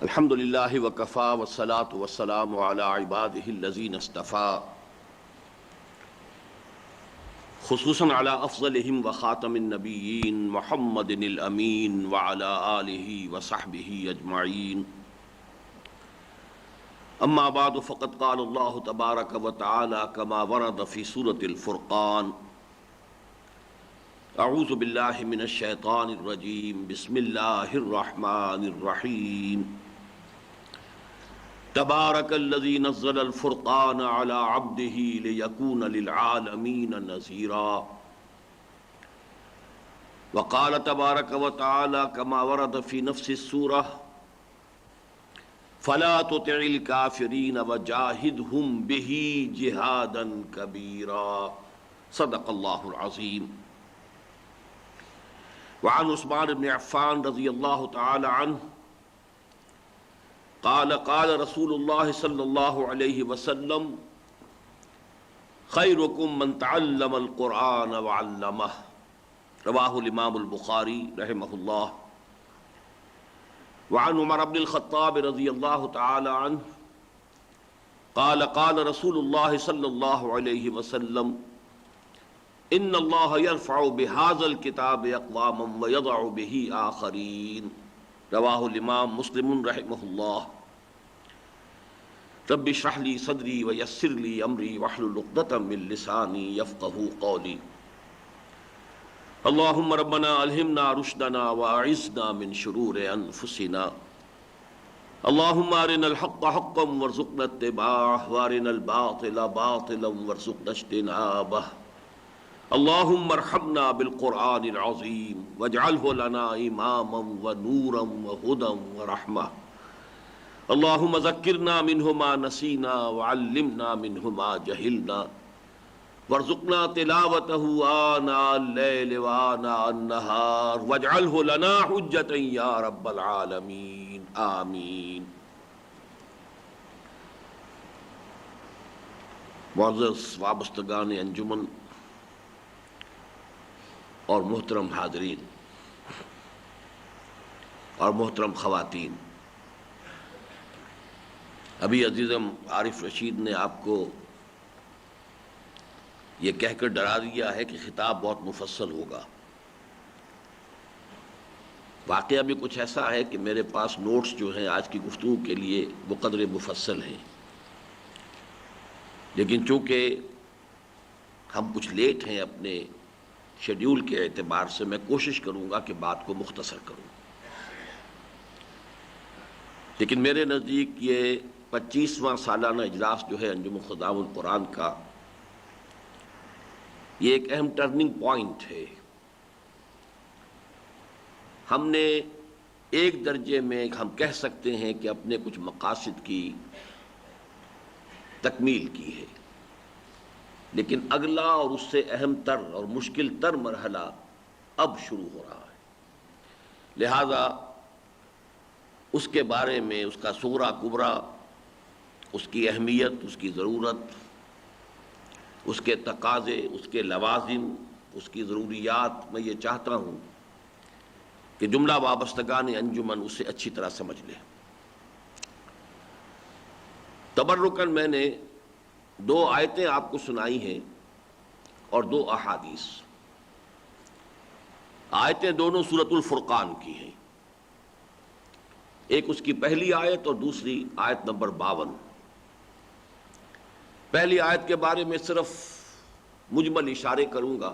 الحمد للہ وکفا والصلاة والسلام علی عبادہ الذین اصطفیٰ خصوصاً علی افضلہم وخاتم النبیین محمد الامین وعلی آلہ وصحبہ اجمعین اما بعد فقد قال اللہ تبارک وتعالی کما ورد فی سورة الفرقان اعوذ باللہ من الشیطان الرجیم بسم اللہ الرحمن الرحیم تبارک الذی نزل الفرقان علی عبدہ لیکون للعالمین نذیرا وقال تبارک وتعالی کما ورد فی نفس السورہ فلا تطع الکافرین وجاہدہم بہ جہادا کبیرا صدق اللہ العظیم۔ وعن عثمان بن عفان رضی اللہ تعالی عنہ قال قال رسول اللہ صلی اللہ علیہ وسلم خیرکم من تعلم القرآن وعلمہ رواہ الامام البخاری رحمہ اللہ۔ وعن عمر بن الخطاب رضی اللہ تعالی عنہ قال قال رسول اللہ صلی اللہ علیہ وسلم ان اللہ یرفع بہذا الکتاب اقواما ویضع بہ آخرین رواہ الامام مسلم رحمہ اللہ۔ رب اشرح لی صدری ویسر لی امری واحلل عقدۃ من لسانی یفقہوا قولی۔ اللہم ربنا الہمنا رشدنا واعذنا من شرور انفسنا۔ اللہم ارنا الحق حقا وارزقنا اتباعہ وارنا الباطل باطلا وارزقنا اجتنابہ۔ اللہم ارحمنا بالقرآن العظیم واجعلہ لنا اماما ونورا وہدی ورحمہ۔ اللہم ذکرنا منہ ما نسینا وعلمنا منہ ما جہلنا وارزقنا تلاوتہ آناء اللیل وآناء النہار واجعلہ لنا حجتا یا رب العالمین آمین۔ معزز وابستگان انجمن اور محترم حاضرین اور محترم خواتین، ابھی عزیزم عارف رشید نے آپ کو یہ کہہ کر ڈرا دیا ہے کہ خطاب بہت مفصل ہوگا۔ واقعہ بھی کچھ ایسا ہے کہ میرے پاس نوٹس جو ہیں آج کی گفتگو کے لیے وہ قدر مفصل ہیں، لیکن چونکہ ہم کچھ لیٹ ہیں اپنے شیڈیول کے اعتبار سے، میں کوشش کروں گا کہ بات کو مختصر کروں، لیکن میرے نزدیک یہ 25واں سالانہ اجلاس جو ہے انجمن خدام القرآن کا، یہ ایک اہم ٹرننگ پوائنٹ ہے۔ ہم نے ایک درجے میں ہم کہہ سکتے ہیں کہ اپنے کچھ مقاصد کی تکمیل کی ہے، لیکن اگلا اور اس سے اہم تر اور مشکل تر مرحلہ اب شروع ہو رہا ہے، لہذا اس کے بارے میں اس کا صغرا کبرا، اس کی اہمیت، اس کی ضرورت، اس کے تقاضے، اس کے لوازم، اس کی ضروریات، میں یہ چاہتا ہوں کہ جملہ وابستگان انجمن اسے اچھی طرح سمجھ لیں۔ تبرکاً میں نے 2 آیتیں آپ کو سنائی ہیں اور 2 احادیث۔ آیتیں دونوں سورۃ الفرقان کی ہیں، ایک اس کی پہلی آیت اور دوسری آیت نمبر 52۔ پہلی آیت کے بارے میں صرف مجمل اشارے کروں گا،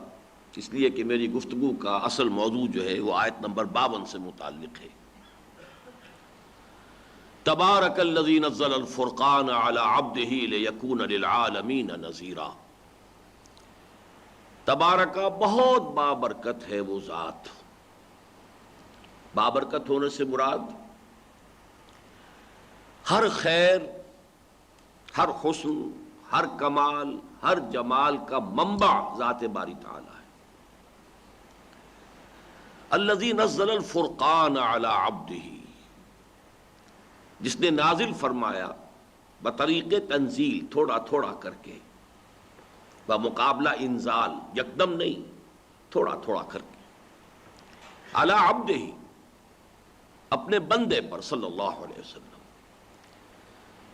اس لیے کہ میری گفتگو کا اصل موضوع جو ہے وہ آیت نمبر 52 سے متعلق ہے۔ تبارک الذی نزل الفرقان علی عبدہ لیکون للعالمین نذیرا۔ تبارکہ بہت بابرکت ہے وہ ذات۔ بابرکت ہونے سے مراد ہر خیر، ہر حسن، ہر کمال، ہر جمال کا منبع ذات باری تعالی ہے۔ الذی نزل الفرقان علی عبدہ، جس نے نازل فرمایا بطریق تنزیل، تھوڑا تھوڑا کر کے، بمقابلہ انزال، یکدم نہیں، تھوڑا تھوڑا کر کے، علی عبدہ، اپنے بندے پر صلی اللہ علیہ وسلم.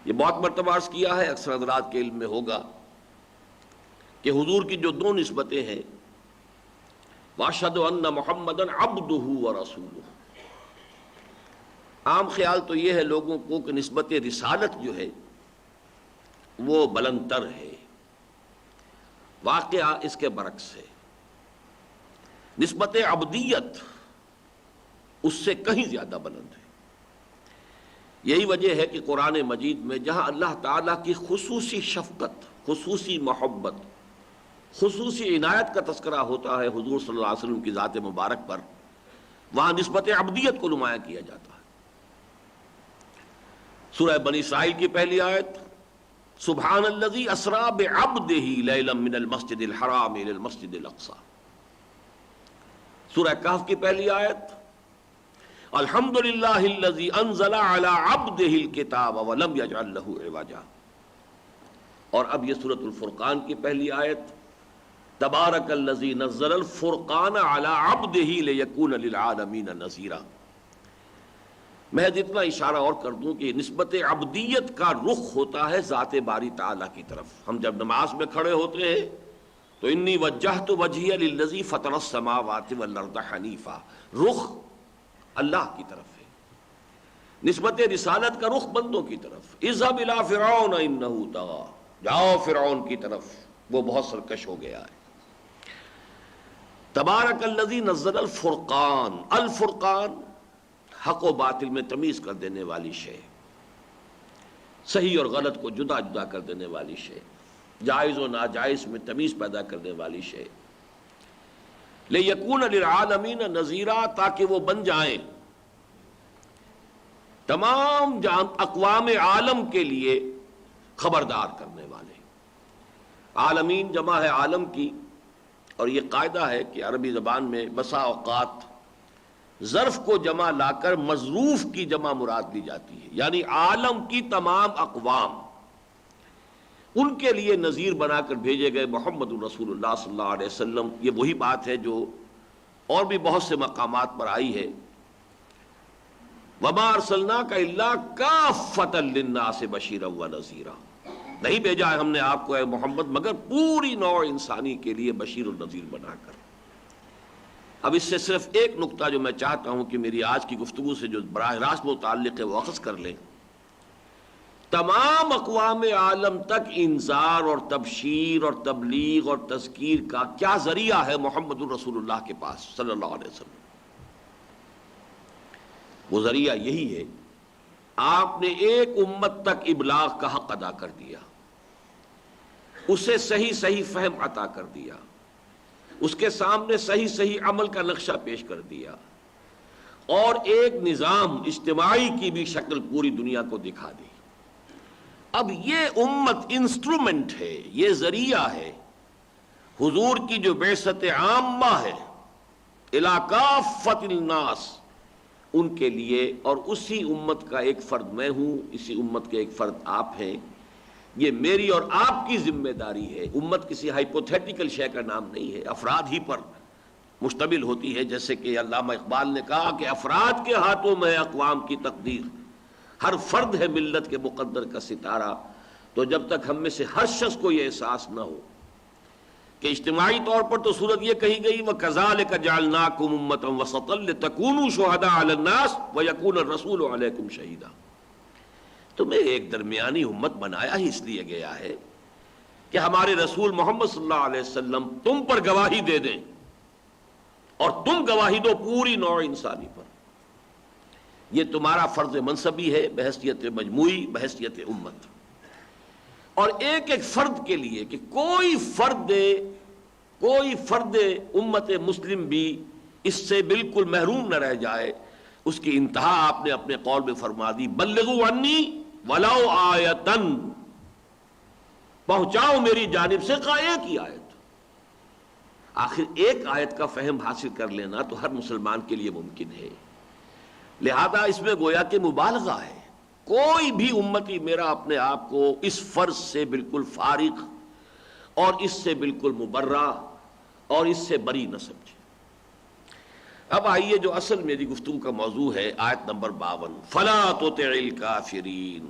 یہ بہت مرتبہ عرض کیا ہے، اکثر حضرات کے علم میں ہوگا کہ حضور کی جو دو نسبتیں ہیں، وَأَشْهَدُ أَنَّ مُحَمَّدًا عَبْدُهُ وَرَسُولُهُ. عام خیال تو یہ ہے لوگوں کو کہ نسبت رسالت جو ہے وہ بلندتر ہے. واقعہ اس کے برعکس ہے. نسبت عبدیت اس سے کہیں زیادہ بلند ہے. یہی وجہ ہے کہ قرآن مجید میں جہاں اللہ تعالیٰ کی خصوصی شفقت، خصوصی محبت، خصوصی عنایت کا تذکرہ ہوتا ہے حضور صلی اللہ علیہ وسلم کی ذات مبارک پر، وہاں نسبت عبدیت کو نمایاں کیا جاتا ہے. سورہ بنی اسرائیل کی پہلی آیت، سبحان الذی اسری بعبدہ لیلا من المسجد الحرام الی المسجد الاقصی. سورہ کہف کی پہلی آیت، الحمدللہ الذی انزل علی عبدہ الکتاب ولم یجعل لہ عوجا. اور اب یہ سورۃ الفرقان کی پہلی آیت، تبارک الذی نزل الفرقان علی عبدہ لیکون للعالمین نذیرا. محض اتنا اشارہ اور کر دوں کہ نسبت عبدیت کا رخ ہوتا ہے ذات باری تعالیٰ کی طرف. ہم جب نماز میں کھڑے ہوتے ہیں تو انی وجہت وجہی للذی فطر السماوات والارض حنیفا، رخ اللہ کی طرف ہے. نسبت رسالت کا رخ بندوں کی طرف. اذهب الی فرعون انہ طغی، جاؤ فرعون کی طرف، وہ بہت سرکش ہو گیا ہے. تبارک الذی نزل الفرقان، الفرقان حق و باطل میں تمیز کر دینے والی شے، صحیح اور غلط کو جدا جدا کر دینے والی شے، جائز و ناجائز میں تمیز پیدا کرنے والی شے. لیکون للعالمین نذیرا، تاکہ وہ بن جائیں تمام اقوام عالم کے لیے خبردار کرنے والے. عالمین جمع ہے عالم کی، اور یہ قاعدہ ہے کہ عربی زبان میں بسا اوقات ظرف کو جمع لا کر مظروف کی جمع مراد لی جاتی ہے، یعنی عالم کی تمام اقوام، ان کے لیے نذیر بنا کر بھیجے گئے محمد رسول اللہ صلی اللہ علیہ وسلم. یہ وہی بات ہے جو اور بھی بہت سے مقامات پر آئی ہے، وَمَا أَرْسَلْنَاكَ إِلَّا كَافَّةً لِلنَّاسِ بَشِيرًا وَنَذِيرًا. نہیں بھیجا ہے ہم نے آپ کو اے محمد مگر پوری نوع انسانی کے لیے بشیر و نذیر بنا کر. اب اس سے صرف ایک نقطہ جو میں چاہتا ہوں کہ میری آج کی گفتگو سے جو براہ راست متعلق ہے وہ اخذ کر لیں. تمام اقوام عالم تک انذار اور تبشیر اور تبلیغ اور تذکیر کا کیا ذریعہ ہے محمد الرسول اللہ کے پاس صلی اللہ علیہ وسلم. وہ ذریعہ یہی ہے، آپ نے ایک امت تک ابلاغ کا حق ادا کر دیا، اسے صحیح صحیح فہم عطا کر دیا، اس کے سامنے صحیح صحیح عمل کا نقشہ پیش کر دیا، اور ایک نظام اجتماعی کی بھی شکل پوری دنیا کو دکھا دی. اب یہ امت انسٹرومنٹ ہے، یہ ذریعہ ہے حضور کی جو بعثت عامہ ہے الی کافۃ الناس، ان کے لیے. اور اسی امت کا ایک فرد میں ہوں، اسی امت کے ایک فرد آپ ہیں. یہ میری اور آپ کی ذمہ داری ہے. امت کسی ہائپوتھیٹیکل شے کا نام نہیں ہے، افراد ہی پر مشتمل ہوتی ہے. جیسے کہ علامہ اقبال نے کہا کہ افراد کے ہاتھوں میں اقوام کی تقدیر، ہر فرد ہے ملت کے مقدر کا ستارہ. تو جب تک ہم میں سے ہر شخص کو یہ احساس نہ ہو کہ اجتماعی طور پر تو صورت یہ کہی گئی وَكَذَلِكَ جَعَلْنَاكُمْ أُمَّةً وَسَطًا لِتَكُونُوا شُهَدَاءَ عَلَى النَّاسِ وَيَكُونَ الرَّسُولُ عَلَيْكُمْ شَهِيدًا. تمہیں ایک درمیانی امت بنایا ہی اس لیے گیا ہے کہ ہمارے رسول محمد صلی اللہ علیہ وسلم تم پر گواہی دے دیں، اور تم گواہی دو پوری نوع انسانی پر. یہ تمہارا فرض منصبی ہے بحیثیت مجموعی، بحیثیت امت. اور ایک ایک فرد کے لیے کہ کوئی فرد امت مسلم بھی اس سے بالکل محروم نہ رہ جائے، اس کی انتہا آپ نے اپنے قول میں فرما دی، بلغوا عنی ولو آیۃ، پہنچاؤ میری جانب سے ایک ہی آیت. آخر ایک آیت کا فہم حاصل کر لینا تو ہر مسلمان کے لیے ممکن ہے. لہذا اس میں گویا کہ مبالغہ ہے. کوئی بھی امتی میرا اپنے آپ کو اس فرض سے بالکل فارغ اور اس سے بالکل مبرہ اور اس سے بری نہ سمجھے. اب آئیے جو اصل میری گفتگو کا موضوع ہے، آیت نمبر 52، فَلَا تُطِعِ الْكَافِرِينَ۔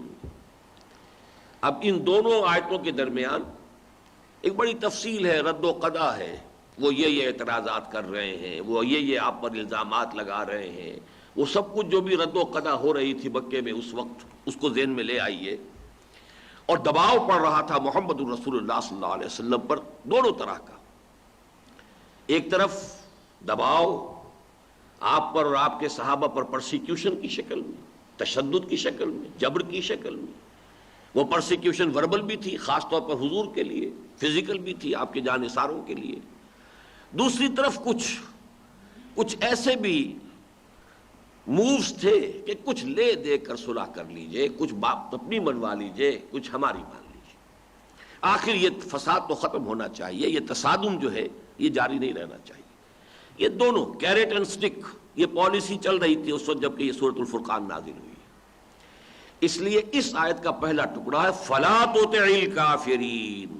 اب ان دونوں آیتوں کے درمیان ایک بڑی تفصیل ہے، رد و قضا ہے، وہ یہ اعتراضات کر رہے ہیں، وہ یہ آپ پر الزامات لگا رہے ہیں، وہ سب کچھ جو بھی رد و قضا ہو رہی تھی مکے میں اس وقت، اس کو ذہن میں لے آئیے۔ اور دباؤ پڑ رہا تھا محمد الرسول اللہ صلی اللہ علیہ وسلم پر دونوں طرح کا، ایک طرف دباؤ آپ پر اور آپ کے صحابہ پر پرسیکیوشن کی شکل میں، تشدد کی شکل میں، جبر کی شکل میں۔ وہ پرسیکیوشن وربل بھی تھی خاص طور پر حضور کے لیے، فزیکل بھی تھی آپ کے جانثاروں کے لیے۔ دوسری طرف کچھ ایسے بھی مووز تھے کہ کچھ لے دے کر صلح کر لیجئے، کچھ بات اپنی منوا لیجئے، کچھ ہماری مان لیجئے۔ آخر یہ فساد تو ختم ہونا چاہیے، یہ تصادم جو ہے یہ جاری نہیں رہنا چاہیے۔ یہ دونوں کیرٹ اینڈ سٹک، یہ پالیسی چل رہی تھی اس وقت جبکہ یہ سورۃ الفرقان نازل ہوئی۔ اس لیے اس آیت کا پہلا ٹکڑا ہے فَلَا تُطِعِ الْكَافِرِينَ،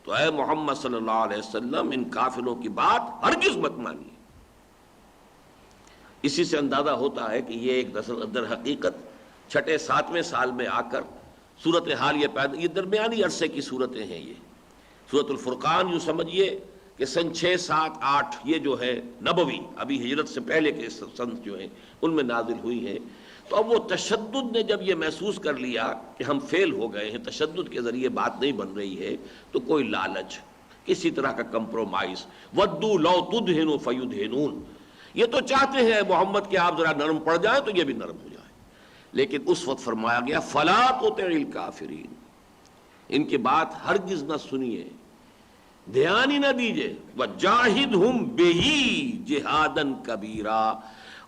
تو اے محمد صلی اللہ علیہ وسلم ان کافروں کی بات ہرگز مت مانیے۔ اسی سے اندازہ ہوتا ہے کہ یہ ایک در حقیقت چھٹے ساتویں سال میں آ کر صورتحال یہ درمیانی عرصے کی صورتیں ہیں۔ یہ سورۃ الفرقان یوں سمجھیے کہ سن 6، 7، 8 یہ جو ہے نبوی، ابھی ہجرت سے پہلے کے سن جو ہیں ان میں نازل ہوئی ہیں۔ تو اب وہ تشدد نے جب یہ محسوس کر لیا کہ ہم فیل ہو گئے ہیں، تشدد کے ذریعے بات نہیں بن رہی ہے، تو کوئی لالچ، کسی طرح کا کمپرومائز، وَدُّوا لَوْ تُدْهِنُوا فَيُدْهِنُونَ، یہ تو چاہتے ہیں محمد کہ آپ ذرا نرم پڑ جائیں تو یہ بھی نرم ہو جائے، لیکن اس وقت فرمایا گیا فَلَا تُطِعِ الْكَافِرِينَ، ان کی بات ہرگز نہ سنیے، دھیان ہی نہ دیجئے، وَجَاهِدْهُمْ بِهِ جِهَادًا كَبِيرًا،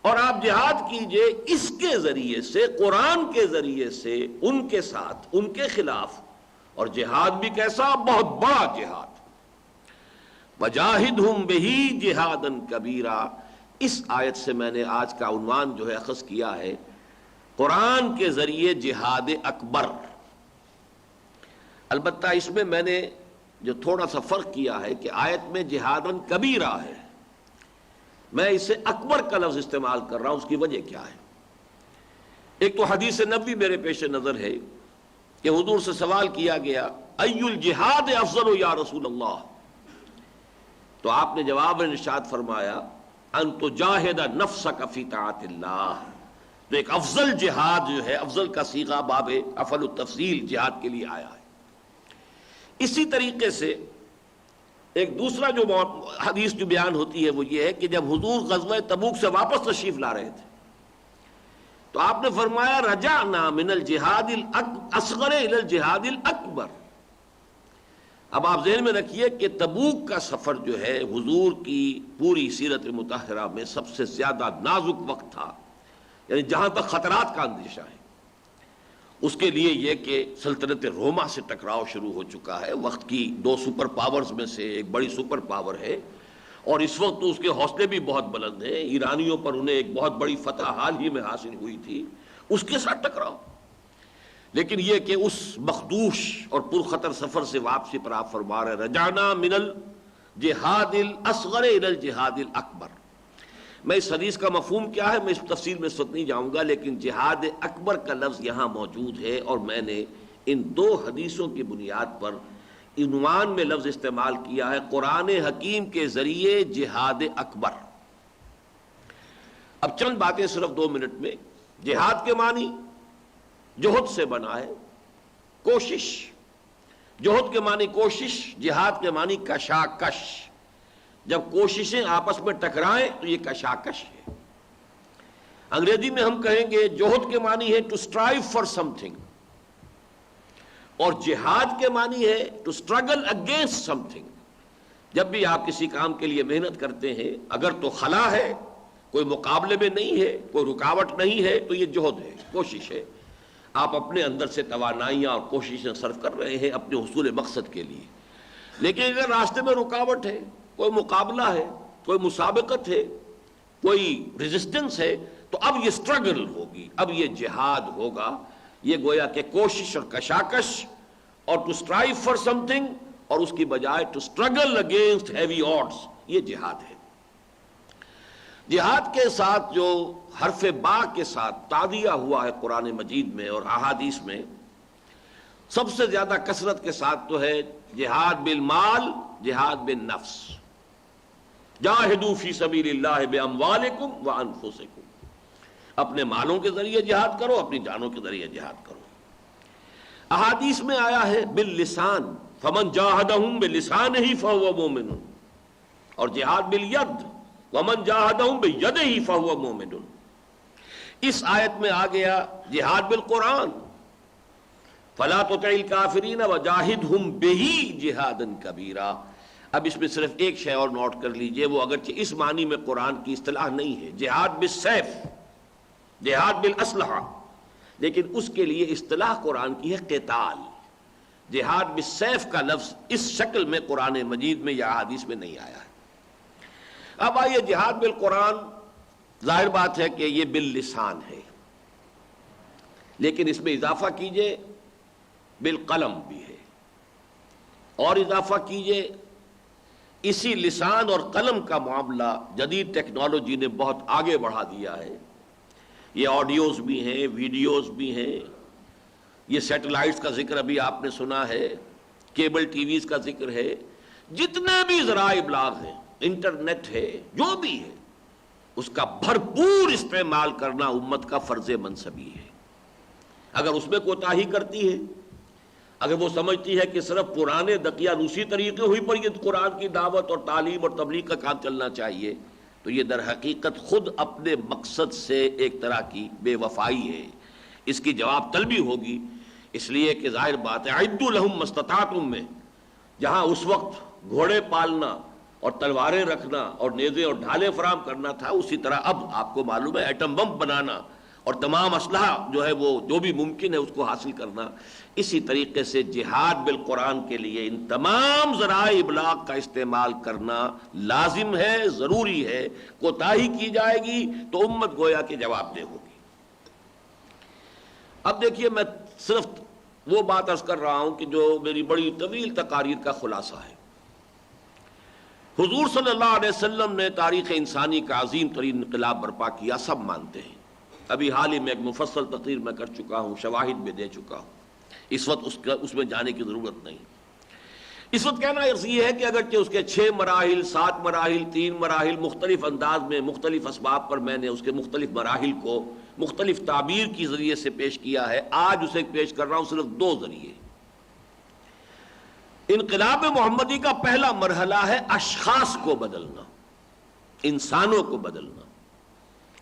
اور آپ جہاد کیجئے اس کے ذریعے سے، قرآن کے ذریعے سے ان کے ساتھ، ان کے خلاف، اور جہاد بھی کیسا، بہت بڑا جہاد۔ وَجَاهِدْهُمْ بِهِ جِهَادًا كَبِيرًا، اس آیت سے میں نے آج کا عنوان جو ہے اخذ کیا ہے قرآن کے ذریعے جہاد اکبر۔ البتہ اس میں نے جو تھوڑا سا فرق کیا ہے کہ آیت میں جہادًا کبیرہ ہے، میں اسے اکبر کا لفظ استعمال کر رہا ہوں، اس کی وجہ کیا ہے؟ ایک تو حدیث نبوی میرے پیش نظر ہے کہ حضور سے سوال کیا گیا ای الجہاد افضل یا رسول اللہ، تو آپ نے جواب میں ارشاد فرمایا ان تجاہد نفسک فی طاعت اللہ، تو ایک افضل جہاد جو ہے، افضل کا صیغہ باب افعل التفضیل جہاد کے لیے آیا ہے۔ اسی طریقے سے ایک دوسرا جو حدیث جو بیان ہوتی ہے وہ یہ ہے کہ جب حضور غزوہ تبوک سے واپس تشریف لا رہے تھے تو آپ نے فرمایا رجعنا من الجہاد الاصغر الى الجہاد الاکبر۔ اب آپ ذہن میں رکھیے کہ تبوک کا سفر جو ہے حضور کی پوری سیرت مطہرہ میں سب سے زیادہ نازک وقت تھا، یعنی جہاں تک خطرات کا اندیشہ ہے۔ اس کے لیے یہ کہ سلطنت روما سے ٹکراؤ شروع ہو چکا ہے، وقت کی 2 سپر پاورز میں سے ایک بڑی سپر پاور ہے، اور اس وقت تو اس کے حوصلے بھی بہت بلند ہیں، ایرانیوں پر انہیں ایک بہت بڑی فتح حال ہی میں حاصل ہوئی تھی، اس کے ساتھ ٹکراؤ۔ لیکن یہ کہ اس مخدوش اور پرخطر سفر سے واپسی پر آپ فرما رہے رجعنا من الجہاد الاصغر الى الجہاد الاکبر۔ میں اس حدیث کا مفہوم کیا ہے میں اس تفصیل میں اس وقت نہیں جاؤں گا، لیکن جہاد اکبر کا لفظ یہاں موجود ہے، اور میں نے ان 2 حدیثوں کی بنیاد پر عنوان میں لفظ استعمال کیا ہے قرآن حکیم کے ذریعے جہاد اکبر۔ اب چند باتیں صرف 2 منٹ میں۔ جہاد کے معنی جہد سے بنا ہے، کوشش، جہد کے معنی کوشش، جہاد کے معنی کشاکش، جب کوششیں آپس میں ٹکرائیں تو یہ کشاکش ہے۔ انگریزی میں ہم کہیں گے جہد کے معنی ہے to strive for something, اور جہاد کے معنی ہے to struggle against something. جب بھی آپ کسی کام کے لیے محنت کرتے ہیں، اگر تو خلا ہے، کوئی مقابلے میں نہیں ہے، کوئی رکاوٹ نہیں ہے، تو یہ جہد ہے، کوشش ہے۔ آپ اپنے اندر سے توانائیاں اور کوششیں صرف کر رہے ہیں اپنے حصول مقصد کے لیے، لیکن اگر راستے میں رکاوٹ ہے، کوئی مقابلہ ہے، کوئی مسابقت ہے، کوئی ریزسٹنس ہے، تو اب یہ سٹرگل ہوگی، اب یہ جہاد ہوگا۔ یہ گویا کہ کوشش اور کشاکش اور to strive for something, اور اس کی بجائے to struggle against heavy odds, یہ جہاد ہے۔ جہاد کے ساتھ جو حرف با کے ساتھ تعدیہ ہوا ہے قرآن مجید میں اور احادیث میں، سب سے زیادہ کثرت کے ساتھ تو ہے جہاد بالمال، جہاد بالنفس، جاہدوا فی سبیل اللہ باموالکم وانفسکم، اپنے مالوں کے ذریعے جہاد کرو، اپنی جانوں کے ذریعے جہاد کرو۔ احادیث میں آیا ہے باللسان، فمن جاہدہم بلسانہ فہو مومن، اور جہاد بالید، ومن جاہدہم بیدہ فہو مومن۔ اس آیت میں آ گیا جہاد بالقرآن، فلا تطع الکافرین وجاہدہم بہ جہادا کبیرا۔ اب اس میں صرف ایک شے اور نوٹ کر لیجئے، وہ اگرچہ اس معنی میں قرآن کی اصطلاح نہیں ہے، جہاد بالسیف، جہاد بالاسلحہ، لیکن اس کے لیے اصطلاح قرآن کی ہے قتال۔ جہاد بالسیف کا لفظ اس شکل میں قرآن مجید میں یا احادیث میں نہیں آیا ہے۔ اب آئیے جہاد بالقرآن، ظاہر بات ہے کہ یہ باللسان ہے، لیکن اس میں اضافہ کیجئے بالقلم بھی ہے، اور اضافہ کیجئے اسی لسان اور قلم کا معاملہ جدید ٹیکنالوجی نے بہت آگے بڑھا دیا ہے۔ یہ آڈیوز بھی ہیں، ویڈیوز بھی ہیں، یہ سیٹلائٹس کا ذکر ابھی آپ نے سنا ہے، کیبل ٹی ویز کا ذکر ہے، جتنے بھی ذرائع ابلاغ ہیں، انٹرنیٹ ہے، جو بھی ہے، اس کا بھرپور استعمال کرنا امت کا فرض منصبی ہے۔ اگر اس میں کوتاہی کرتی ہے، اگر وہ سمجھتی ہے کہ صرف پرانے دقیانوسی طریقے ہوئی پر یہ قرآن کی دعوت اور تعلیم اور تبلیغ کا کام چلنا چاہیے، تو یہ در حقیقت خود اپنے مقصد سے ایک طرح کی بے وفائی ہے۔ اس کی جواب طلبی ہوگی، اس لیے کہ ظاہر بات ہے اعدوا لہم ما استطعتم میں جہاں اس وقت گھوڑے پالنا اور تلواریں رکھنا اور نیزے اور ڈھالیں فراہم کرنا تھا، اسی طرح اب آپ کو معلوم ہے ایٹم بم بنانا اور تمام اسلحہ جو ہے وہ جو بھی ممکن ہے اس کو حاصل کرنا۔ اسی طریقے سے جہاد بالقرآن کے لیے ان تمام ذرائع ابلاغ کا استعمال کرنا لازم ہے، ضروری ہے۔ کوتاہی کی جائے گی تو امت گویا کہ جواب دہ ہوگی۔ اب دیکھیے، میں صرف وہ بات عرض کر رہا ہوں کہ جو میری بڑی طویل تقاریر کا خلاصہ ہے۔ حضور صلی اللہ علیہ وسلم نے تاریخ انسانی کا عظیم ترین انقلاب برپا کیا، سب مانتے ہیں۔ ابھی حال ہی میں ایک مفصل تقریر میں کر چکا ہوں، شواہد بھی دے چکا ہوں، اس وقت اس میں جانے کی ضرورت نہیں۔ اس وقت کہنا یہ ہے کہ اگرچہ اس کے 6 مراحل، 7 مراحل، 3 مراحل مختلف انداز میں مختلف اسباب پر میں نے اس کے مختلف مراحل کو مختلف تعبیر کی ذریعے سے پیش کیا ہے، آج اسے پیش کر رہا ہوں صرف 2 ذریعے۔ انقلاب محمدی کا پہلا مرحلہ ہے اشخاص کو بدلنا، انسانوں کو بدلنا،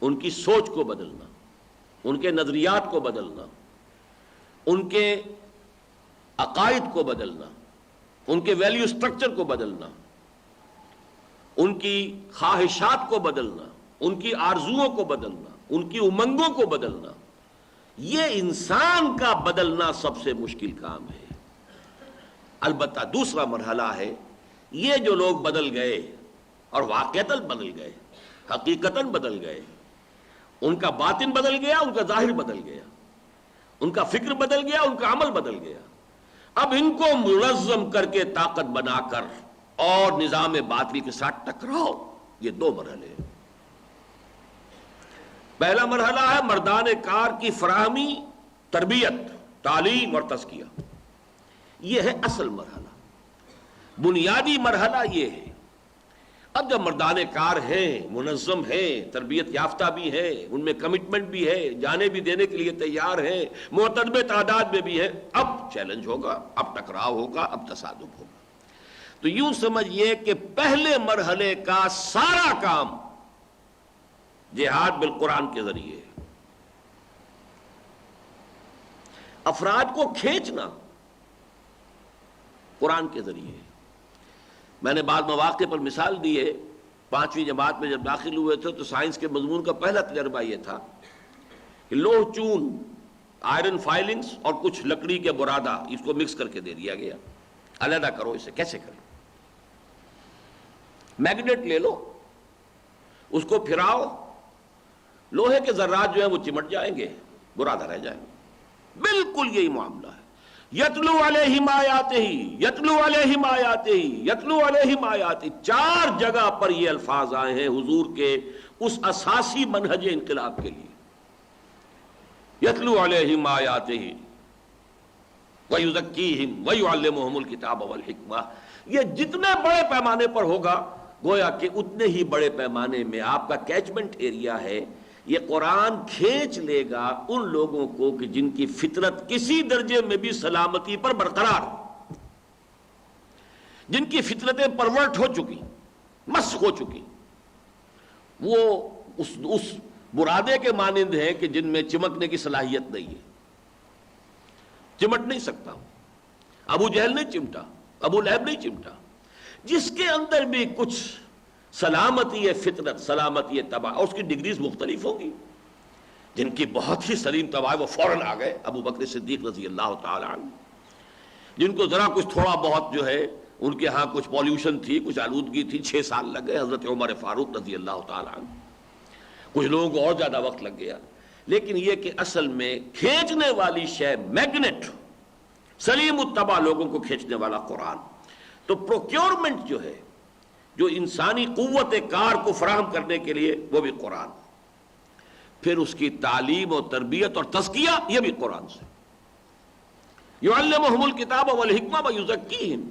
ان کی سوچ کو بدلنا، ان کے نظریات کو بدلنا، ان کے عقائد کو بدلنا، ان کے ویلیو سٹرکچر کو بدلنا، ان کی خواہشات کو بدلنا، ان کی آرزوؤں کو بدلنا، ان کی امنگوں کو بدلنا۔ یہ انسان کا بدلنا سب سے مشکل کام ہے۔ البتہ دوسرا مرحلہ ہے یہ جو لوگ بدل گئے اور واقعتاً بدل گئے، حقیقتاً بدل گئے، ان کا باطن بدل گیا، ان کا ظاہر بدل گیا، ان کا فکر بدل گیا، ان کا عمل بدل گیا۔ اب ان کو منظم کر کے طاقت بنا کر اور نظام باطل کے ساتھ ٹکراؤ۔ یہ 2 مرحلے ہیں۔ پہلا مرحلہ ہے مردان کار کی فراہمی، تربیت، تعلیم اور تزکیہ۔ یہ ہے اصل مرحلہ، بنیادی مرحلہ یہ ہے۔ اب جب مردان کار ہیں، منظم ہیں، تربیت یافتہ بھی ہیں، ان میں کمٹمنٹ بھی ہے، جانے بھی دینے کے لیے تیار ہیں، معتدب تعداد میں بھی ہے، اب چیلنج ہوگا، اب ٹکراؤ ہوگا، اب تصادم ہوگا۔ تو یوں سمجھیے کہ پہلے مرحلے کا سارا کام جہاد بالقرآن کے ذریعے، افراد کو کھینچنا قرآن کے ذریعے۔ میں نے بعض مواقع پر مثال دی ہے، 5ویں جماعت میں جب داخل ہوئے تھے تو سائنس کے مضمون کا پہلا تجربہ یہ تھا کہ لوہ چون، آئرن فائلنگز اور کچھ لکڑی کے برادہ، اس کو مکس کر کے دے دیا گیا، علیحدہ کرو اسے۔ کیسے کریں؟ میگنیٹ لے لو، اس کو پھراؤ، لوہے کے ذرات جو ہیں وہ چمٹ جائیں گے، برادہ رہ جائیں گے۔ بالکل یہی معاملہ ہے۔ یتلو علیہم آیاتہ، یتلو علیہم آیاتہ، یتلو علیہم آیاتہ، 4 جگہ پر یہ الفاظ آئے ہیں حضور کے اس اساسی منہج انقلاب کے لیے. یتلو علیہم آیاتہ ویزکیہم ویعلمہم الکتاب والحکمہ. یہ جتنے بڑے پیمانے پر ہوگا گویا کہ اتنے ہی بڑے پیمانے میں آپ کا کیچمنٹ ایریا ہے. یہ قرآن کھینچ لے گا ان لوگوں کو کہ جن کی فطرت کسی درجے میں بھی سلامتی پر برقرار ہو، جن کی فطرتیں پرورٹ ہو چکی، مسخ ہو چکی. وہ اس برادے کے مانند ہیں کہ جن میں چمکنے کی صلاحیت نہیں ہے، چمٹ نہیں سکتا. ابو جہل نہیں چمٹا، ابو لہب نہیں چمٹا. جس کے اندر بھی کچھ سلامتی فطرت، سلامتی طبع، اور اس کی ڈگریز مختلف ہوگی. جن کی بہت ہی سلیم طبع ہے وہ فوراً آ گئے، ابو بکر صدیق رضی اللہ تعالی عنہ. جن کو ذرا کچھ تھوڑا بہت جو ہے ان کے ہاں کچھ پالیوشن تھی، کچھ آلودگی تھی، 6 سال لگ گئے، حضرت عمر فاروق رضی اللہ تعالی عنہ. کچھ لوگوں کو اور زیادہ وقت لگ گیا. لیکن یہ کہ اصل میں کھینچنے والی شے، میگنیٹ، سلیم الطبع لوگوں کو کھینچنے والا قرآن. تو پروکیورمنٹ جو ہے، جو انسانی قوت کار کو فراہم کرنے کے لیے، وہ بھی قرآن. پھر اس کی تعلیم و تربیت اور تزکیہ، یہ بھی قرآن سے. یعلمہم الکتاب والحکمہ ویزکیہم.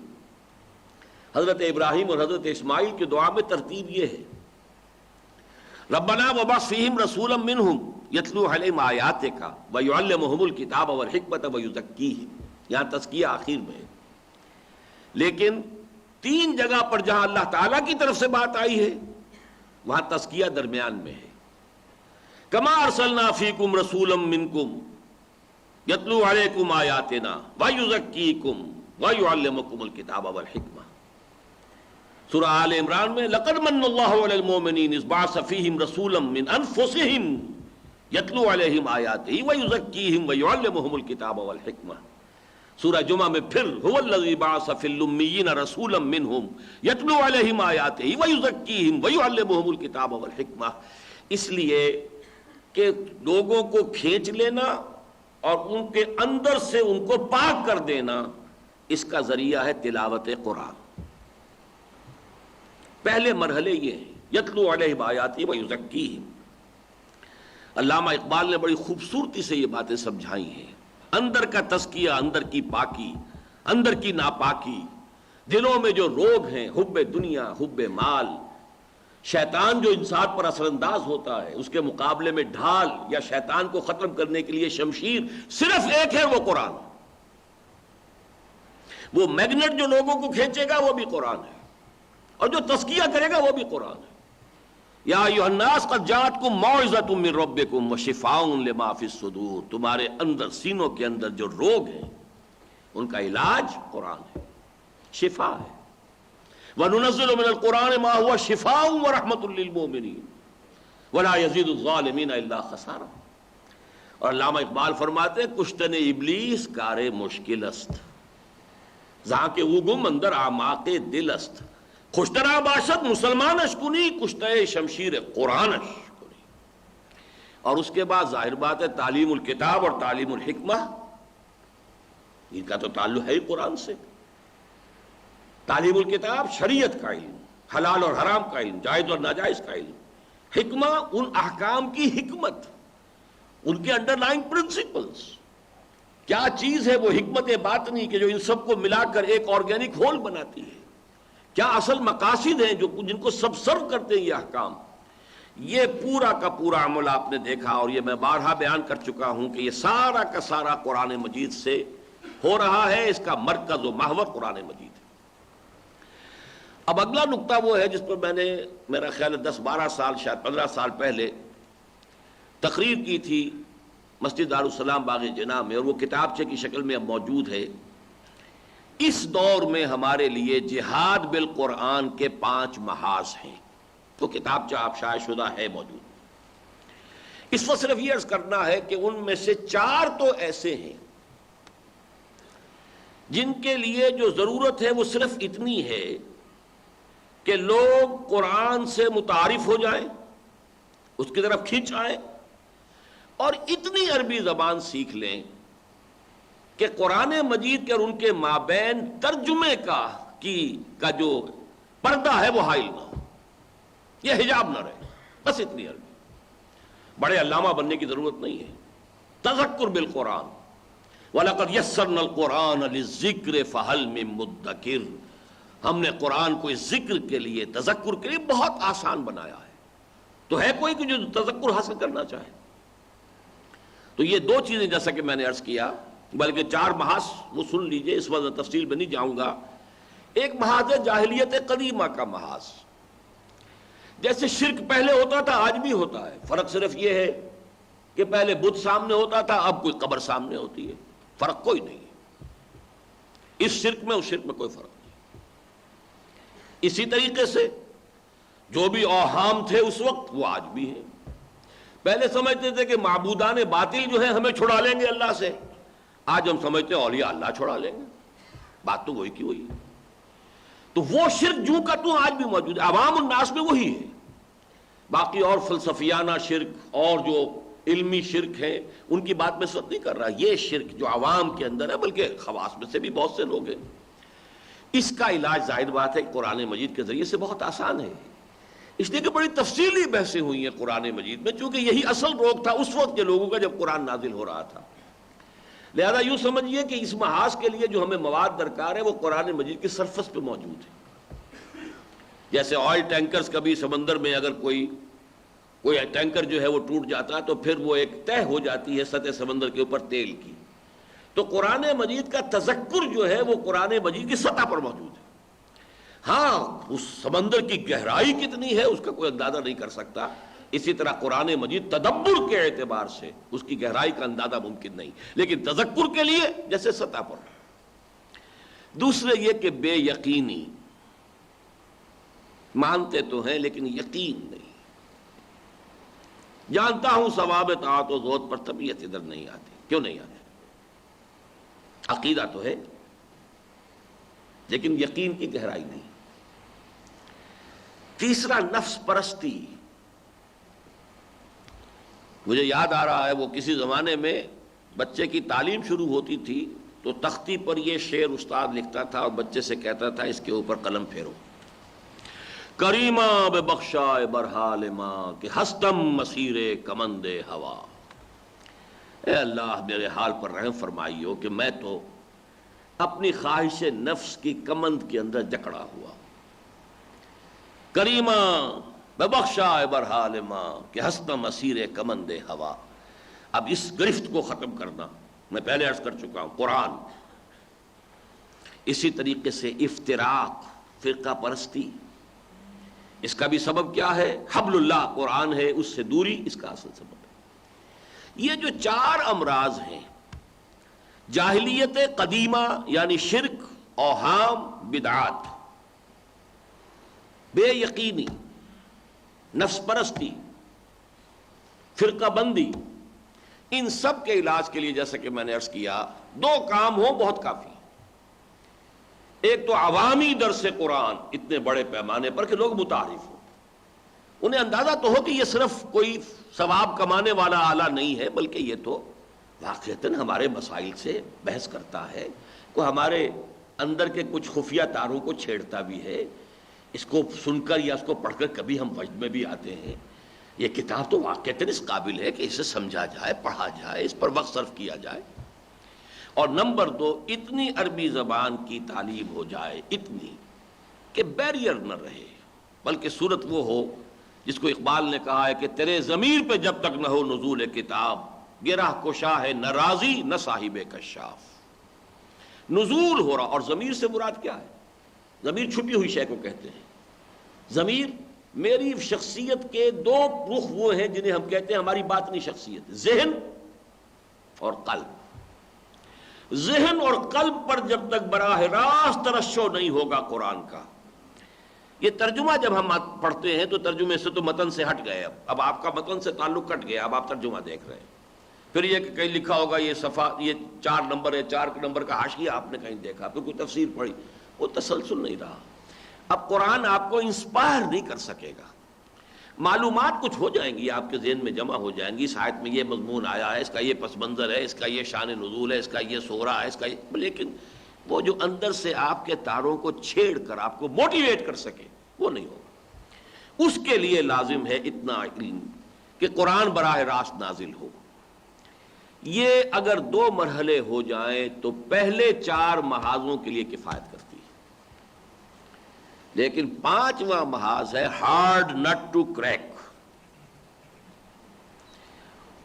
حضرت ابراہیم اور حضرت اسماعیل کی دعا میں ترتیب یہ ہے، ربنا وبعث فیہم رسولا منہم یتلو علیہم آیاتک ویعلمہم الکتاب والحکمۃ ویزکیہم. یہاں تزکیہ آخر میں ہے. لیکن 3 جگہ پر جہاں اللہ تعالیٰ کی طرف سے بات آئی ہے وہاں تزکیہ درمیان میں ہے. کما ارسلنا فیکم رسولا منکم یتلو علیکم آیاتنا ویزکیکم ویعلمکم الکتاب والحکمہ. سورہ آل عمران میں لقد من اللہ علی المؤمنین اذ بعث فیہم رسولا من انفسہم یتلو علیہم آیاتہ ویزکیہم ویعلمہم الکتاب والحکمہ. سورہ جمعہ میں پھر هو الذی بعث فی الامیین رسولا منہم یتلو علیہم آیاتہ ویزکیہم ویعلمہم الکتاب والحکمہ. اس لیے کہ لوگوں کو کھینچ لینا اور ان کے اندر سے ان کو پاک کر دینا، اس کا ذریعہ ہے تلاوت قرآن. پہلے مرحلے یہ ہیں، یتلو علیہم آیاتہ ویزکیہم. علامہ اقبال نے بڑی خوبصورتی سے یہ باتیں سمجھائی ہیں. اندر کا تزکیہ، اندر کی پاکی، اندر کی ناپاکی، دلوں میں جو روگ ہیں، حب دنیا، حب مال، شیطان جو انسان پر اثر انداز ہوتا ہے، اس کے مقابلے میں ڈھال یا شیطان کو ختم کرنے کے لیے شمشیر صرف ایک ہے، وہ قرآن. وہ میگنیٹ جو لوگوں کو کھینچے گا وہ بھی قرآن ہے، اور جو تزکیہ کرے گا وہ بھی قرآن ہے. یا ایھا الناس قد جاءتکم موعظۃ من ربکم وشفاء لما فی الصدور. تمہارے اندر، سینوں کے اندر جو روگ ہیں ان کا علاج قرآن ہے، شفا ہے. وَنُنَزِّلُ مِنَ الْقُرْآنِ مَا هُوَ شِفَاءٌ وَرَحْمَةٌ لِّلْمُؤْمِنِينَ وَلَا يَزِيدُ الظَّالِمِينَ إِلَّا خَسَارًا. اور علامہ اقبال فرماتے ہیں کشتن ابلیس کار مشکل است، زاں کے اوگم اندر اعماق دل است. خوشترا باشد مسلمانش کنی کشتہ شمشیر قرآنش کنی. اور اس کے بعد ظاہر بات ہے تعلیم الکتاب اور تعلیم الحکمہ، ان کا تو تعلق ہے ہی قرآن سے. تعلیم الکتاب شریعت کا علم، حلال اور حرام کا علم، جائز اور ناجائز کا علم. حکمہ ان احکام کی حکمت، ان کے انڈر لائن پرنسپلز. کیا چیز ہے وہ حکمت باطنی کہ جو ان سب کو ملا کر ایک آرگینک ہول بناتی ہے؟ کیا اصل مقاصد ہیں جو جن کو سب سرو کرتے ہیں یہ احکام؟ یہ پورا کا پورا عمل آپ نے دیکھا، اور یہ میں بارہا بیان کر چکا ہوں کہ یہ سارا کا سارا قرآن مجید سے ہو رہا ہے. اس کا مرکز و محور قرآن مجید ہے. اب اگلا نقطہ وہ ہے جس پر میں نے میرا خیال ہے 10-12 سال، شاید 15 سال پہلے تقریر کی تھی مسجد دارالسلام باغ جناح میں، اور وہ کتابچے کی شکل میں اب موجود ہے. اس دور میں ہمارے لیے جہاد بالقرآن کے 5 محاذ ہیں. تو کتابچہ آپ شائع شدہ ہے موجود. اس وقت صرف یہ عرض کرنا ہے کہ ان میں سے 4 تو ایسے ہیں جن کے لیے جو ضرورت ہے وہ صرف اتنی ہے کہ لوگ قرآن سے متعارف ہو جائیں، اس کی طرف کھینچ آئیں، اور اتنی عربی زبان سیکھ لیں کہ قرآن مجید کے اور ان کے مابین ترجمے کا جو پردہ ہے وہ حائل نہ ہو، یہ حجاب نہ رہے. بس اتنی عربی، بڑے علامہ بننے کی ضرورت نہیں ہے. تذکر بالقرآن، وَلَقَدْ يَسَّرْنَا الْقُرْآنَ لِلذِّكْرِ فَهَلْ مِن مُدَّكِرٍ. ہم نے قرآن کو اس ذکر کے لیے، تذکر کے لیے بہت آسان بنایا ہے. تو ہے کوئی کہ جو تذکر حاصل کرنا چاہے؟ تو یہ دو چیزیں جیسا کہ میں نے عرض کیا، بلکہ 4 محاذ وہ سن لیجئے، اس وقت تفصیل میں نہیں جاؤں گا. ایک محاذ ہے جاہلیت قدیمہ کا محاذ. جیسے شرک پہلے ہوتا تھا آج بھی ہوتا ہے، فرق صرف یہ ہے کہ پہلے بت سامنے ہوتا تھا، اب کوئی قبر سامنے ہوتی ہے. فرق کوئی نہیں ہے اس شرک میں، اس شرک میں کوئی فرق نہیں. اسی طریقے سے جو بھی اوہام تھے اس وقت وہ آج بھی ہیں. پہلے سمجھتے تھے کہ معبودان باطل جو ہیں ہمیں چھڑا لیں گے اللہ سے، آج ہم سمجھتے ہیں اولیاء اللہ چھڑا لیں گے. بات تو وہی کی وہی ہے. تو وہ شرک جو کا تو آج بھی موجود ہے، عوام الناس میں وہی ہے. باقی اور فلسفیانہ شرک اور جو علمی شرک ہیں ان کی بات میں اس وقت نہیں کر رہا. یہ شرک جو عوام کے اندر ہے، بلکہ خواص میں سے بھی بہت سے لوگ ہیں، اس کا علاج ظاہر بات ہے قرآن مجید کے ذریعے سے بہت آسان ہے. اس لیے کہ بڑی تفصیلی بحثیں ہوئی ہیں قرآن مجید میں، چونکہ یہی اصل روگ تھا اس وقت کے لوگوں کا جب قرآن نازل ہو رہا تھا. لہذا یوں سمجھیے کہ اس محاذ کے لیے جو ہمیں مواد درکار ہے وہ قرآن مجید کی سرفس پہ موجود ہے. جیسے آئل ٹینکرز کبھی سمندر میں اگر کوئی ٹینکر جو ہے وہ ٹوٹ جاتا ہے تو پھر وہ ایک تہ ہو جاتی ہے سطح سمندر کے اوپر تیل کی. تو قرآن مجید کا تذکر جو ہے وہ قرآن مجید کی سطح پر موجود ہے. ہاں اس سمندر کی گہرائی کتنی ہے اس کا کوئی اندازہ نہیں کر سکتا. اسی طرح قرآن مجید تدبر کے اعتبار سے اس کی گہرائی کا اندازہ ممکن نہیں، لیکن تذکر کے لیے جیسے سطح پر. دوسرے یہ کہ بے یقینی، مانتے تو ہیں لیکن یقین نہیں. جانتا ہوں ثواب طاعت و زہد پر طبیعت ادھر نہیں آتی. کیوں نہیں آتی؟ عقیدہ تو ہے لیکن یقین کی گہرائی نہیں. تیسرا نفس پرستی. مجھے یاد آ رہا ہے وہ کسی زمانے میں بچے کی تعلیم شروع ہوتی تھی تو تختی پر یہ شعر استاد لکھتا تھا اور بچے سے کہتا تھا اس کے اوپر قلم پھیرو. کریمہ بے بخشائے برحال ماں کہ ہستم مسیر کمند ہوا. اے اللہ میرے حال پر رحم فرمائیو کہ میں تو اپنی خواہش نفس کی کمند کے اندر جکڑا ہوا. کریمہ بے بخشائے برحال ماں کہ ہستم مسیر کمند ہوا. اب اس گرفت کو ختم کرنا، میں پہلے عرض کر چکا ہوں قرآن. اسی طریقے سے افتراق، فرقہ پرستی، اس کا بھی سبب کیا ہے؟ حبل اللہ قرآن ہے، اس سے دوری اس کا اصل سبب ہے. یہ جو 4 امراض ہیں، جاہلیت قدیمہ یعنی شرک، اوہام، بدعات، بے یقینی، نفس پرستی، فرقہ بندی، ان سب کے علاج کے لیے جیسا کہ میں نے عرض کیا 2 کام ہو بہت کافی. ایک تو عوامی درس قرآن اتنے بڑے پیمانے پر کہ لوگ متعارف ہوں، انہیں اندازہ تو ہو کہ یہ صرف کوئی ثواب کمانے والا آلہ نہیں ہے، بلکہ یہ تو واقعتاً ہمارے مسائل سے بحث کرتا ہے، کوئی ہمارے اندر کے کچھ خفیہ تاروں کو چھیڑتا بھی ہے. اس کو سن کر یا اس کو پڑھ کر کبھی ہم وجد میں بھی آتے ہیں. یہ کتاب تو واقعتاً اس قابل ہے کہ اسے سمجھا جائے، پڑھا جائے، اس پر وقت صرف کیا جائے. اور نمبر 2، اتنی عربی زبان کی تعلیم ہو جائے، اتنی کہ بیریئر نہ رہے، بلکہ صورت وہ ہو جس کو اقبال نے کہا ہے کہ تیرے ضمیر پہ جب تک نہ ہو نزول کتاب، گرہ کشا ہے نہ راضی نہ صاحب کشاف. نزول ہو رہا، اور ضمیر سے مراد کیا ہے؟ ضمیر چھپی ہوئی شے کو کہتے ہیں. ضمیر میری شخصیت کے 2 رخ وہ ہیں جنہیں ہم کہتے ہیں ہماری باطنی شخصیت، ذہن اور قلب. ذہن اور قلب پر جب تک براہ راست ترشح نہیں ہوگا قرآن کا. یہ ترجمہ جب ہم پڑھتے ہیں تو ترجمے سے تو متن سے ہٹ گئے. اب آپ کا متن سے تعلق کٹ گیا، اب آپ ترجمہ دیکھ رہے ہیں. پھر یہ کہ کہیں لکھا ہوگا یہ صفحہ، یہ 4 نمبر ہے، 4 نمبر کا حاشیہ آپ نے کہیں دیکھا، پھر کوئی تفسیر پڑھی، وہ تسلسل نہیں رہا. اب قرآن آپ کو انسپائر نہیں کر سکے گا. معلومات کچھ ہو جائیں گی، آپ کے ذہن میں جمع ہو جائیں گی، اس آیت میں یہ مضمون آیا ہے، اس کا یہ پس منظر ہے، اس کا یہ شان نزول ہے، اس کا یہ سورہ ہے، اس کا یہ، لیکن وہ جو اندر سے آپ کے تاروں کو چھیڑ کر آپ کو موٹیویٹ کر سکے وہ نہیں ہوگا. اس کے لیے لازم ہے اتنا علم کہ قرآن براہ راست نازل ہو. یہ اگر 2 مرحلے ہو جائیں تو پہلے 4 محاذوں کے لیے کفایت کرتی ہے. لیکن 5واں محاذ ہے ہارڈ نٹ ٹو کریک،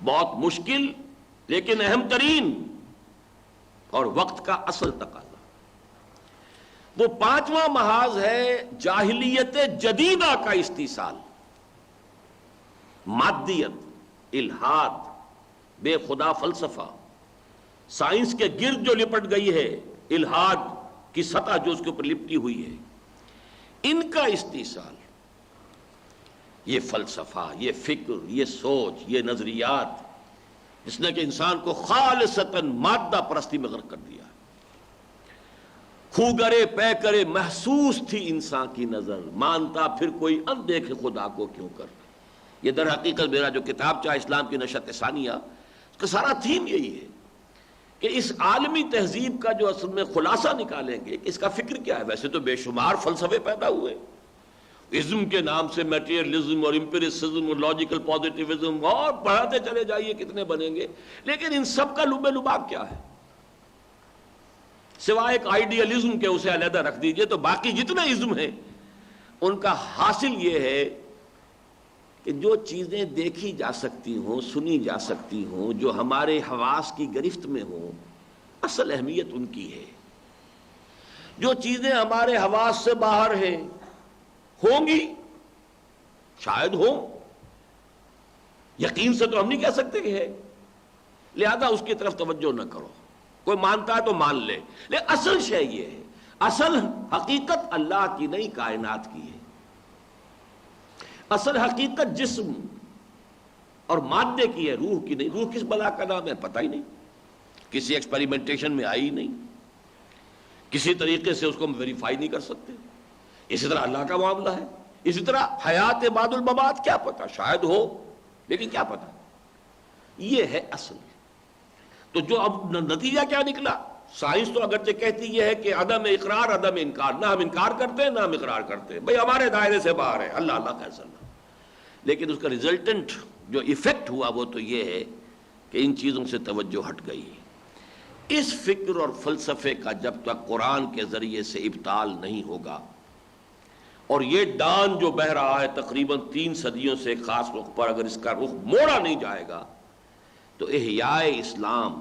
بہت مشکل لیکن اہم ترین اور وقت کا اصل تقاضا. وہ 5واں محاذ ہے جاہلیت جدیدہ کا استیصال، مادیت، الحاد، بے خدا فلسفہ، سائنس کے گرد جو لپٹ گئی ہے، الحاد کی سطح جو اس کے اوپر لپٹی ہوئی ہے، ان کا استیصال. یہ فلسفہ، یہ فکر، یہ سوچ، یہ نظریات جس نے کہ انسان کو خالصتاً مادہ پرستی میں غرق کر دیا. خو گرے پے کرے محسوس تھی انسان کی نظر، مانتا پھر کوئی اندیکھے خدا کو کیوں کر. یہ در حقیقت میرا جو کتاب چاہ اسلام کی نشأت ثانیہ، اس کا سارا تھیم یہی ہے کہ اس عالمی تہذیب کا جو اصل میں خلاصہ نکالیں گے کہ اس کا فکر کیا ہے. ویسے تو بے شمار فلسفے پیدا ہوئے ازم کے نام سے، میٹیریلزم اور امپیریسزم اور لاجیکل پازیٹیوزم، اور پڑھاتے چلے جائیے کتنے بنیں گے. لیکن ان سب کا لب لباب کیا ہے؟ سوائے ایک آئیڈیالزم کے اسے علیحدہ رکھ دیجئے تو باقی جتنے ازم ہیں ان کا حاصل یہ ہے کہ جو چیزیں دیکھی جا سکتی ہوں، سنی جا سکتی ہوں، جو ہمارے حواس کی گرفت میں ہوں، اصل اہمیت ان کی ہے. جو چیزیں ہمارے حواس سے باہر ہیں، ہوں گی، شاید ہوں، یقین سے تو ہم نہیں کہہ سکتے کہ ہے، لہذا اس کی طرف توجہ نہ کرو. کوئی مانتا ہے تو مان لے، لیکن اصل شے یہ ہے، اصل حقیقت اللہ کی نہیں، کائنات کی ہے. اصل حقیقت جسم اور مادے کی ہے، روح کی نہیں. روح کس بلا کا نام ہے پتہ ہی نہیں، کسی ایکسپیریمنٹیشن میں آئی نہیں، کسی طریقے سے اس کو ہم ویریفائی نہیں کر سکتے. اسی طرح اللہ کا معاملہ ہے. اسی طرح حیات بعد الممات، کیا پتہ، شاید ہو لیکن کیا پتہ. یہ ہے اصل. تو جو اب نتیجہ کیا نکلا؟ سائنس تو اگرچہ کہتی یہ ہے کہ عدم اقرار عدم انکار، نہ ہم انکار کرتے ہیں نہ ہم اقرار کرتے ہیں، بھئی ہمارے دائرے سے باہر ہے، اللہ اللہ کا فیصلہ. لیکن اس کا ریزلٹنٹ جو ایفیکٹ ہوا وہ تو یہ ہے کہ ان چیزوں سے توجہ ہٹ گئی. اس فکر اور فلسفے کا جب تک قرآن کے ذریعے سے ابطال نہیں ہوگا، اور یہ ڈان جو بہہ رہا ہے تقریباً 3 صدیوں سے خاص رخ پر، اگر اس کا رخ موڑا نہیں جائے گا تو احیاء اسلام،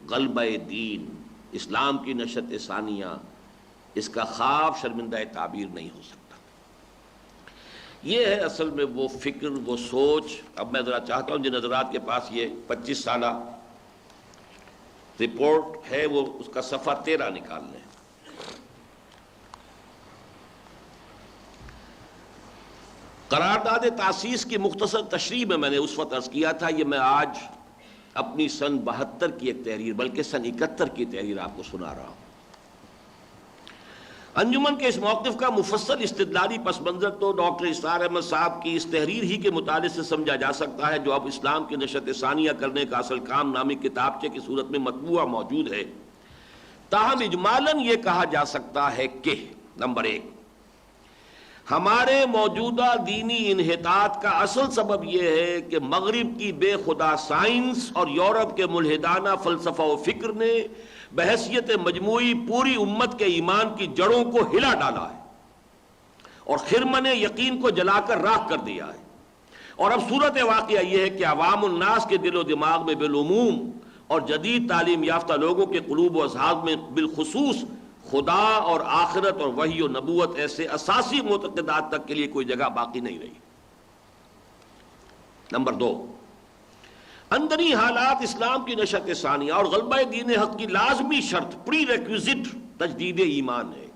غلبہ دین، اسلام کی نشأت ثانیہ، اس کا خواب شرمندہ تعبیر نہیں ہو سکتا. یہ ہے اصل میں وہ فکر، وہ سوچ. اب میں ذرا چاہتا ہوں جن حضرات کے پاس یہ 25 سالہ رپورٹ ہے وہ اس کا صفحہ 13 نکال لیں. قرارداد تاسیس کی مختصر تشریح میں نے اس وقت عرض کیا تھا، یہ میں آج اپنی سن 72 کی ایک تحریر، بلکہ سن 71 کی تحریر آپ کو سنا رہا ہوں. انجمن کے اس موقف کا مفصل استدلالی پس منظر تو ڈاکٹر اسرار احمد صاحب کی اس تحریر ہی کے مطالعے سے سمجھا جا سکتا ہے، جو اب اسلام کی نشأت ثانیہ کرنے کا اصل کام نامی کتابچے کی صورت میں مطبوعہ موجود ہے. تاہم اجمالاً یہ کہا جا سکتا ہے کہ نمبر 1، ہمارے موجودہ دینی انحطاط کا اصل سبب یہ ہے کہ مغرب کی بے خدا سائنس اور یورپ کے ملحدانہ فلسفہ و فکر نے بحیثیت مجموعی پوری امت کے ایمان کی جڑوں کو ہلا ڈالا ہے اور خرمن یقین کو جلا کر راکھ کر دیا ہے. اور اب صورت واقعہ یہ ہے کہ عوام الناس کے دل و دماغ میں بالعموم اور جدید تعلیم یافتہ لوگوں کے قلوب و اذہان میں بالخصوص خدا اور آخرت اور وحی و نبوت ایسے اساسی معتقدات تک کے لیے کوئی جگہ باقی نہیں رہی. نمبر 2، اندری حالات اسلام کی نشأت ثانیہ اور غلبہ دین حق کی لازمی شرط، پری ریکویزٹ تجدید ایمان ہے،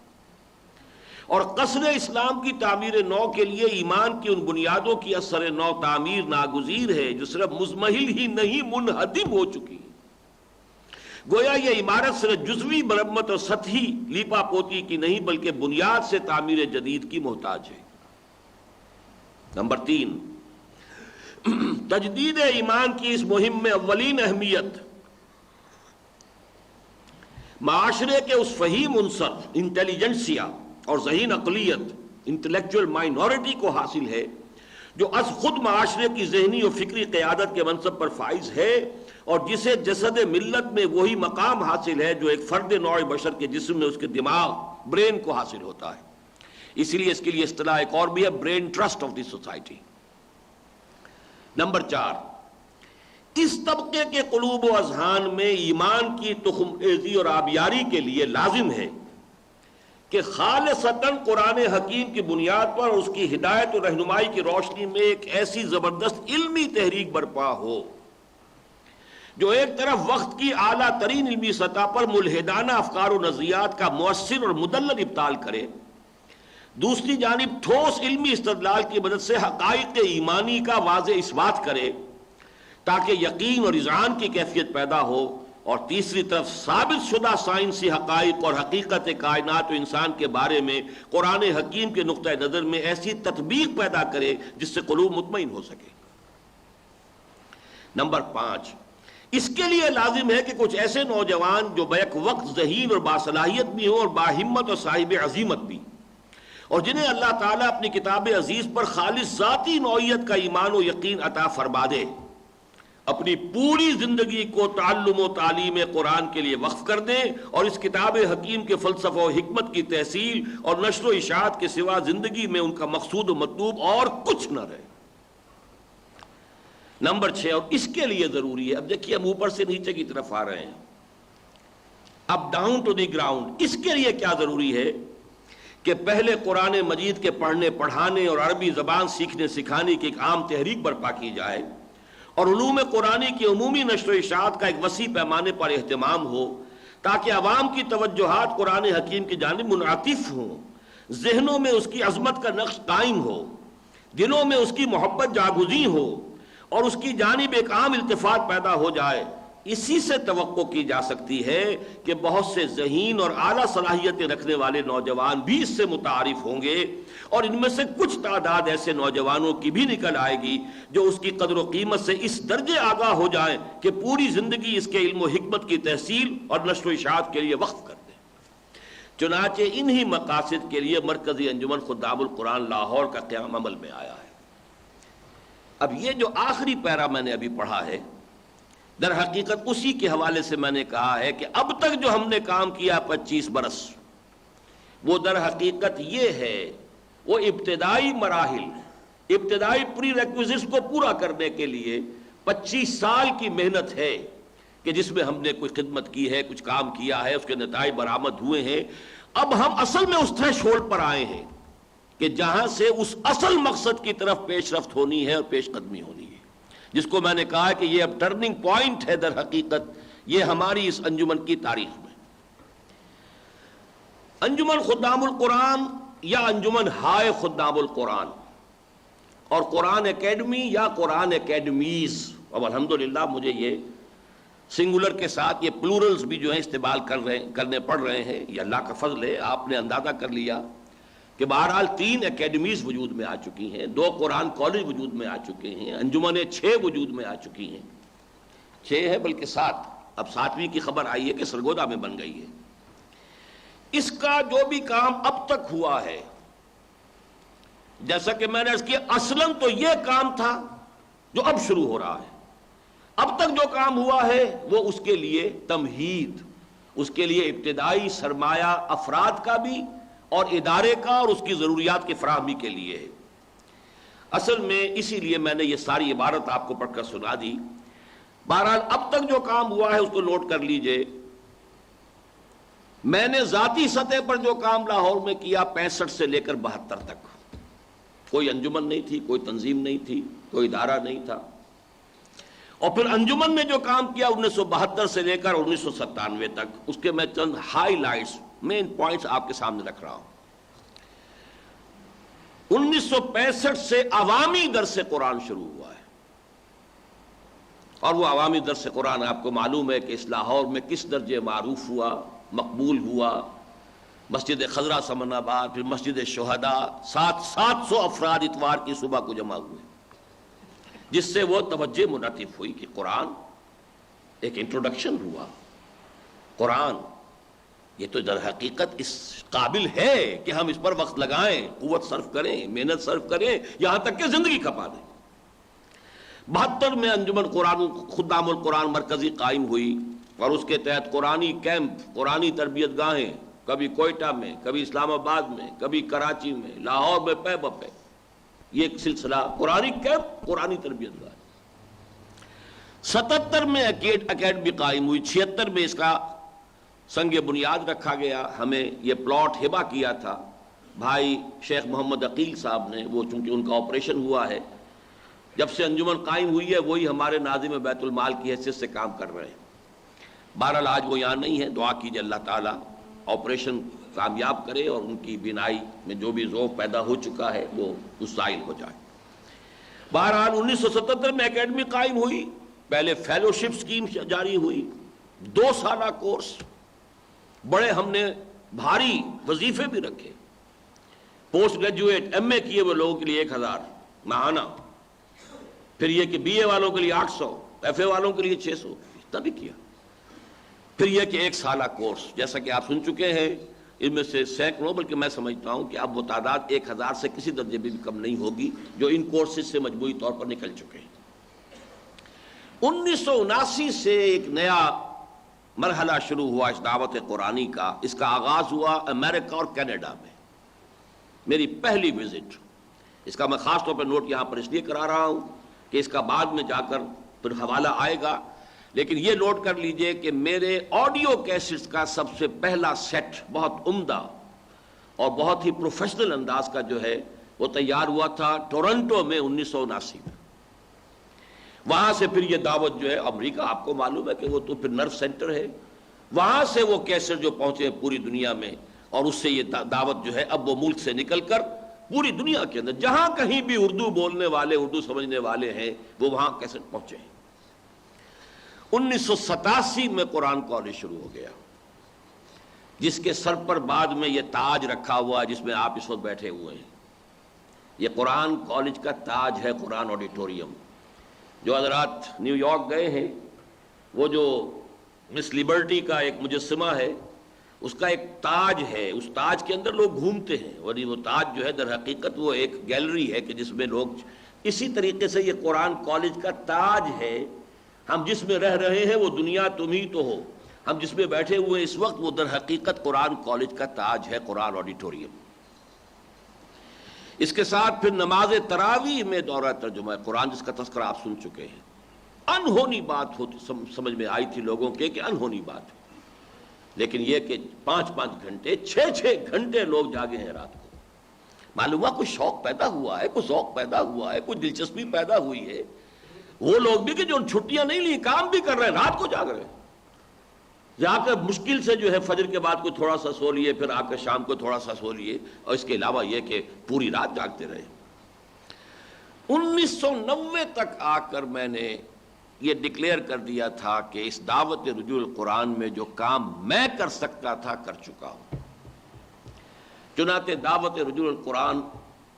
اور قصر اسلام کی تعمیر نو کے لیے ایمان کی ان بنیادوں کی اثر نو تعمیر ناگزیر ہے جو صرف مزمحل ہی نہیں منہدم ہو چکی. گویا یہ عمارت صرف جزوی مرمت اور سطحی لیپا پوتی کی نہیں بلکہ بنیاد سے تعمیر جدید کی محتاج ہے. نمبر 3، تجدید ایمان کی اس مہم میں اولین اہمیت معاشرے کے اس فہیم عنصر انٹیلیجنسیا اور ذہین اقلیت انٹلیکچوئل مائنورٹی کو حاصل ہے جو از خود معاشرے کی ذہنی و فکری قیادت کے منصب پر فائز ہے اور جسے جسد ملت میں وہی مقام حاصل ہے جو ایک فرد نوع بشر کے جسم میں اس کے دماغ برین کو حاصل ہوتا ہے. اسی لیے اس کے لیے اصطلاح ایک اور بھی ہے، brain trust of the society. Number 4، اس طبقے کے قلوب و اذہان میں ایمان کی تخم ریزی اور آبیاری کے لیے لازم ہے کہ خالصتاً قرآن حکیم کی بنیاد پر اس کی ہدایت و رہنمائی کی روشنی میں ایک ایسی زبردست علمی تحریک برپا ہو جو ایک طرف وقت کی اعلیٰ ترین علمی سطح پر ملحدانہ افکار و نظریات کا مؤثر اور مدلل ابطال کرے، دوسری جانب ٹھوس علمی استدلال کی مدد سے حقائق ایمانی کا واضح اثبات کرے تاکہ یقین اور اذعان کی کیفیت پیدا ہو، اور تیسری طرف ثابت شدہ سائنسی حقائق اور حقیقت کائنات و انسان کے بارے میں قرآن حکیم کے نقطہ نظر میں ایسی تطبیق پیدا کرے جس سے قلوب مطمئن ہو سکے. نمبر 5، اس کے لیے لازم ہے کہ کچھ ایسے نوجوان جو بیک وقت ذہین اور باصلاحیت بھی ہوں اور باہمت اور صاحب عزیمت بھی، اور جنہیں اللہ تعالیٰ اپنی کتاب عزیز پر خالص ذاتی نوعیت کا ایمان و یقین عطا فرما دے، اپنی پوری زندگی کو تعلم و تعلیم قرآن کے لیے وقف کر دیں اور اس کتاب حکیم کے فلسفہ و حکمت کی تحصیل اور نشر و اشاعت کے سوا زندگی میں ان کا مقصود و مطلوب اور کچھ نہ رہے. نمبر 6، اور اس کے لیے ضروری ہے، اب دیکھیے ہم اوپر سے نیچے کی طرف آ رہے ہیں، اب ڈاؤن ٹو دی گراؤنڈ. اس کے لیے کیا ضروری ہے کہ پہلے قرآن مجید کے پڑھنے پڑھانے اور عربی زبان سیکھنے سکھانے کی ایک عام تحریک برپا کی جائے اور علوم قرآنی کی عمومی نشر و اشاعت کا ایک وسیع پیمانے پر اہتمام ہو تاکہ عوام کی توجہات قرآن حکیم کی جانب منعطف ہوں، ذہنوں میں اس کی عظمت کا نقش قائم ہو، دلوں میں اس کی محبت جاگزیں ہو اور اس کی جانب ایک عام التفات پیدا ہو جائے. اسی سے توقع کی جا سکتی ہے کہ بہت سے ذہین اور اعلیٰ صلاحیتیں رکھنے والے نوجوان بھی اس سے متعارف ہوں گے، اور ان میں سے کچھ تعداد ایسے نوجوانوں کی بھی نکل آئے گی جو اس کی قدر و قیمت سے اس درجے آگاہ ہو جائیں کہ پوری زندگی اس کے علم و حکمت کی تحصیل اور نشر و اشاعت کے لیے وقف کر دیں. چنانچہ انہی مقاصد کے لیے مرکزی انجمن خدام القرآن لاہور کا قیام عمل میں آیا ہے. اب یہ جو آخری پیرا میں نے ابھی پڑھا ہے، در حقیقت اسی کے حوالے سے میں نے کہا ہے کہ اب تک جو ہم نے کام کیا 25 برس، وہ در حقیقت یہ ہے، وہ ابتدائی مراحل، ابتدائی پری ریکویزٹس کو پورا کرنے کے لیے 25 سال کی محنت ہے کہ جس میں ہم نے کوئی خدمت کی ہے، کچھ کام کیا ہے، اس کے نتائج برآمد ہوئے ہیں. اب ہم اصل میں اس تھریشولڈ پر آئے ہیں کہ جہاں سے اس اصل مقصد کی طرف پیش رفت ہونی ہے اور پیش قدمی ہونی ہے، جس کو میں نے کہا کہ یہ اب ٹرننگ پوائنٹ ہے در حقیقت یہ ہماری اس انجمن کی تاریخ میں. انجمن خدام القرآن یا انجمن ہائے خدام القرآن اور قرآن اکیڈمی یا قرآن اکیڈمیز، اب الحمدللہ مجھے یہ سنگولر کے ساتھ یہ پلورلز بھی جو ہیں استعمال کرنے پڑ رہے ہیں، یہ اللہ کا فضل ہے. آپ نے اندازہ کر لیا کہ بہرحال 3 اکیڈمیز وجود میں آ چکی ہیں، 2 قرآن کالج وجود میں آ چکے ہیں، انجمنیں 6 وجود میں آ چکی ہیں، 6 ہے بلکہ 7، اب 7ویں کی خبر آئی ہے کہ سرگودا میں بن گئی ہے. اس کا جو بھی کام اب تک ہوا ہے، جیسا کہ میں نے اس کی اصلاً تو یہ کام تھا جو اب شروع ہو رہا ہے. اب تک جو کام ہوا ہے وہ اس کے لیے تمہید، اس کے لیے ابتدائی سرمایہ افراد کا بھی اور ادارے کا اور اس کی ضروریات کی فراہمی کے لیے ہے. اصل میں اسی لیے میں نے یہ ساری عبارت آپ کو پڑھ کر سنا دی. بہرحال اب تک جو کام ہوا ہے اس کو نوٹ کر لیجئے. میں نے ذاتی سطح پر جو کام لاہور میں کیا 65 سے لے کر 72 تک، کوئی انجمن نہیں تھی، کوئی تنظیم نہیں تھی، کوئی ادارہ نہیں تھا. اور پھر انجمن نے جو کام کیا 1972 سے لے کر 1997 تک، اس کے میں چند ہائی لائٹس مین پوائنٹس آپ کے سامنے رکھ رہا ہوں. 1965 سے عوامی درس قرآن شروع ہوا ہے، اور وہ عوامی درس قرآن آپ کو معلوم ہے کہ اس لاہور میں کس درجے معروف ہوا، مقبول ہوا. مسجد خضرہ سمن آباد، پھر مسجد شہداء، 700 افراد اتوار کی صبح کو جمع ہوئے، جس سے وہ توجہ منعطف ہوئی کہ قرآن ایک انٹروڈکشن ہوا. قرآن یہ تو در حقیقت اس قابل ہے کہ ہم اس پر وقت لگائیں، قوت صرف کریں، محنت صرف کریں، یہاں تک کہ زندگی کھپا دیں۔ 72 میں انجمن قرآن خدام القرآن مرکزی قائم ہوئی اور اس کے تحت قرآنی کیمپ، قرآنی تربیت گاہیں، کبھی کوئٹہ میں، کبھی اسلام آباد میں، کبھی کراچی میں، لاہور میں پے بپے، یہ ایک سلسلہ قرآنی کیمپ، قرآنی تربیت گاہ۔ 77 میں اکیڈمی قائم ہوئی، 76 میں اس کا سنگ بنیاد رکھا گیا۔ ہمیں یہ پلاٹ ہبہ کیا تھا بھائی شیخ محمد عقیل صاحب نے، وہ چونکہ ان کا آپریشن ہوا ہے، جب سے انجمن قائم ہوئی ہے وہی ہمارے ناظم بیت المال کی حیثیت سے کام کر رہے ہیں۔ بہرحال آج وہ یہاں نہیں ہے، دعا کیجئے اللہ تعالیٰ آپریشن کامیاب کرے اور ان کی بینائی میں جو بھی ذوق پیدا ہو چکا ہے وہ زائل ہو جائے۔ بہرحال 1977 میں اکیڈمی قائم ہوئی، پہلے فیلوشپ اسکیم جاری ہوئی، 2 سالہ کورس، بڑے ہم نے بھاری وظیفے بھی رکھے۔ پوسٹ گریجویٹ ایم اے کیے ہوئے لوگوں کے لیے 1000 ماہانہ، پھر یہ کہ بی اے والوں کے لیے 800، ایف اے والوں کے لیے 600، اتنا بھی کیا۔ پھر یہ کہ 1 سالہ کورس، جیسا کہ آپ سن چکے ہیں، ان میں سے سینکڑوں، بلکہ میں سمجھتا ہوں کہ اب وہ تعداد 1000 سے کسی درجے بھی کم نہیں ہوگی جو ان کورسز سے مجموعی طور پر نکل چکے ہیں۔ 1979 سے ایک نیا مرحلہ شروع ہوا اس دعوت قرآنی کا۔ اس کا آغاز ہوا امریکہ اور کینیڈا میں، میری پہلی وزٹ۔ اس کا میں خاص طور پر نوٹ یہاں پر اس لیے کرا رہا ہوں کہ اس کا بعد میں جا کر پھر حوالہ آئے گا، لیکن یہ نوٹ کر لیجئے کہ میرے آڈیو کیسٹس کا سب سے پہلا سیٹ بہت عمدہ اور بہت ہی پروفیشنل انداز کا جو ہے وہ تیار ہوا تھا ٹورنٹو میں 1979 میں۔ وہاں سے پھر یہ دعوت جو ہے، امریکہ آپ کو معلوم ہے کہ وہ تو پھر نرو سینٹر ہے، وہاں سے وہ کیسٹ جو پہنچے ہیں پوری دنیا میں، اور اس سے یہ دعوت جو ہے اب وہ ملک سے نکل کر پوری دنیا کے اندر جہاں کہیں بھی اردو بولنے والے، اردو سمجھنے والے ہیں، وہ وہاں کیسٹ پہنچے ہیں۔ 1987 میں قرآن کالج شروع ہو گیا، جس کے سر پر بعد میں یہ تاج رکھا ہوا ہے جس میں آپ اس وقت بیٹھے ہوئے ہیں۔ یہ قرآن کالج کا تاج ہے، قرآن آڈیٹوریم۔ جو حضرات نیو یارک گئے ہیں، وہ جو مس لبرٹی کا ایک مجسمہ ہے، اس کا ایک تاج ہے، اس تاج کے اندر لوگ گھومتے ہیں، اور وہ تاج جو ہے در حقیقت وہ ایک گیلری ہے کہ جس میں لوگ، اسی طریقے سے یہ قرآن کالج کا تاج ہے۔ ہم جس میں رہ رہے ہیں وہ دنیا تم ہی تو ہو، ہم جس میں بیٹھے ہوئے اس وقت وہ در حقیقت قرآن کالج کا تاج ہے، قرآن آڈیٹوریم۔ اس کے ساتھ پھر نماز تراویح میں دورہ ترجمہ قرآن، جس کا تذکرہ آپ سن چکے ہیں۔ انہونی بات ہوتی سمجھ میں آئی تھی لوگوں کے کہ انہونی بات ہے، لیکن یہ کہ 5-5 گھنٹے 6-6 گھنٹے لوگ جاگے ہیں رات کو۔ معلوم ہوا کچھ شوق پیدا ہوا ہے، کچھ ذوق پیدا ہوا ہے، کچھ دلچسپی پیدا ہوئی ہے۔ وہ لوگ بھی کہ جو چھٹیاں نہیں لی، کام بھی کر رہے ہیں، رات کو جاگ رہے ہیں، جا کر مشکل سے جو ہے فجر کے بعد کوئی تھوڑا سا سو لیے، پھر آ کر شام کو تھوڑا سا سو لیے، اور اس کے علاوہ یہ کہ پوری رات جاگتے رہے۔ 1990 تک آ کر میں نے یہ ڈکلیئر کر دیا تھا کہ اس دعوت رجوع القرآن میں جو کام میں کر سکتا تھا کر چکا ہوں۔ چنانچہ دعوت رجوع القرآن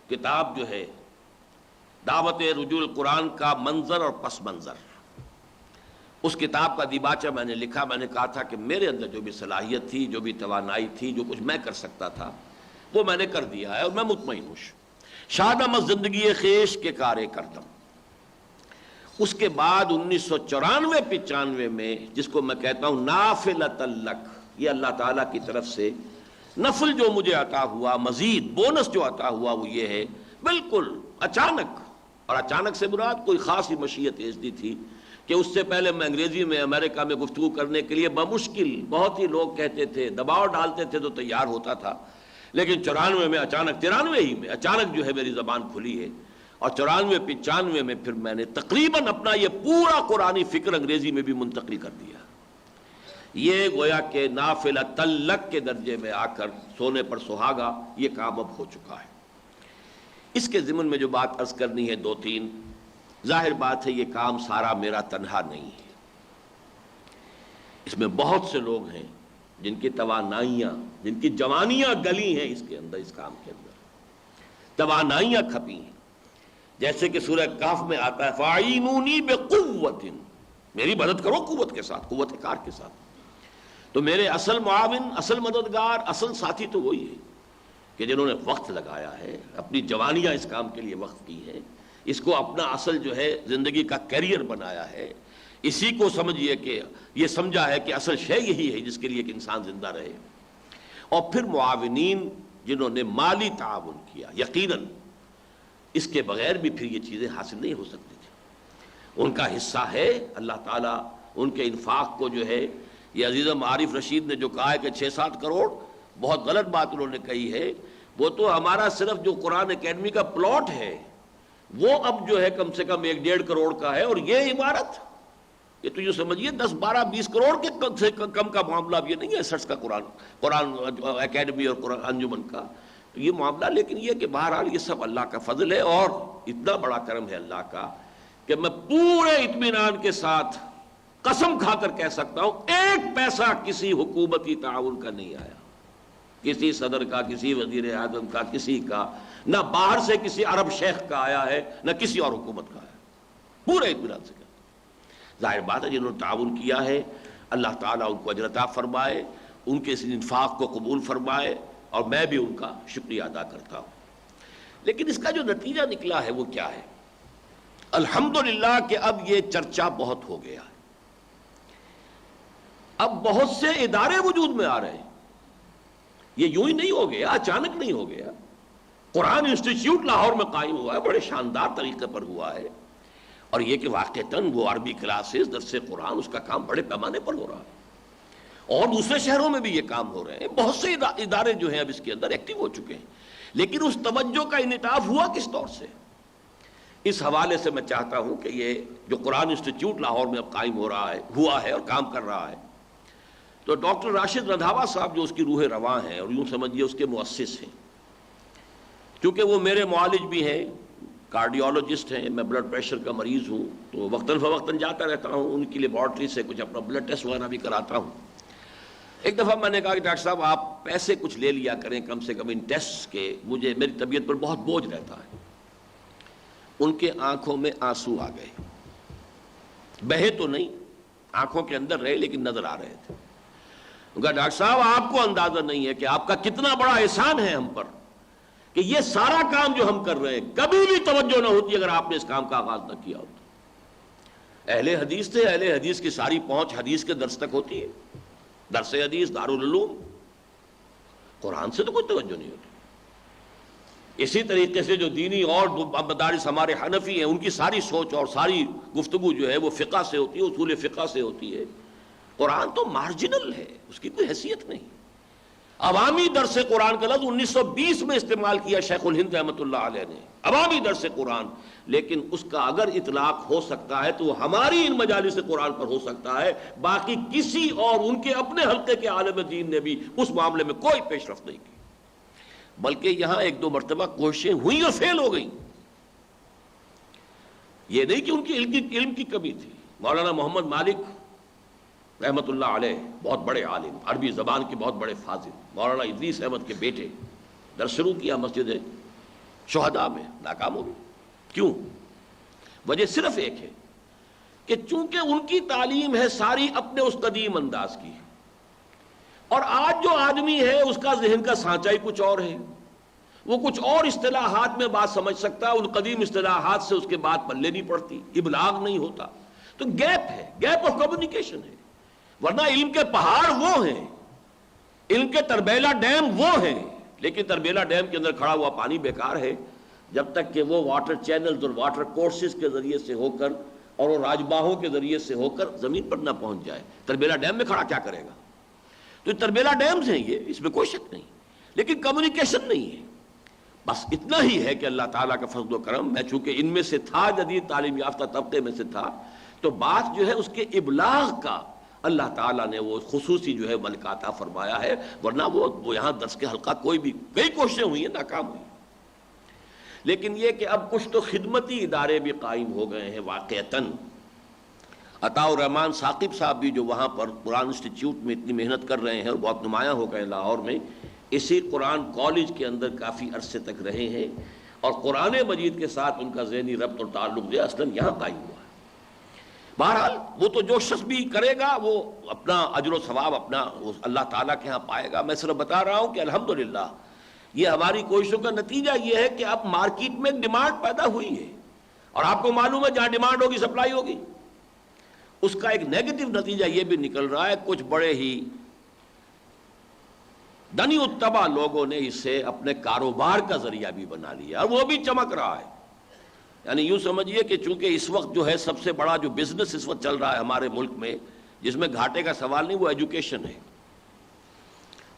کتاب جو ہے، دعوت رجوع القرآن کا منظر اور پس منظر، اس کتاب کا دیباچہ میں نے لکھا۔ میں نے کہا تھا کہ میرے اندر جو بھی صلاحیت تھی، جو بھی توانائی تھی، جو کچھ میں کر سکتا تھا وہ میں نے کر دیا ہے، اور میں مطمئن ہوں۔ شادمت زندگی خیش کے کارے کردم۔ اس کے بعد 1994-95 میں، جس کو میں کہتا ہوں نافلۃ لک، یہ اللہ تعالیٰ کی طرف سے نفل جو مجھے عطا ہوا، مزید بونس جو عطا ہوا، وہ یہ ہے بالکل اچانک، اور اچانک سے مراد کوئی خاصی مشیت اجدی تھی کہ اس سے پہلے میں انگریزی میں امریکہ میں گفتگو کرنے کے لیے بمشکل، بہت ہی لوگ کہتے تھے، دباؤ ڈالتے تھے تو تیار ہوتا تھا، لیکن 94 میں اچانک، 93 ہی میں اچانک جو ہے میری زبان کھلی ہے، اور 94-95 میں پھر میں نے تقریباً اپنا یہ پورا قرآنی فکر انگریزی میں بھی منتقل کر دیا۔ یہ گویا کہ نافلۃ لک کے درجے میں آ کر سونے پر سہاگا یہ کام اب ہو چکا ہے۔ اس کے ضمن میں جو بات عرض کرنی ہے 2-3، ظاہر بات ہے یہ کام سارا میرا تنہا نہیں ہے، اس میں بہت سے لوگ ہیں جن کی توانائیاں، جن کی جوانیاں گلی ہیں اس کے اندر، اس کام کے اندر توانائیاں کھپی ہیں۔ جیسے کہ سورہ کہف میں آتا ہے فَاعِینُونِی بِقُوَّةٍ، میری مدد کرو قوت کے ساتھ، قوت کار کے ساتھ۔ تو میرے اصل معاون، اصل مددگار، اصل ساتھی تو وہی ہے کہ جنہوں نے وقت لگایا ہے، اپنی جوانیاں اس کام کے لیے وقت کی ہیں، اس کو اپنا اصل جو ہے زندگی کا کیریئر بنایا ہے، اسی کو سمجھیے کہ یہ سمجھا ہے کہ اصل شے یہی ہے جس کے لیے ایک انسان زندہ رہے۔ اور پھر معاونین جنہوں نے مالی تعاون کیا، یقیناً اس کے بغیر بھی پھر یہ چیزیں حاصل نہیں ہو سکتی تھی، ان کا حصہ ہے۔ اللہ تعالیٰ ان کے انفاق کو جو ہے، یہ عزیزم عارف رشید نے جو کہا ہے کہ 6-7 کروڑ، بہت غلط بات انہوں نے کہی ہے۔ وہ تو ہمارا صرف جو قرآن اکیڈمی کا پلاٹ ہے وہ اب جو ہے کم سے کم 1-1.5 کروڑ کا ہے، اور یہ عمارت، یہ تو یہ سمجھیے 10-12-20 کروڑ کے کم سے کم کا معاملہ اب یہ نہیں ہے سرس کا قرآن اکیڈمی اور قرآن انجمن کا تو یہ معاملہ۔ لیکن یہ کہ بہرحال یہ سب اللہ کا فضل ہے، اور اتنا بڑا کرم ہے اللہ کا کہ میں پورے اطمینان کے ساتھ قسم کھا کر کہہ سکتا ہوں 1 پیسہ کسی حکومتی تعاون کا نہیں آیا، کسی صدر کا، کسی وزیر اعظم کا، کسی کا، نہ باہر سے کسی عرب شیخ کا آیا ہے، نہ کسی اور حکومت کا آیا، پورے اطمینان سے۔ ظاہر بات ہے جنہوں نے تعاون کیا ہے اللہ تعالیٰ ان کو اجر عطا فرمائے، ان کے اس انفاق کو قبول فرمائے، اور میں بھی ان کا شکریہ ادا کرتا ہوں۔ لیکن اس کا جو نتیجہ نکلا ہے وہ کیا ہے؟ الحمدللہ کہ اب یہ چرچا بہت ہو گیا ہے، اب بہت سے ادارے وجود میں آ رہے ہیں، یہ یوں ہی نہیں ہو گیا، اچانک نہیں ہو گیا۔ قرآن انسٹیٹیوٹ لاہور میں قائم ہوا ہے، بڑے شاندار طریقے پر ہوا ہے، اور یہ کہ واقعتاً وہ عربی کلاسز، درس قرآن، اس کا کام بڑے پیمانے پر ہو رہا ہے، اور دوسرے شہروں میں بھی یہ کام ہو رہے ہیں، بہت سے ادارے جو ہیں اب اس کے اندر ایکٹیو ہو چکے ہیں۔ لیکن اس توجہ کا انعطاف ہوا کس طور سے؟ اس حوالے سے میں چاہتا ہوں کہ یہ جو قرآن انسٹیٹیوٹ لاہور میں اب قائم ہوا ہے اور کام کر رہا ہے، تو ڈاکٹر راشد رندھاوا صاحب جو اس کی روح رواں ہیں، اور یوں سمجھیے اس کے مؤسس ہیں، کیونکہ وہ میرے معالج بھی ہیں، کارڈیولوجسٹ ہیں، میں بلڈ پریشر کا مریض ہوں، تو وقتاً فوقتاً جاتا رہتا ہوں، ان کی لیبارٹری سے کچھ اپنا بلڈ ٹیسٹ وغیرہ بھی کراتا ہوں۔ ایک دفعہ میں نے کہا کہ ڈاکٹر صاحب آپ پیسے کچھ لے لیا کریں کم سے کم ان ٹیسٹ کے، میری طبیعت پر بہت بوجھ رہتا ہے۔ ان کے آنکھوں میں آنسو آ گئے، بہے تو نہیں، آنکھوں کے اندر رہے لیکن نظر آ رہے تھے۔ ان کا ڈاکٹر صاحب آپ کو اندازہ نہیں ہے کہ آپ کا کتنا بڑا احسان ہے ہم پر، کہ یہ سارا کام جو ہم کر رہے ہیں کبھی بھی توجہ نہ ہوتی اگر آپ نے اس کام کا آغاز نہ کیا ہوتا۔ اہل حدیث تھے، اہل حدیث کی ساری پہنچ حدیث کے درس تک ہوتی ہے، درس حدیث، دارالعلوم، قرآن سے تو کوئی توجہ نہیں ہوتی۔ اسی طریقے سے جو دینی اور مدارس ہمارے حنفی ہیں، ان کی ساری سوچ اور ساری گفتگو جو ہے وہ فقہ سے ہوتی ہے، اصول فقہ سے ہوتی ہے۔ قرآن تو مارجنل ہے، اس کی کوئی حیثیت نہیں۔ عوامی درس قرآن کا لفظ 1920 میں استعمال کیا شیخ الہند رحمۃ اللہ علیہ نے، عوامی درس قرآن، لیکن اس کا اگر اطلاق ہو سکتا ہے تو وہ ہماری ان مجالس قرآن پر ہو سکتا ہے، باقی کسی اور ان کے اپنے حلقے کے عالم دین نے بھی اس معاملے میں کوئی پیش رفت نہیں کی، بلکہ یہاں 1-2 مرتبہ کوششیں ہوئیں اور فیل ہو گئیں۔ یہ نہیں کہ ان کی علم کی کمی تھی۔ مولانا محمد مالک رحمت اللہ علیہ بہت بڑے عالم، عربی زبان کے بہت بڑے فاضل، مولانا ادریس احمد کے بیٹے، درس شروع کیا مسجد شہداء میں، ناکام ہو گئے۔ کیوں؟ وجہ صرف ایک ہے کہ چونکہ ان کی تعلیم ہے ساری اپنے اس قدیم انداز کی، اور آج جو آدمی ہے اس کا ذہن کا سانچہ ہی کچھ اور ہے، وہ کچھ اور اصطلاحات میں بات سمجھ سکتا ہے، ان قدیم اصطلاحات سے اس کے بات پلے نہیں پڑتی، ابلاغ نہیں ہوتا، تو گیپ ہے، گیپ آف کمیونیکیشن ہے۔ ورنہ علم کے پہاڑ وہ ہیں، علم کے تربیلا ڈیم وہ ہیں، لیکن تربیلا ڈیم کے اندر کھڑا ہوا پانی بیکار ہے جب تک کہ وہ واٹر چینلز اور واٹر کورسز کے ذریعے سے ہو کر اور وہ راجباہوں کے ذریعے سے ہو کر زمین پر نہ پہنچ جائے۔ تربیلا ڈیم میں کھڑا کیا کرے گا؟ تو تربیلا ڈیمز ہیں یہ، اس میں کوئی شک نہیں، لیکن کمیونیکیشن نہیں ہے۔ بس اتنا ہی ہے کہ اللہ تعالیٰ کا فضل و کرم، میں چونکہ ان میں سے تھا، جدید تعلیم یافتہ طبقے میں سے تھا، تو بات جو ہے اس کے ابلاغ کا اللہ تعالیٰ نے وہ خصوصی جو ہے ملکہ عطا فرمایا ہے، ورنہ وہ یہاں درس کے حلقہ کوئی بھی، کئی کوششیں ہوئی ہیں، ناکام ہوئی۔ لیکن یہ کہ اب کچھ تو خدمتی ادارے بھی قائم ہو گئے ہیں واقعتاً۔ عطاء الرحمن ثاقب صاحب بھی جو وہاں پر قرآن انسٹیٹیوٹ میں اتنی محنت کر رہے ہیں اور بہت نمایاں ہو گئے لاہور میں، اسی قرآن کالج کے اندر کافی عرصے تک رہے ہیں، اور قرآن مجید کے ساتھ ان کا ذہنی ربط اور تعلق جو اصلاً یہاں قائم ہوا ہے۔ بہرحال وہ تو جو شخص بھی کرے گا وہ اپنا اجر و ثواب اپنا اللہ تعالیٰ کے ہاں پائے گا. میں صرف بتا رہا ہوں کہ الحمدللہ یہ ہماری کوششوں کا نتیجہ یہ ہے کہ اب مارکیٹ میں ڈیمانڈ پیدا ہوئی ہے, اور آپ کو معلوم ہے جہاں ڈیمانڈ ہوگی سپلائی ہوگی. اس کا ایک نیگیٹو نتیجہ یہ بھی نکل رہا ہے, کچھ بڑے ہی دنی اتبا لوگوں نے اسے اپنے کاروبار کا ذریعہ بھی بنا لیا, اور وہ بھی چمک رہا ہے. یعنی یوں سمجھیے کہ چونکہ اس وقت جو ہے سب سے بڑا جو بزنس اس وقت چل رہا ہے ہمارے ملک میں, جس میں گھاٹے کا سوال نہیں, وہ ایجوکیشن ہے.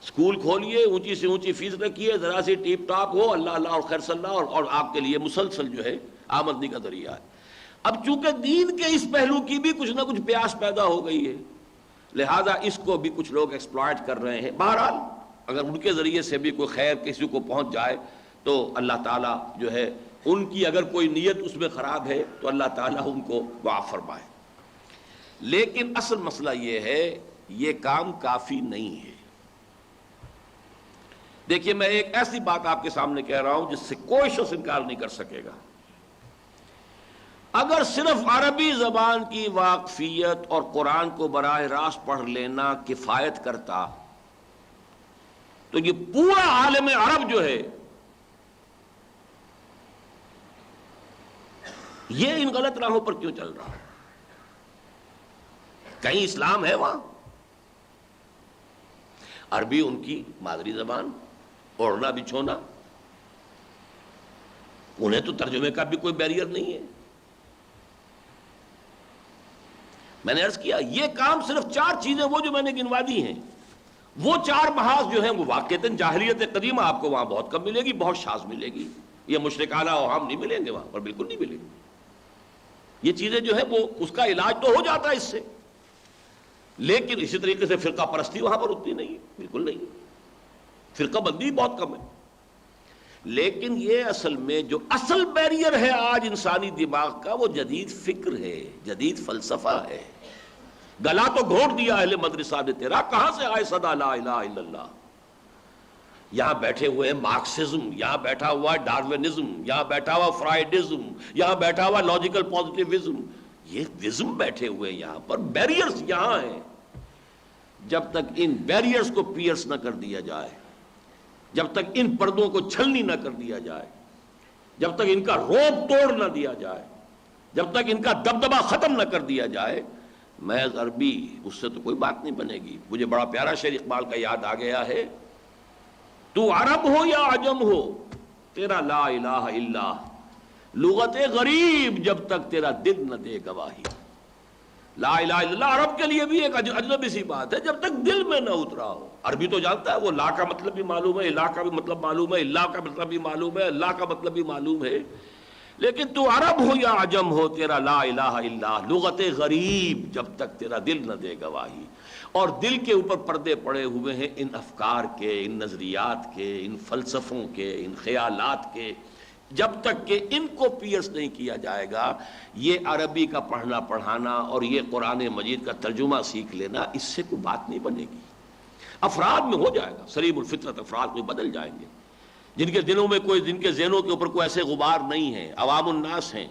اسکول کھولیے, اونچی سے اونچی فیس رکھیے, ذرا سی ٹیپ ٹاپ ہو, اللہ اللہ اور خیر صلی اللہ, اور آپ کے لیے مسلسل جو ہے آمدنی کا ذریعہ ہے. اب چونکہ دین کے اس پہلو کی بھی کچھ نہ کچھ پیاس پیدا ہو گئی ہے, لہذا اس کو بھی کچھ لوگ ایکسپلائٹ کر رہے ہیں. بہرحال اگر ان کے ذریعے سے بھی کوئی خیر کسی کو پہنچ جائے تو اللہ تعالیٰ جو ہے ان کی اگر کوئی نیت اس میں خراب ہے تو اللہ تعالیٰ ان کو معاف فرمائے. لیکن اصل مسئلہ یہ ہے, یہ کام کافی نہیں ہے. دیکھیے میں ایک ایسی بات آپ کے سامنے کہہ رہا ہوں جس سے کوئی شخص انکار نہیں کر سکے گا. اگر صرف عربی زبان کی واقفیت اور قرآن کو براہ راست پڑھ لینا کفایت کرتا تو یہ پورا عالم عرب جو ہے یہ ان غلط راہوں پر کیوں چل رہا ہے؟ کہیں اسلام ہے وہاں؟ عربی ان کی مادری زبان, اوڑھنا بچھونا, انہیں تو ترجمے کا بھی کوئی بیریئر نہیں ہے. میں نے عرض کیا یہ کام صرف 4 چیزیں وہ جو میں نے گنوا دی ہیں, وہ 4 محاذ جو ہیں وہ واقعتاً جاہلیت قدیمہ آپ کو وہاں بہت کم ملے گی, بہت شاذ ملے گی. یہ مشرکانہ اوہام نہیں ملیں گے وہاں پر, بالکل نہیں ملیں گے. یہ چیزیں جو ہے وہ اس کا علاج تو ہو جاتا ہے اس سے, لیکن اسی طریقے سے فرقہ پرستی وہاں پر اتنی نہیں ہے, بالکل نہیں. فرقہ بندی بہت کم ہے. لیکن یہ اصل میں جو اصل بیریئر ہے آج انسانی دماغ کا, وہ جدید فکر ہے, جدید فلسفہ ہے. گلا تو گھونٹ دیا اہل مدرسہ نے تیرا, کہاں سے آئے صدا لا الہ الا اللہ. یہاں بیٹھے ہوئے ہیں مارکسزم, یہاں بیٹھا ہوا ہے ڈاروینزم, یہاں بیٹھا ہوا فرائیڈزم, یہاں بیٹھا ہوا لاجیکل پازیٹیوزم. یہ وزم بیٹھے ہوئے ہیں یہاں پر, بیریئرز یہاں ہیں. جب تک ان بیریئرز کو پیئرس نہ کر دیا جائے, جب تک ان پردوں کو چھلنی نہ کر دیا جائے, جب تک ان کا روب توڑ نہ دیا جائے, جب تک ان کا دبدبہ ختم نہ کر دیا جائے, محض عربی اس سے تو کوئی بات نہیں بنے گی. مجھے بڑا پیارا شعر اقبال کا یاد آ گیا ہے, تو عرب ہو یا عجم ہو تیرا لا الہ الا لغت غریب جب تک تیرا دل نہ دے گواہی. لا الہ الا اللہ عرب کے لیے بھی ایک اجنبی سی بات ہے جب تک دل میں نہ اترا ہو. عربی تو جانتا ہے, وہ لا کا مطلب بھی معلوم ہے, الہ کا بھی مطلب معلوم ہے, اللہ کا مطلب بھی معلوم ہے, اللہ کا مطلب بھی معلوم ہے. لیکن تو عرب ہو یا عجم ہو تیرا لا الہ الا لغت غریب جب تک تیرا دل نہ دے گواہی. اور دل کے اوپر پردے پڑے ہوئے ہیں ان افکار کے, ان نظریات کے, ان فلسفوں کے, ان خیالات کے. جب تک کہ ان کو پیئرس نہیں کیا جائے گا, یہ عربی کا پڑھنا پڑھانا اور یہ قرآن مجید کا ترجمہ سیکھ لینا, اس سے کوئی بات نہیں بنے گی. افراد میں ہو جائے گا, سلیم الفطرت افراد میں بدل جائیں گے, جن کے دلوں میں کوئی, جن کے ذہنوں کے اوپر کوئی ایسے غبار نہیں ہے, عوام الناس ہیں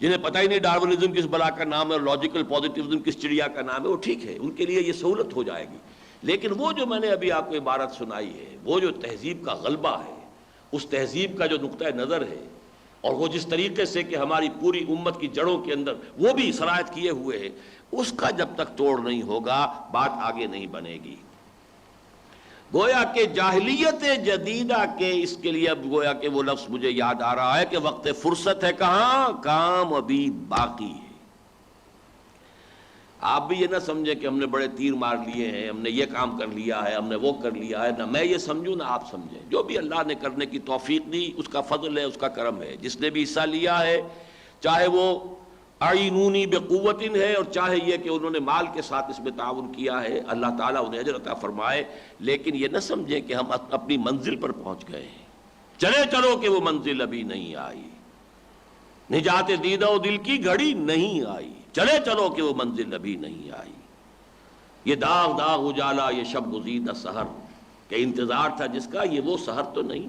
جنہیں پتہ ہی نہیں ڈارونزم کس بلا کا نام ہے اور لاجیکل پازیٹیوزم کس چڑیا کا نام ہے. وہ ٹھیک ہے, ان کے لیے یہ سہولت ہو جائے گی. لیکن وہ جو میں نے ابھی آپ کو عبارت سنائی ہے, وہ جو تہذیب کا غلبہ ہے, اس تہذیب کا جو نقطہ نظر ہے, اور وہ جس طریقے سے کہ ہماری پوری امت کی جڑوں کے اندر وہ بھی سرایت کیے ہوئے ہے, اس کا جب تک توڑ نہیں ہوگا بات آگے نہیں بنے گی. گویا کہ جاہلیت جدیدہ کے, اس کے لیے اب گویا کہ وہ لفظ مجھے یاد آ رہا ہے کہ وقت فرصت ہے کہاں, کام ابھی باقی ہے. آپ بھی یہ نہ سمجھیں کہ ہم نے بڑے تیر مار لیے ہیں, ہم نے یہ کام کر لیا ہے, ہم نے وہ کر لیا ہے. نہ میں یہ سمجھوں نہ آپ سمجھیں. جو بھی اللہ نے کرنے کی توفیق دی اس کا فضل ہے, اس کا کرم ہے. جس نے بھی حصہ لیا ہے, چاہے وہ اعینونی بقوتن ہے اور چاہے یہ کہ انہوں نے مال کے ساتھ اس میں تعاون کیا ہے, اللہ تعالیٰ انہیں اجر عطا فرمائے. لیکن یہ نہ سمجھیں کہ ہم اپنی منزل پر پہنچ گئے ہیں. چلے چلو کہ وہ منزل ابھی نہیں آئی, نجات دیدہ و دل کی گھڑی نہیں آئی. چلے چلو کہ وہ منزل ابھی نہیں آئی. یہ داغ داغ اجالا, یہ شب گزیدہ سحر, کہ انتظار تھا جس کا, یہ وہ سحر تو نہیں.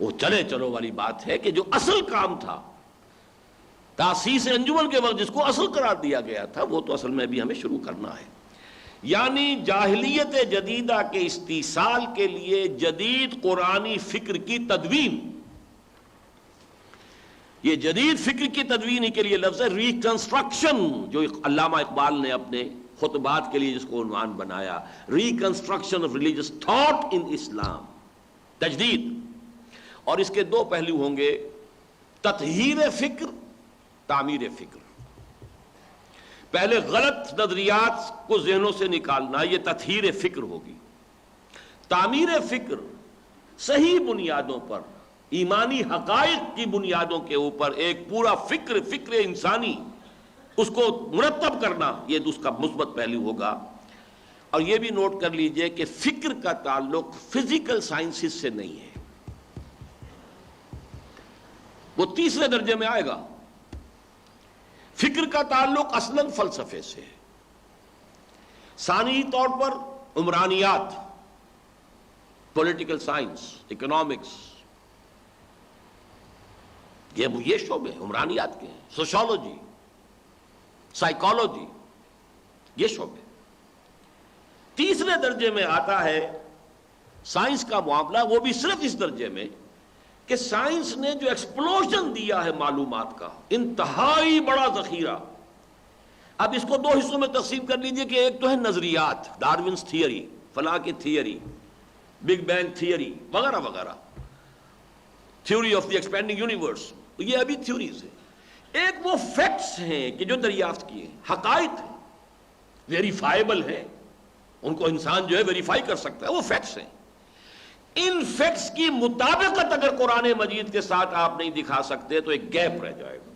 وہ چلے چلو والی بات ہے کہ جو اصل کام تھا تاسیس انجمن کے وقت جس کو اصل قرار دیا گیا تھا وہ تو اصل میں بھی ہمیں شروع کرنا ہے. یعنی جاہلیت جدیدہ کے استیصال کے لیے جدید قرآنی فکر کی تدوین. یہ جدید فکر کی تدوین کے لیے لفظ ہے ریکنسٹرکشن، جو علامہ اقبال نے اپنے خطبات کے لیے جس کو عنوان بنایا، reconstruction of religious thought in Islam, تجدید. اور اس کے دو پہلو ہوں گے، تطہیر فکر، تعمیر فکر. پہلے غلط نظریات کو ذہنوں سے نکالنا، یہ تطہیر فکر ہوگی. تعمیر فکر صحیح بنیادوں پر، ایمانی حقائق کی بنیادوں کے اوپر ایک پورا فکر انسانی اس کو مرتب کرنا، یہ اس کا مثبت پہلو ہوگا. اور یہ بھی نوٹ کر لیجئے کہ فکر کا تعلق فزیکل سائنسز سے نہیں ہے، وہ تیسرے درجے میں آئے گا. فکر کا تعلق اصلاً فلسفے سے ہے. ثانی طور پر عمرانیات، پولیٹیکل سائنس، اکنامکس، یہ شعبے عمرانیات کے ہیں. سوشالوجی، سائیکالوجی، یہ شعبے. تیسرے درجے میں آتا ہے سائنس کا معاملہ، وہ بھی صرف اس درجے میں کہ سائنس نے جو ایکسپلوژن دیا ہے معلومات کا، انتہائی بڑا ذخیرہ. اب اس کو دو حصوں میں تقسیم کر لیجئے کہ ایک تو ہے نظریات، ڈارونس تھیوری، فلاں کی تھیوری، بگ بینگ تھیوری وغیرہ وغیرہ، theory of the expanding universe, یہ ابھی تھیوریز ہیں. ایک وہ فیکٹس ہیں کہ جو دریافت کیے، حقائق ہیں، ویریفائبل ہیں، ان کو انسان جو ہے ویریفائی کر سکتا ہے، وہ فیکٹس ہیں. ان فیکٹس کی مطابقت اگر قرآن مجید کے ساتھ آپ نہیں دکھا سکتے تو ایک گیپ رہ جائے گا،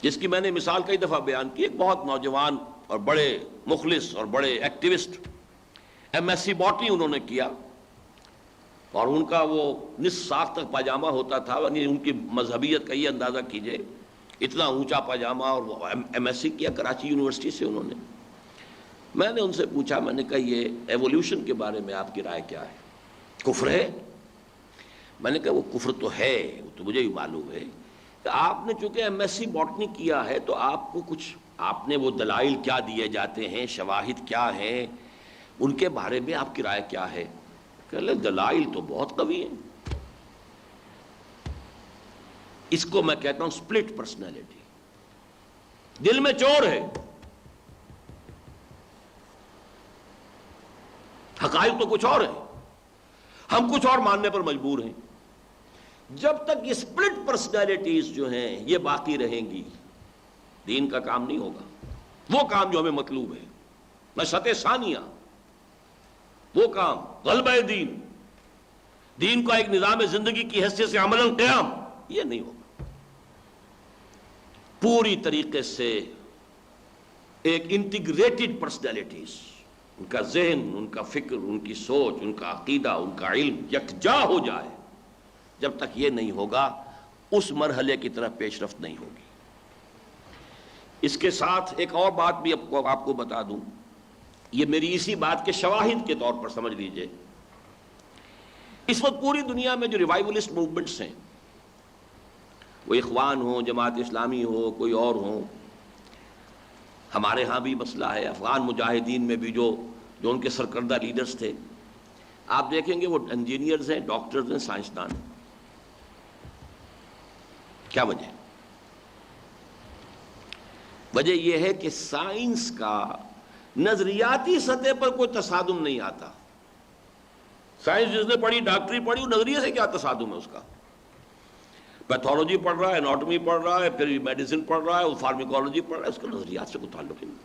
جس کی میں نے مثال کئی دفعہ بیان کی. ایک بہت نوجوان اور بڑے مخلص اور بڑے activist, M S C botany انہوں نے کیا، اور ان کا وہ نصف ساق تک پاجامہ ہوتا تھا. یعنی ان کی مذہبیت کا یہ اندازہ کیجئے، اتنا اونچا پاجامہ، اور وہ ایم ایس سی کیا کراچی یونیورسٹی سے انہوں نے. میں نے ان سے پوچھا، میں نے کہا یہ ایولیوشن کے بارے میں آپ کی رائے کیا ہے؟ کفر ہے؟ میں نے کہا وہ کفر تو ہے، وہ تو مجھے بھی معلوم ہے کہ آپ نے چونکہ ایم ایس سی باٹنی کیا ہے تو آپ کو کچھ، آپ نے وہ دلائل کیا دیے جاتے ہیں، شواہد کیا ہیں، ان کے بارے میں آپ کی رائے کیا ہے؟ کہ دلائل تو بہت قوی ہیں. اس کو میں کہتا ہوں سپلٹ پرسنالٹی، دل میں چور ہے. حقائق تو کچھ اور ہیں، ہم کچھ اور ماننے پر مجبور ہیں. جب تک یہ سپلٹ پرسنالٹیز جو ہیں یہ باقی رہیں گی، دین کا کام نہیں ہوگا. وہ کام جو ہمیں مطلوب ہے، نشأت ثانیہ، وہ کام غلبہ دین، دین کا ایک نظام زندگی کی حیثیت سے عملاً قیام، یہ نہیں ہوگا. پوری طریقے سے ایک انٹیگریٹڈ پرسنالٹیز، ان کا ذہن، ان کا فکر، ان کی سوچ، ان کا عقیدہ، ان کا علم یکجا ہو جائے، جب تک یہ نہیں ہوگا اس مرحلے کی طرف پیش رفت نہیں ہوگی. اس کے ساتھ ایک اور بات بھی آپ کو بتا دوں، یہ میری اسی بات کے شواہد کے طور پر سمجھ لیجئے. اس وقت پوری دنیا میں جو ریوائولسٹ موومنٹس ہیں، وہ اخوان ہوں، جماعت اسلامی ہو، کوئی اور ہوں، ہمارے ہاں بھی مسئلہ ہے، افغان مجاہدین میں بھی جو ان کے سرکردہ لیڈرز تھے، آپ دیکھیں گے وہ انجینئرز ہیں، ڈاکٹرز ہیں، سائنسدان ہیں. کیا وجہ؟ وجہ یہ ہے کہ سائنس کا نظریاتی سطح پر کوئی تصادم نہیں آتا. سائنس جس نے پڑھی، ڈاکٹری پڑھی، وہ نظریے سے کیا تصادم ہے اس کا؟ پیتھولوجی پڑھ رہا ہے، اناٹمی پڑھ رہا ہے، پھر میڈیسن پڑھ رہا ہے، وہ فارمیکولوجی پڑھ رہا ہے، اس کا نظریات سے کوئی تعلق نہیں.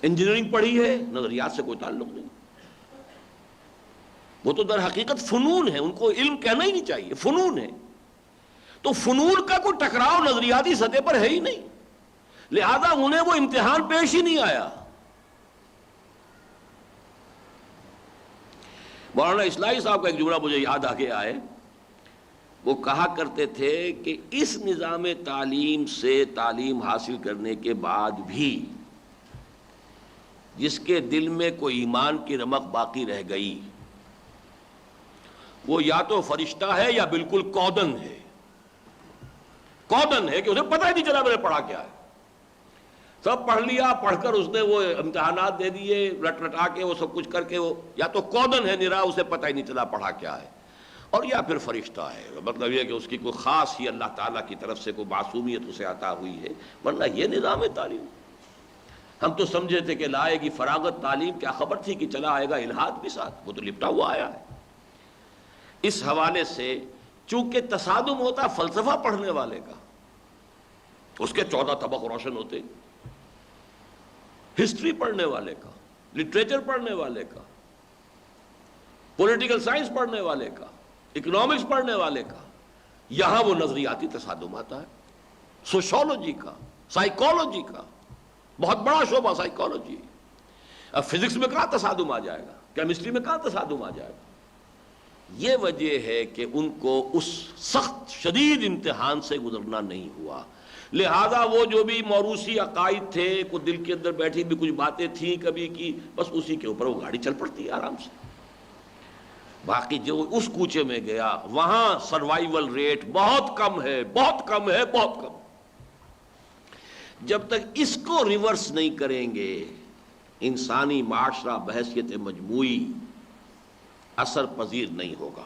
انجینئرنگ پڑھی ہے، نظریات سے کوئی تعلق نہیں. وہ تو در حقیقت فنون ہے، ان کو علم کہنا ہی نہیں چاہیے، فنون ہے. تو فنون کا کوئی ٹکراؤ نظریاتی سطح پر ہے ہی نہیں، لہذا انہیں وہ امتحان پیش ہی نہیں آیا. مولانا اصلاحی صاحب کا ایک جملہ مجھے یاد آ گیا ہے. وہ کہا کرتے تھے کہ اس نظام تعلیم سے تعلیم حاصل کرنے کے بعد بھی جس کے دل میں کوئی ایمان کی رمق باقی رہ گئی، وہ یا تو فرشتہ ہے یا بالکل کودن ہے. کودن ہے کہ اسے پتہ ہی نہیں چلا میں نے پڑھا کیا ہے. سب پڑھ لیا, پڑھ کر اس نے وہ امتحانات دے دیے, رٹ رٹا کے وہ سب کچھ کر کے, وہ یا تو کودن ہے نرا, اسے پتہ ہی نہیں چلا پڑھا کیا ہے, اور یا پھر فرشتہ ہے. مطلب یہ کہ اس کی کوئی خاص ہی اللہ تعالیٰ کی طرف سے کوئی معصومیت اسے عطا ہوئی ہے. ورنہ یہ نظام تعلیم, ہم تو سمجھے تھے کہ لائے گی فراغت تعلیم, کیا خبر تھی کہ چلا آئے گا الہاد بھی ساتھ, وہ تو لپٹا ہوا آیا ہے. اس حوالے سے چونکہ تصادم ہوتا فلسفہ پڑھنے والے کا, اس کے 14 طبق روشن ہوتے, ہسٹری پڑھنے والے کا, لٹریچر پڑھنے والے کا, پولیٹیکل سائنس پڑھنے والے کا, اکنامکس پڑھنے والے کا, یہاں وہ نظریاتی تصادم آتا ہے. سوشولوجی کا, سائیکالوجی کا, بہت بڑا شعبہ سائیکالوجی. اب فزکس میں کہاں تصادم آ جائے گا, کیمسٹری میں کہاں تصادم آ جائے گا. یہ وجہ ہے کہ ان کو اس سخت شدید امتحان سے گزرنا نہیں ہوا. لہذا وہ جو بھی موروثی عقائد تھے, کوئی دل کے اندر بیٹھی بھی کچھ باتیں تھیں کبھی کی, بس اسی کے اوپر وہ گاڑی چل پڑتی ہے آرام سے. باقی جو اس کوچے میں گیا وہاں سروائیول ریٹ بہت کم ہے, بہت کم ہے, بہت کم. جب تک اس کو ریورس نہیں کریں گے انسانی معاشرہ بحیثیت مجموعی اثر پذیر نہیں ہوگا.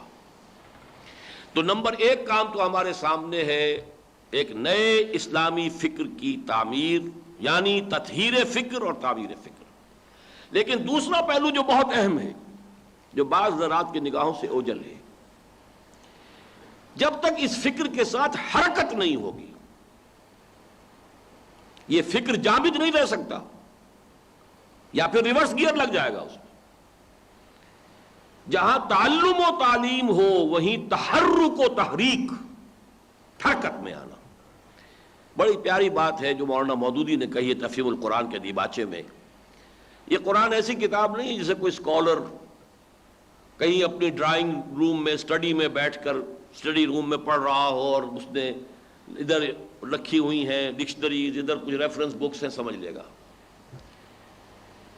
تو نمبر 1 کام تو ہمارے سامنے ہے ایک نئے اسلامی فکر کی تعمیر, یعنی تطہیر فکر اور تعمیر فکر. لیکن دوسرا پہلو جو بہت اہم ہے, جو بعض حضرات کی نگاہوں سے اوجھل ہے, جب تک اس فکر کے ساتھ حرکت نہیں ہوگی یہ فکر جامد نہیں رہ سکتا, یا پھر ریورس گیئر لگ جائے گا اس میں. جہاں تعلم و تعلیم ہو وہیں تحرک و تحریک, حرکت میں آنا. بڑی پیاری بات ہے جو مولانا مودودی نے کہی ہے تفہیم القرآن کے دیباچے میں. یہ قرآن ایسی کتاب نہیں جسے کوئی اسکالر کہیں اپنی ڈرائنگ روم میں اسٹڈی میں بیٹھ کر اسٹڈی روم میں پڑھ رہا ہو اور اس نے ادھر رکھی ہوئی ہیں ڈکشنریز, ادھر کچھ ریفرنس بکس ہیں, سمجھ لے گا.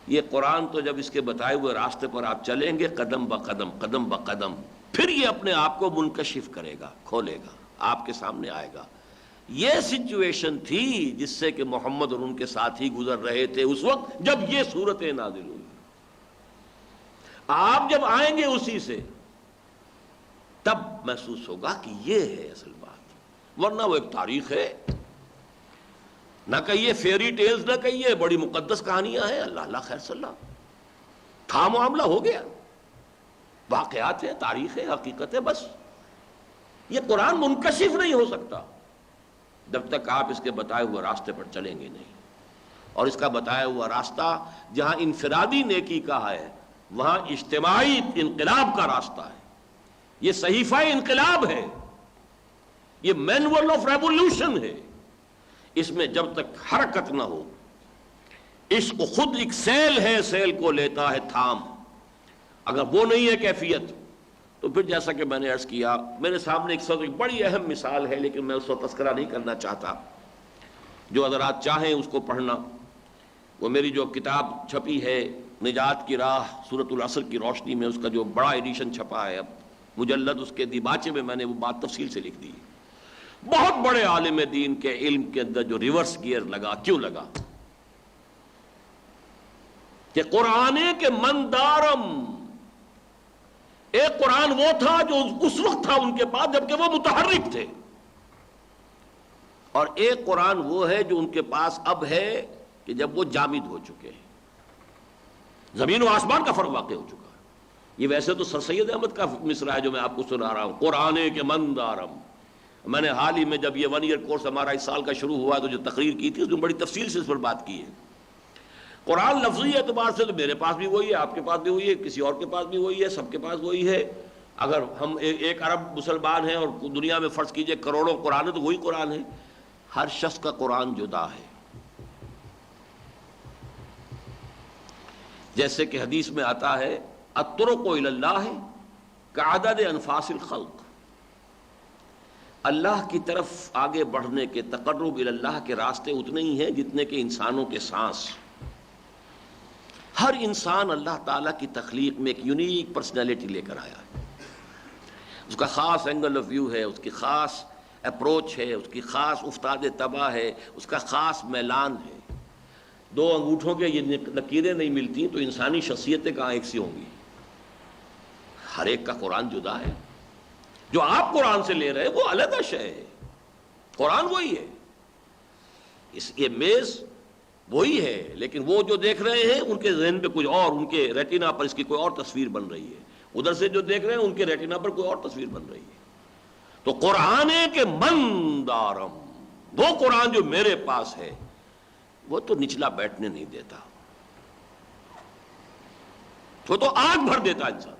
یہ قرآن تو جب اس کے بتائے ہوئے راستے پر آپ چلیں گے قدم بقدم, قدم بقدم, پھر یہ اپنے آپ کو منکشف کرے گا, کھولے گا, آپ کے سامنے آئے گا. یہ سچویشن تھی جس سے کہ محمد اور ان کے ساتھی گزر رہے تھے اس وقت جب یہ صورتیں نازل ہوئی. آپ جب آئیں گے اسی سے تب محسوس ہوگا کہ یہ ہے اصل بات, ورنہ وہ ایک تاریخ ہے. نہ کہیے فیری ٹیلز, نہ کہیے بڑی مقدس کہانیاں ہیں, اللہ اللہ خیر صلی اللہ, تھا معاملہ ہو گیا, واقعات ہیں, تاریخ ہے, حقیقت ہے. بس یہ قرآن منکشف نہیں ہو سکتا جب تک آپ اس کے بتائے ہوئے راستے پر چلیں گے نہیں. اور اس کا بتایا ہوا راستہ جہاں انفرادی نیکی کا ہے وہاں اجتماعی انقلاب کا راستہ ہے. یہ صحیفہ انقلاب ہے, یہ مینول آف ریولیوشن ہے. اس میں جب تک حرکت نہ ہو, عشق خود ایک سیل ہے, سیل کو لیتا ہے تھام, اگر وہ نہیں ہے کیفیت تو پھر جیسا کہ میں نے عرض کیا, میرے سامنے ایک بڑی اہم مثال ہے لیکن میں اس کو تذکرہ نہیں کرنا چاہتا. جو حضرات چاہیں اس کو پڑھنا, وہ میری جو کتاب چھپی ہے نجات کی راہ سورۃ العصر کی روشنی میں, اس کا جو بڑا ایڈیشن چھپا ہے اب مجلد, اس کے دیباچے میں نے وہ بات تفصیل سے لکھ دی. بہت بڑے عالم دین کے علم کے اندر جو ریورس گیئر لگا, کیوں لگا کہ قرآن کے مندارم, ایک قرآن وہ تھا جو اس وقت تھا ان کے پاس جبکہ وہ متحرک تھے, اور ایک قرآن وہ ہے جو ان کے پاس اب ہے کہ جب وہ جامد ہو چکے ہیں, زمین و آسمان کا فرق واقع ہو چکا ہے. یہ ویسے تو سر سید احمد کا مصرع ہے جو میں آپ کو سنا رہا ہوں, قرآن کے مندارم. میں نے حال ہی میں جب یہ 1 ایئر کورس ہمارا اس سال کا شروع ہوا تو جو تقریر کی تھی اس میں بڑی تفصیل سے اس پر بات کی ہے. قرآن لفظی اعتبار سے تو میرے پاس بھی وہی ہے, آپ کے پاس بھی وہی ہے, کسی اور کے پاس بھی وہی ہے, سب کے پاس وہی ہے. اگر ہم 1 ارب مسلمان ہیں اور دنیا میں فرض کیجئے کروڑوں قرآن ہے تو وہی قرآن ہے. ہر شخص کا قرآن جدا ہے. جیسے کہ حدیث میں آتا ہے الطرق الی اللہ کعدد انفاس الخلق, اللہ کی طرف آگے بڑھنے کے, تقرب الی اللہ کے راستے اتنے ہی ہیں جتنے کہ انسانوں کے سانس. ہر انسان اللہ تعالیٰ کی تخلیق میں ایک یونیک پرسنالٹی لے کر آیا ہے, اس کا خاص اینگل آف ویو ہے, اس کی خاص اپروچ ہے، اس کی خاص افتاد طبع ہے، اس کا خاص میلان ہے۔ دو انگوٹھوں کے یہ لکیریں نہیں ملتی تو انسانی شخصیتیں کہاں ایک سی ہوں گی؟ ہر ایک کا قرآن جدا ہے۔ جو آپ قرآن سے لے رہے ہیں وہ علیحدہ شے ہے، قرآن وہی ہے، یہ میز وہی ہے، لیکن وہ جو دیکھ رہے ہیں ان کے ذہن پہ کچھ اور، ان کے ریٹینا پر اس کی کوئی اور تصویر بن رہی ہے، ادھر سے جو دیکھ رہے ہیں ان کے ریٹینا پر کوئی اور تصویر بن رہی ہے۔ تو قرآن کے من دارم، وہ قرآن جو میرے پاس ہے وہ تو نچلا بیٹھنے نہیں دیتا، وہ تو آگ بھر دیتا انسان۔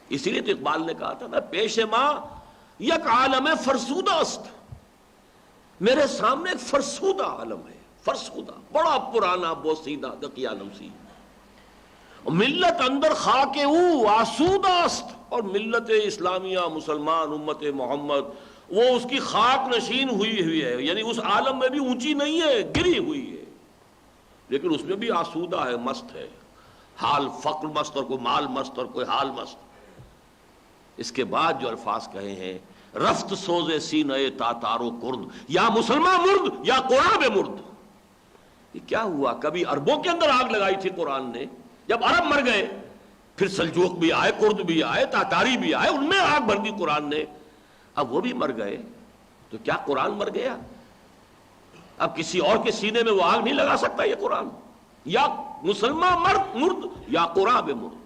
اسی لیے تو اقبال نے کہا تھا نا، پیش ماں یک عالم فرسودہ است، میرے سامنے ایک فرسودہ عالم ہے، فرسودہ، بڑا پرانا بوسیدہ دقیانم سی، ملت اندر خاک او آسودہ است، اور ملت اسلامیہ مسلمان امت محمد وہ اس کی خاک نشین ہوئی ہے، یعنی اس عالم میں بھی اونچی نہیں ہے، گری ہوئی ہے، لیکن اس میں بھی آسودہ ہے، مست ہے، حال فقر مست اور کوئی مال مست اور کوئی حال مست۔ اس کے بعد جو الفاظ کہے ہیں، رفت سوزے سینہ تاتارو کرد، یا مسلمان مرد یا قرآن مرد۔ یہ کیا ہوا؟ کبھی عربوں کے اندر آگ لگائی تھی قرآن نے، جب عرب مر گئے پھر سلجوق بھی آئے، کرد بھی آئے، تاتاری بھی آئے، ان میں آگ بھر دی قرآن نے، اب وہ بھی مر گئے تو کیا قرآن مر گیا؟ اب کسی اور کے سینے میں وہ آگ نہیں لگا سکتا یہ قرآن، یا مسلمان مرد یا قرآن مرد۔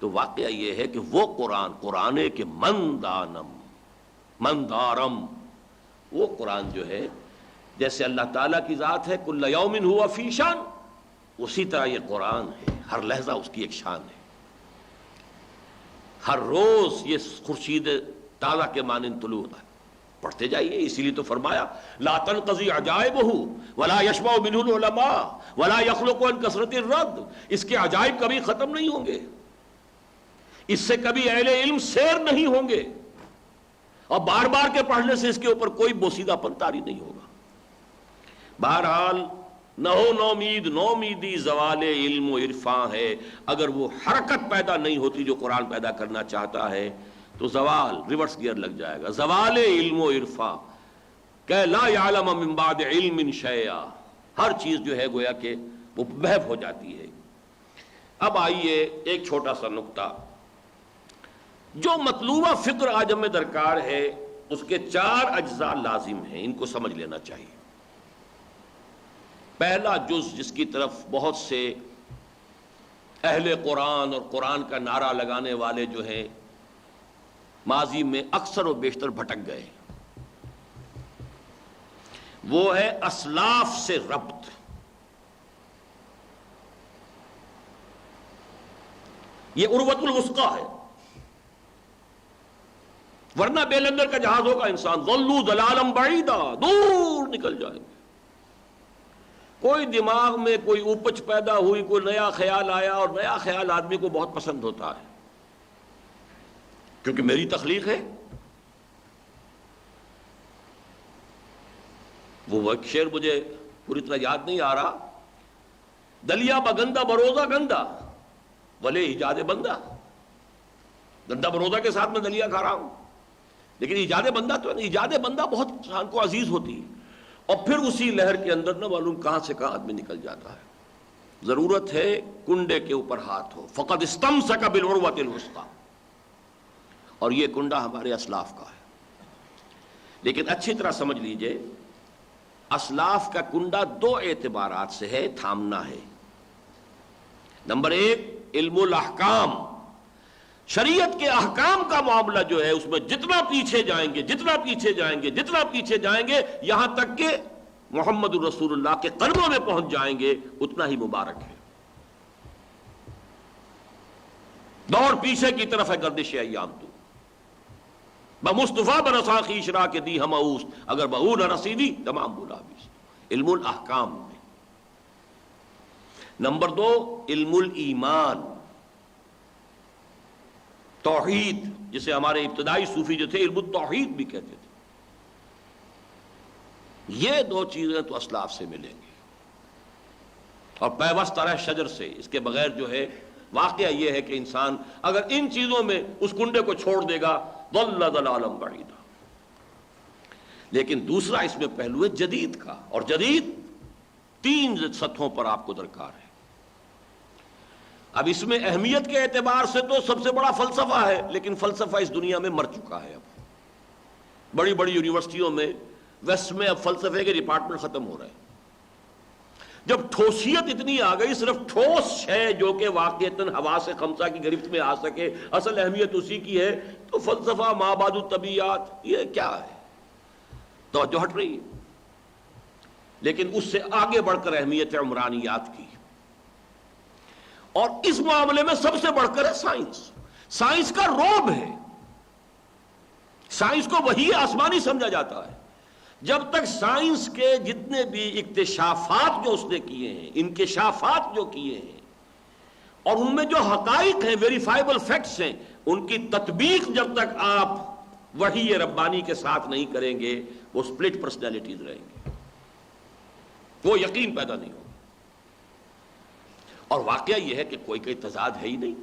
تو واقعہ یہ ہے کہ وہ قرآن کے مندارم، وہ قرآن جو ہے، جیسے اللہ تعالیٰ کی ذات ہے کل یوم ہوا فی شان، اسی طرح یہ قرآن ہے، ہر لحظہ اس کی ایک شان ہے، ہر روز یہ خورشید تازہ کے مانند طلوع ہوتا ہے، پڑھتے جائیے۔ اسی لیے تو فرمایا لا تنقضی عجائبہ ولا یشبع منہ العلماء ولا یخلق عن کثرت الرد، اس کے عجائب کبھی ختم نہیں ہوں گے، اس سے کبھی اہل علم سیر نہیں ہوں گے، اور بار بار کے پڑھنے سے اس کے اوپر کوئی بوسیدہ پن طاری نہیں ہوگا۔ بہرحال نہ ہو نومیدی زوال علم و عرفان ہے، اگر وہ حرکت پیدا نہیں ہوتی جو قرآن پیدا کرنا چاہتا ہے تو زوال، ریورس گیئر لگ جائے گا، زوال علم و عرفان، کہ لا یعلم من بعد علم شیئا، ہر چیز جو ہے گویا کہ وہ محو ہو جاتی ہے۔ اب آئیے ایک چھوٹا سا نقطہ، جو مطلوبہ فکر آج ہمیں درکار ہے اس کے 4 اجزاء لازم ہیں، ان کو سمجھ لینا چاہیے۔ پہلا جز جس کی طرف بہت سے اہل قرآن اور قرآن کا نعرہ لگانے والے جو ہیں ماضی میں اکثر و بیشتر بھٹک گئے، وہ ہے اسلاف سے ربط۔ یہ عروۃ الوثقی ہے، ورنہ بے لنگر کا جہاز ہوگا انسان، ضلوا ضلالا بعیدا، دور نکل جائیں گے۔ کوئی دماغ میں کوئی اوپچ پیدا ہوئی، کوئی نیا خیال آیا، اور نیا خیال آدمی کو بہت پسند ہوتا ہے کیونکہ میری تخلیق ہے۔ وہ ایک شعر مجھے پوری طرح یاد نہیں آ رہا، دلیا بگندہ بروزہ گندا ولے ایجاد بندہ، گندا بروزہ کے ساتھ میں دلیا کھا رہا ہوں، لیکن ایجاد بندہ تو نہیں، ایجاد بندہ بہت انسان کو عزیز ہوتی ہے، اور پھر اسی لہر کے اندر نہ معلوم کہاں سے کہاں آدمی نکل جاتا ہے۔ ضرورت ہے کنڈے کے اوپر ہاتھ ہو، فقد استمسک بالعروۃ الوثقی، اور یہ کنڈا ہمارے اسلاف کا ہے۔ لیکن اچھی طرح سمجھ لیجئے، اسلاف کا کنڈا 2 اعتبارات سے ہے، تھامنا ہے۔ نمبر 1 علم الاحکام، شریعت کے احکام کا معاملہ جو ہے اس میں جتنا پیچھے جائیں گے، جتنا پیچھے جائیں گے، جتنا پیچھے جائیں گے، یہاں تک کہ محمد الرسول اللہ کے قدموں میں پہنچ جائیں گے، اتنا ہی مبارک ہے۔ دور پیچھے کی طرف ہے گردش ایام تو، بمصطفیٰ برسا خیشرا کے دی ہم اوست، اگر بہو نہ رسیدی تمام بولا بھی۔ علم الاحکام میں۔ نمبر 2 علم الایمان، توحید، جسے ہمارے ابتدائی صوفی جو تھے علم التوحید بھی کہتے تھے۔ یہ 2 چیزیں تو اسلاف سے ملیں گی، اور پیوست طرح شجر سے، اس کے بغیر جو ہے واقعہ یہ ہے کہ انسان اگر ان چیزوں میں اس کنڈے کو چھوڑ دے گا ضل ضلالا بعیدا۔ لیکن دوسرا اس میں پہلو ہے جدید کا، اور جدید 3 سطحوں پر آپ کو درکار ہے۔ اب اس میں اہمیت کے اعتبار سے تو سب سے بڑا فلسفہ ہے، لیکن فلسفہ اس دنیا میں مر چکا ہے۔ اب بڑی بڑی یونیورسٹیوں میں ویسٹ میں اب فلسفے کے ڈپارٹمنٹ ختم ہو رہے ہیں۔ جب ٹھوسیت اتنی آ گئی، صرف ٹھوس ہے جو کہ واقعتاً حواس خمسہ کی گرفت میں آ سکے، اصل اہمیت اسی کی ہے، تو فلسفہ ما بعد الطبیعیات یہ کیا ہے، توجہ ہٹ رہی ہے۔ لیکن اس سے آگے بڑھ کر اہمیت ہے عمرانیات کی، اور اس معاملے میں سب سے بڑھ کر ہے سائنس۔ سائنس کا رعب ہے، سائنس کو وحی آسمانی سمجھا جاتا ہے۔ جب تک سائنس کے جتنے بھی اکتشافات جو اس نے کیے ہیں، انکشافات جو کیے ہیں، اور ان میں جو حقائق ہیں، ویریفائبل فیکٹس ہیں، ان کی تطبیق جب تک آپ وحی ربانی کے ساتھ نہیں کریں گے، وہ سپلٹ پرسنالٹیز رہیں گے، وہ یقین پیدا نہیں ہوگا۔ اور واقعہ یہ ہے کہ کوئی تضاد ہے ہی نہیں۔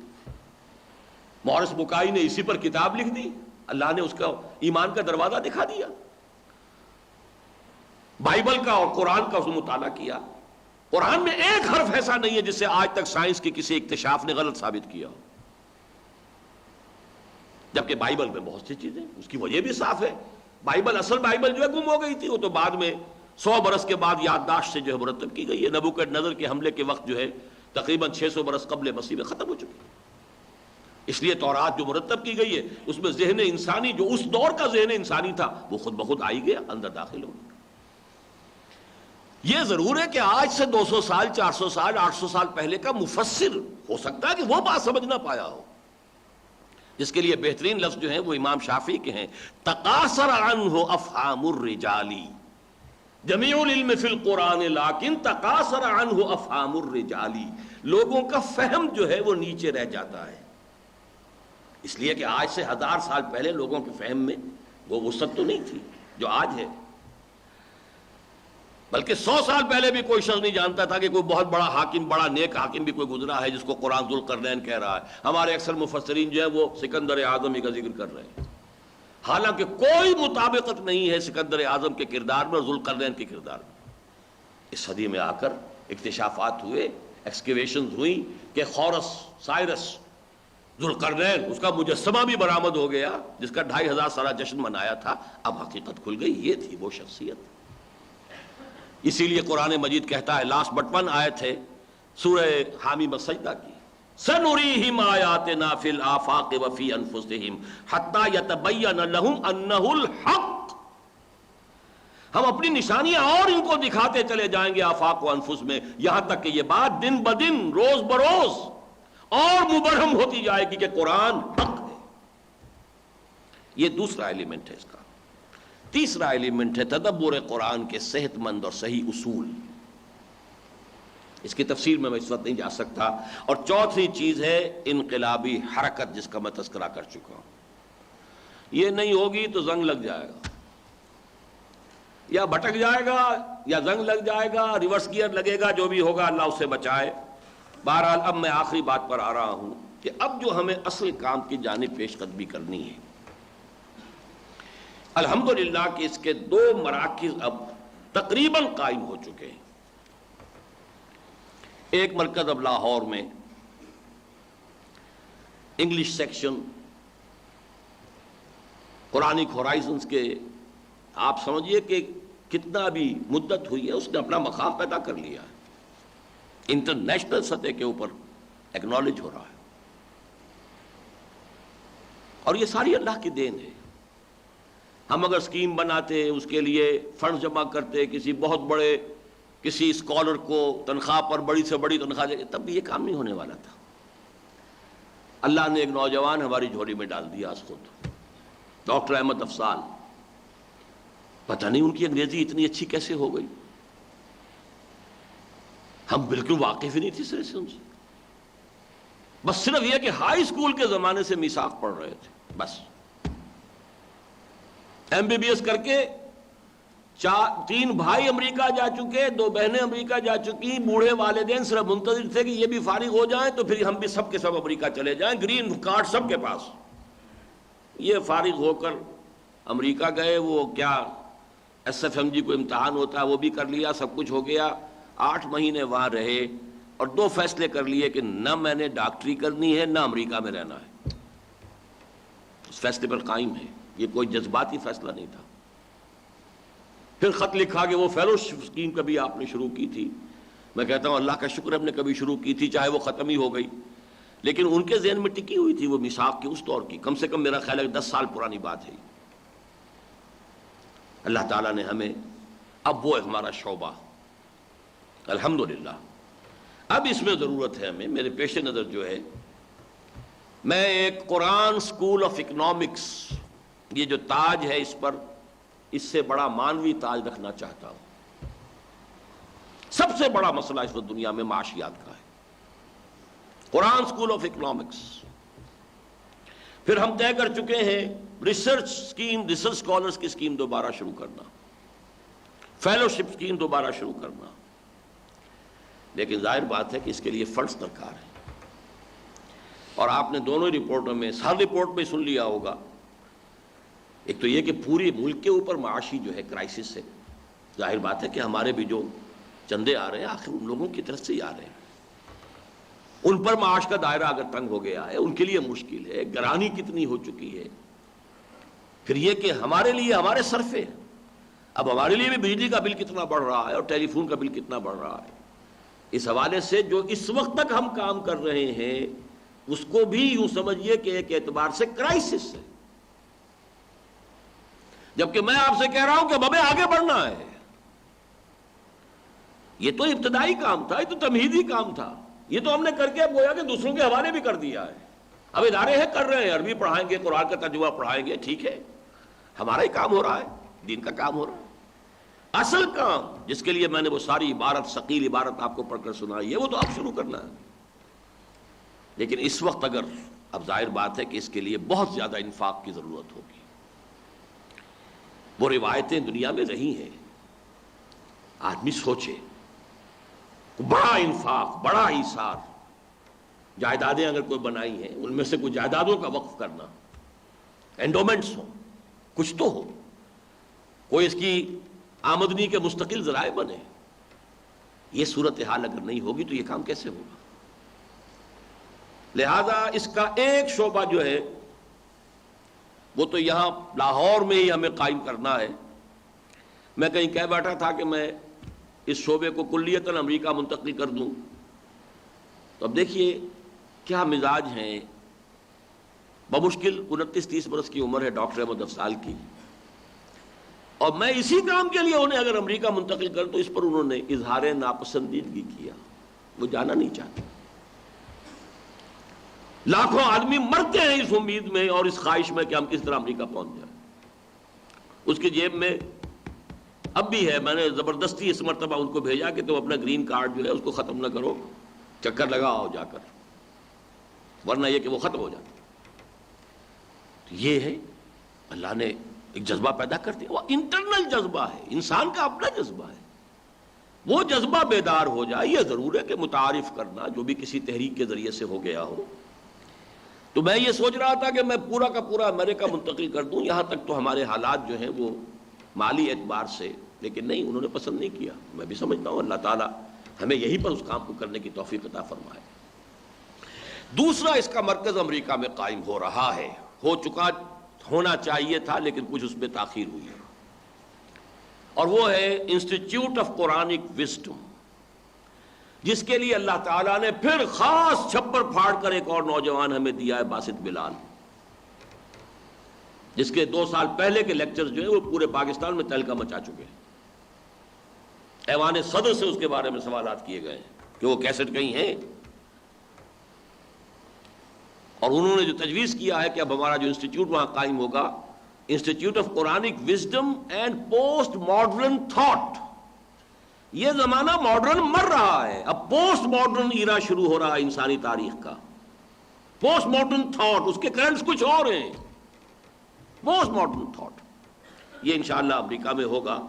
مورس بکائی نے اسی پر کتاب لکھ دی، اللہ نے اس کا ایمان کا دروازہ دکھا دیا۔ بائبل کا اور قرآن کا اس نے مطالعہ کیا، قرآن میں ایک حرف ایسا نہیں ہے جسے آج تک سائنس کے کسی اکتشاف نے غلط ثابت کیا ہو، جبکہ بائبل میں بہت سی چیزیں، اس کی وجہ بھی صاف ہے۔ بائبل، اصل بائبل جو ہے گم ہو گئی تھی، وہ تو بعد میں 100 برس کے بعد یادداشت سے جو ہے مرتب کی گئی ہے۔ نبوکدنضر کے حملے کے وقت جو ہے تقریباً 600 برس قبل مسیح میں ختم ہو چکی ہے۔ اس لیے تورات جو مرتب کی گئی ہے، اس میں ذہن انسانی جو اس دور کا ذہن انسانی تھا، وہ خود بخود آئی گیا، اندر داخل ہو گیا۔ یہ ضرور ہے کہ آج سے 200 سال 400 سال 800 سال پہلے کا مفسر ہو سکتا ہے کہ وہ بات سمجھ نہ پایا ہو، جس کے لیے بہترین لفظ جو ہیں وہ امام شافعی کے ہیں، تقاصر عنہ افہام الرجال، جمیع العلم فی القرآن لیکن تقاصر عنہ افہام الرجال، لوگوں کا فہم جو ہے وہ نیچے رہ جاتا ہے، اس لیے کہ آج سے 1000 سال پہلے لوگوں کے فہم میں وہ وسعت تو نہیں تھی جو آج ہے، بلکہ 100 سال پہلے بھی کوئی شخص نہیں جانتا تھا کہ کوئی بہت بڑا حاکم، بڑا نیک حاکم بھی کوئی گزرا ہے جس کو قرآن ذوالقرنین کہہ رہا ہے۔ ہمارے اکثر مفسرین جو ہے وہ سکندر اعظم ہی کا ذکر کر رہے ہیں، حالانکہ کوئی مطابقت نہیں ہے سکندر اعظم کے کردار میں اور ذوالقرنین کے کردار میں۔ اس صدی میں آ کر اکتشافات ہوئے، ایکسکیویشنز ہوئیں کہ خورس سائرس ذوالقرنین، اس کا مجسمہ بھی برآمد ہو گیا جس کا 2500 سالہ جشن منایا تھا۔ اب حقیقت کھل گئی، یہ تھی وہ شخصیت۔ اسی لیے قرآن مجید کہتا ہے، لاسٹ بٹ ون آیت ہے سورہ حامیم السجدہ کی، سنریہم آیاتنا فی الآفاق وفی انفسہم حتی یتبین لہم انہ الحق، ہم اپنی نشانیاں اور ان کو دکھاتے چلے جائیں گے آفاق و انفس میں، یہاں تک کہ یہ بات دن بدن، روز بروز اور مبرہم ہوتی جائے گی کہ قرآن حق ہے۔ یہ دوسرا ایلیمنٹ ہے اس کا۔ تیسرا ایلیمنٹ ہے تدبر قرآن کے صحت مند اور صحیح اصول، اس کی تفصیل میں اس وقت نہیں جا سکتا۔ اور چوتھی چیز ہے انقلابی حرکت، جس کا میں تذکرہ کر چکا ہوں۔ یہ نہیں ہوگی تو زنگ لگ جائے گا، یا بھٹک جائے گا یا زنگ لگ جائے گا، ریورس گیئر لگے گا، جو بھی ہوگا اللہ اس سے بچائے۔ بہرحال اب میں آخری بات پر آ رہا ہوں کہ اب جو ہمیں اصل کام کی جانب پیش قدمی کرنی ہے، الحمدللہ کہ اس کے 2 مراکز اب تقریباً قائم ہو چکے ہیں۔ ایک مرکز اب لاہور میں انگلش سیکشن قرآنک ہورائزنز کے، آپ سمجھیے کہ کتنا بھی مدت ہوئی ہے، اس نے اپنا مقام پیدا کر لیا ہے، انٹرنیشنل سطح کے اوپر ایکنالج ہو رہا ہے، اور یہ ساری اللہ کی دین ہے۔ ہم اگر اسکیم بناتے، اس کے لیے فنڈ جمع کرتے، کسی بہت بڑے کسی اسکالر کو تنخواہ پر بڑی سے بڑی تنخواہ دے، تب بھی یہ کام نہیں ہونے والا تھا۔ اللہ نے ایک نوجوان ہماری جھولی میں ڈال دیا آج خود، ڈاکٹر احمد افضال، پتہ نہیں ان کی انگریزی اتنی اچھی کیسے ہو گئی، ہم بالکل واقف ہی نہیں تھے سرے سے ان سے، بس صرف یہ کہ ہائی اسکول کے زمانے سے میثاق پڑھ رہے تھے، بس ایم بی بی ایس کر کے 3 بھائی امریکہ جا چکے، 2 بہنیں امریکہ جا چکی، بوڑھے والدین صرف منتظر تھے کہ یہ بھی فارغ ہو جائیں تو پھر ہم بھی سب کے سب امریکہ چلے جائیں، گرین کارڈ سب کے پاس، یہ فارغ ہو کر امریکہ گئے، وہ کیا SFMG کو امتحان ہوتا ہے وہ بھی کر لیا، سب کچھ ہو گیا، 8 مہینے وہاں رہے اور 2 فیصلے کر لیے کہ نہ میں نے ڈاکٹری کرنی ہے نہ امریکہ میں رہنا ہے. اس فیصلے پر قائم ہے، یہ کوئی جذباتی فیصلہ نہیں تھا. پھر خط لکھا کہ وہ فیلوشپ اسکیم کبھی آپ نے شروع کی تھی. میں کہتا ہوں اللہ کا شکر ہم نے کبھی شروع کی تھی، چاہے وہ ختم ہی ہو گئی، لیکن ان کے ذہن میں ٹکی ہوئی تھی وہ میثاق کی اس دور کی، کم سے کم میرا خیال ہے 10 سال پرانی بات ہے. اللہ تعالیٰ نے ہمیں اب وہ ہمارا شعبہ الحمدللہ اب اس میں ضرورت ہے ہمیں. میرے پیش نظر جو ہے میں ایک قرآن سکول آف اکنامکس، یہ جو تاج ہے اس پر، اس سے بڑا مانوی تاج رکھنا چاہتا ہوں. سب سے بڑا مسئلہ اس وقت دنیا میں معاشیات کا ہے. قرآن سکول آف اکنامکس. پھر ہم طے کر چکے ہیں ریسرچ سکیم، ریسرچ اسکالرس کی سکیم دوبارہ شروع کرنا، فیلوشپ سکیم دوبارہ شروع کرنا. لیکن ظاہر بات ہے کہ اس کے لیے فنڈز درکار ہیں، اور آپ نے دونوں رپورٹوں میں، ہر رپورٹ میں سن لیا ہوگا. ایک تو یہ کہ پوری ملک کے اوپر معاشی جو ہے کرائسس ہے. ظاہر بات ہے کہ ہمارے بھی جو چندے آ رہے ہیں آخر ان لوگوں کی طرف سے ہی آ رہے ہیں. ان پر معاش کا دائرہ اگر تنگ ہو گیا ہے، ان کے لیے مشکل ہے، گرانی کتنی ہو چکی ہے. پھر یہ کہ ہمارے لیے ہمارے صرفے، اب ہمارے لیے بھی بجلی کا بل کتنا بڑھ رہا ہے اور ٹیلی فون کا بل کتنا بڑھ رہا ہے. اس حوالے سے جو اس وقت تک ہم کام کر رہے ہیں اس کو بھی یوں سمجھیے کہ ایک اعتبار سے کرائسس ہے. جبکہ میں آپ سے کہہ رہا ہوں کہ ہمیں آگے بڑھنا ہے. یہ تو ابتدائی کام تھا، یہ تو تمہیدی کام تھا، یہ تو ہم نے کر کے اب گویا کہ دوسروں کے حوالے بھی کر دیا ہے. اب ادارے ہیں کر رہے ہیں، عربی پڑھائیں گے، قرآن کا ترجمہ پڑھائیں گے، ٹھیک ہے، ہمارا ہی کام ہو رہا ہے، دین کا کام ہو رہا ہے. اصل کام جس کے لیے میں نے وہ ساری عبارت، ثقیل عبارت آپ کو پڑھ کر سنائی ہے، وہ تو اب شروع کرنا ہے. لیکن اس وقت اگر اب ظاہر بات ہے کہ اس کے لیے بہت زیادہ انفاق کی ضرورت ہوگی. وہ روایتیں دنیا میں رہی ہیں، آدمی سوچے بڑا انفاق، بڑا ایثار. جائیدادیں اگر کوئی بنائی ہیں ان میں سے کچھ جائیدادوں کا وقف کرنا، انڈومنٹس ہوں، کچھ تو ہو، کوئی اس کی آمدنی کے مستقل ذرائع بنے. یہ صورتحال اگر نہیں ہوگی تو یہ کام کیسے ہوگا؟ لہذا اس کا ایک شعبہ جو ہے وہ تو یہاں لاہور میں ہی ہمیں قائم کرنا ہے. میں کہیں کہہ بیٹھا تھا کہ میں اس شعبے کو کلیتاً امریکہ منتقل کر دوں، تو اب دیکھیے کیا مزاج ہیں. بمشکل 29-30 برس کی عمر ہے ڈاکٹر احمد افضال کی، اور میں اسی کام کے لیے انہیں اگر امریکہ منتقل کر تو اس پر انہوں نے اظہار ناپسندیدگی کیا. وہ جانا نہیں چاہتے. لاکھوں آدمی مرتے ہیں اس امید میں اور اس خواہش میں کہ ہم کس طرح امریکہ پہنچ جائیں. اس کی جیب میں اب بھی ہے. میں نے زبردستی اس مرتبہ ان کو بھیجا کہ تم اپنا گرین کارڈ جو ہے اس کو ختم نہ کرو، چکر لگاؤ جا کر، ورنہ یہ کہ وہ ختم ہو جاتا. تو یہ ہے اللہ نے ایک جذبہ پیدا کر دیا. وہ انٹرنل جذبہ ہے، انسان کا اپنا جذبہ ہے. وہ جذبہ بیدار ہو جائے. یہ ضرور ہے کہ متعارف کرنا جو بھی کسی تحریک کے ذریعے سے ہو گیا ہو. تو میں یہ سوچ رہا تھا کہ میں پورا کا پورا امریکہ منتقل کر دوں. یہاں تک تو ہمارے حالات جو ہیں وہ مالی اعتبار سے، لیکن نہیں، انہوں نے پسند نہیں کیا. میں بھی سمجھتا ہوں اللہ تعالیٰ ہمیں یہیں پر اس کام کو کرنے کی توفیق عطا فرمائے. دوسرا اس کا مرکز امریکہ میں قائم ہو رہا ہے، ہو چکا، ہونا چاہیے تھا لیکن کچھ اس میں تاخیر ہوئی ہے، اور وہ ہے انسٹیٹیوٹ آف قرآنک وزڈم، جس کے لیے اللہ تعالیٰ نے پھر خاص چھپر پھاڑ کر ایک اور نوجوان ہمیں دیا ہے، باسط بلال، جس کے 2 سال پہلے کے لیکچرز جو ہیں وہ پورے پاکستان میں تہلکہ مچا چکے ہیں. ایوان صدر سے اس کے بارے میں سوالات کیے گئے ہیں کہ وہ کیسٹ کہیں ہیں، اور انہوں نے جو تجویز کیا ہے کہ اب ہمارا جو انسٹیٹیوٹ وہاں قائم ہوگا، institute of Quranic wisdom and post modern thought. یہ زمانہ ماڈرن مر رہا ہے، اب پوسٹ ماڈرن ایرا شروع ہو رہا ہے انسانی تاریخ کا. پوسٹ ماڈرن تھاٹ، اس کے کرنٹس کچھ اور ہیں. پوسٹ ماڈرن تھاٹ یہ انشاءاللہ امریکہ میں ہوگا.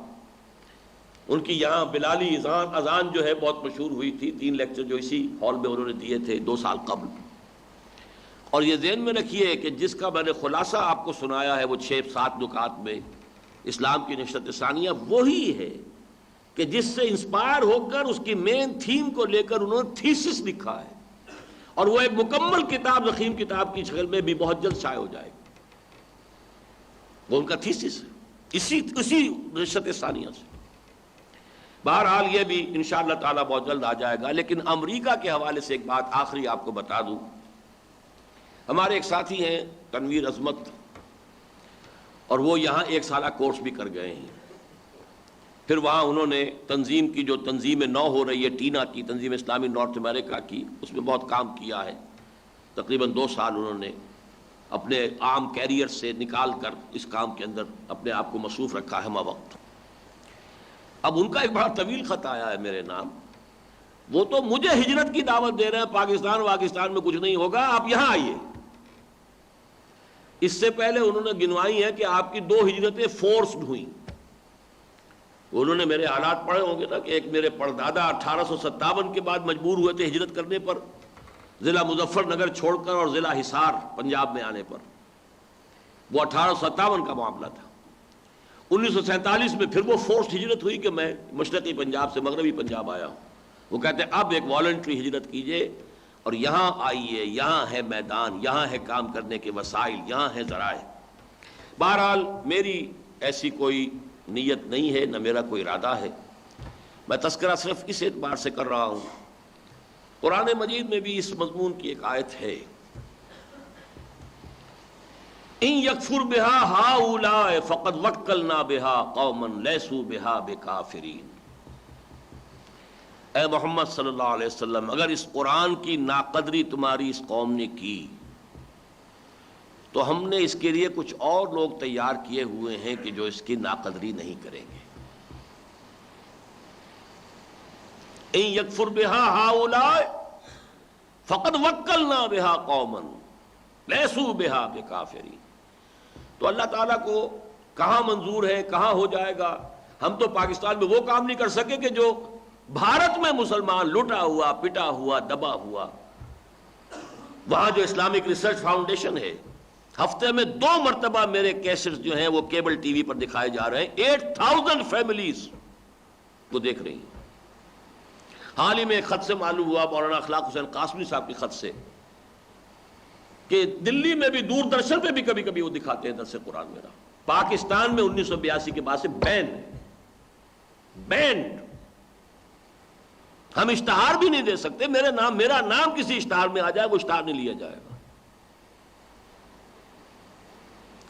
ان کی یہاں بلالی اذان جو ہے بہت مشہور ہوئی تھی. 3 لیکچر جو اسی ہال میں انہوں نے دیے تھے 2 سال قبل. اور یہ ذہن میں رکھیے کہ جس کا میں نے خلاصہ آپ کو سنایا ہے وہ 6-7 نکات میں اسلام کی نشست ثانیہ، وہی ہے کہ جس سے انسپائر ہو کر اس کی مین تھیم کو لے کر انہوں نے تھیسس لکھا ہے، اور وہ ایک مکمل کتاب، ضخیم کتاب کی شکل میں بھی بہت جلد شائع ہو جائے گی۔ وہ ان کا تھیسس ہے اسی نشست ثانیہ سے۔ بہرحال یہ بھی انشاءاللہ تعالیٰ بہت جلد آ جائے گا۔ لیکن امریکہ کے حوالے سے ایک بات آخری آپ کو بتا دوں، ہمارے ایک ساتھی ہیں تنویر عظمت، اور وہ یہاں 1 سالہ کورس بھی کر گئے ہیں۔ پھر وہاں انہوں نے تنظیم کی، جو تنظیم نو ہو رہی ہے ٹینا کی، تنظیم اسلامی نارتھ امریکہ کی، اس میں بہت کام کیا ہے۔ تقریباً 2 سال انہوں نے اپنے عام کیریئر سے نکال کر اس کام کے اندر اپنے آپ کو مصروف رکھا ہے ہمہ وقت۔ اب ان کا ایک بڑا طویل خط آیا ہے میرے نام، وہ تو مجھے ہجرت کی دعوت دے رہے ہیں، پاکستان میں کچھ نہیں ہوگا، آپ یہاں آئیے۔ اس سے پہلے انہوں نے گنوائی ہے کہ آپ کی 2 ہجرتیں فورسڈ ہوئیں۔ انہوں نے میرے حالات پڑھے ہوں گے نا کہ ایک میرے پردادا 1857 کے بعد مجبور ہوئے تھے ہجرت کرنے پر، ضلع مظفر نگر چھوڑ کر، اور ضلع حصار پنجاب میں آنے پر۔ وہ 1857 کا معاملہ تھا۔ 1947 میں پھر وہ فورسڈ ہجرت ہوئی کہ میں مشرقی پنجاب سے مغربی پنجاب آیا ہوں۔ وہ کہتے ہیں اب ایک والنٹری ہجرت کیجئے اور یہاں آئیے، یہاں ہے میدان، یہاں ہے کام کرنے کے وسائل، یہاں ہے ذرائع۔ بہرحال میری ایسی کوئی نیت نہیں ہے، نہ میرا کوئی ارادہ ہے۔ میں تذکرہ صرف اس اعتبار سے کر رہا ہوں، قرآن مجید میں بھی اس مضمون کی ایک آیت ہے، ان یکفر بہا ہؤلاء فقد وکلنا بہا قوما لیسوا بہا بکافرین۔ اے محمد صلی اللہ علیہ وسلم، اگر اس قرآن کی ناقدری تمہاری اس قوم نے کی تو ہم نے اس کے لیے کچھ اور لوگ تیار کیے ہوئے ہیں کہ جو اس کی ناقدری نہیں کریں گے۔ ان یکفر بہا ہؤلاء فقد وکلنا بہا قوما لیسوا بہا بکافرین۔ تو اللہ تعالیٰ کو کہاں منظور ہے، کہاں ہو جائے گا؟ ہم تو پاکستان میں وہ کام نہیں کر سکے کہ جو بھارت میں مسلمان لٹا ہوا، پٹا ہوا، دبا ہوا، وہاں جو اسلامک ریسرچ فاؤنڈیشن ہے، ہفتے میں 2 مرتبہ میرے کیسٹس جو ہیں وہ کیبل ٹی وی پر دکھائے جا رہے ہیں، 8000 فیملیز کو دیکھ رہی ہیں۔ حال ہی میں ایک خط سے معلوم ہوا، مولانا اخلاق حسین قاسمی صاحب کے خط سے، کہ دلی میں بھی دوردرشن پہ بھی کبھی کبھی وہ دکھاتے ہیں درس قرآن میرا۔ پاکستان میں 1982 کے بعد سے بینڈ۔ ہم اشتہار بھی نہیں دے سکتے، میرا نام کسی اشتہار میں آ جائے وہ اشتہار نہیں لیا جائے گا۔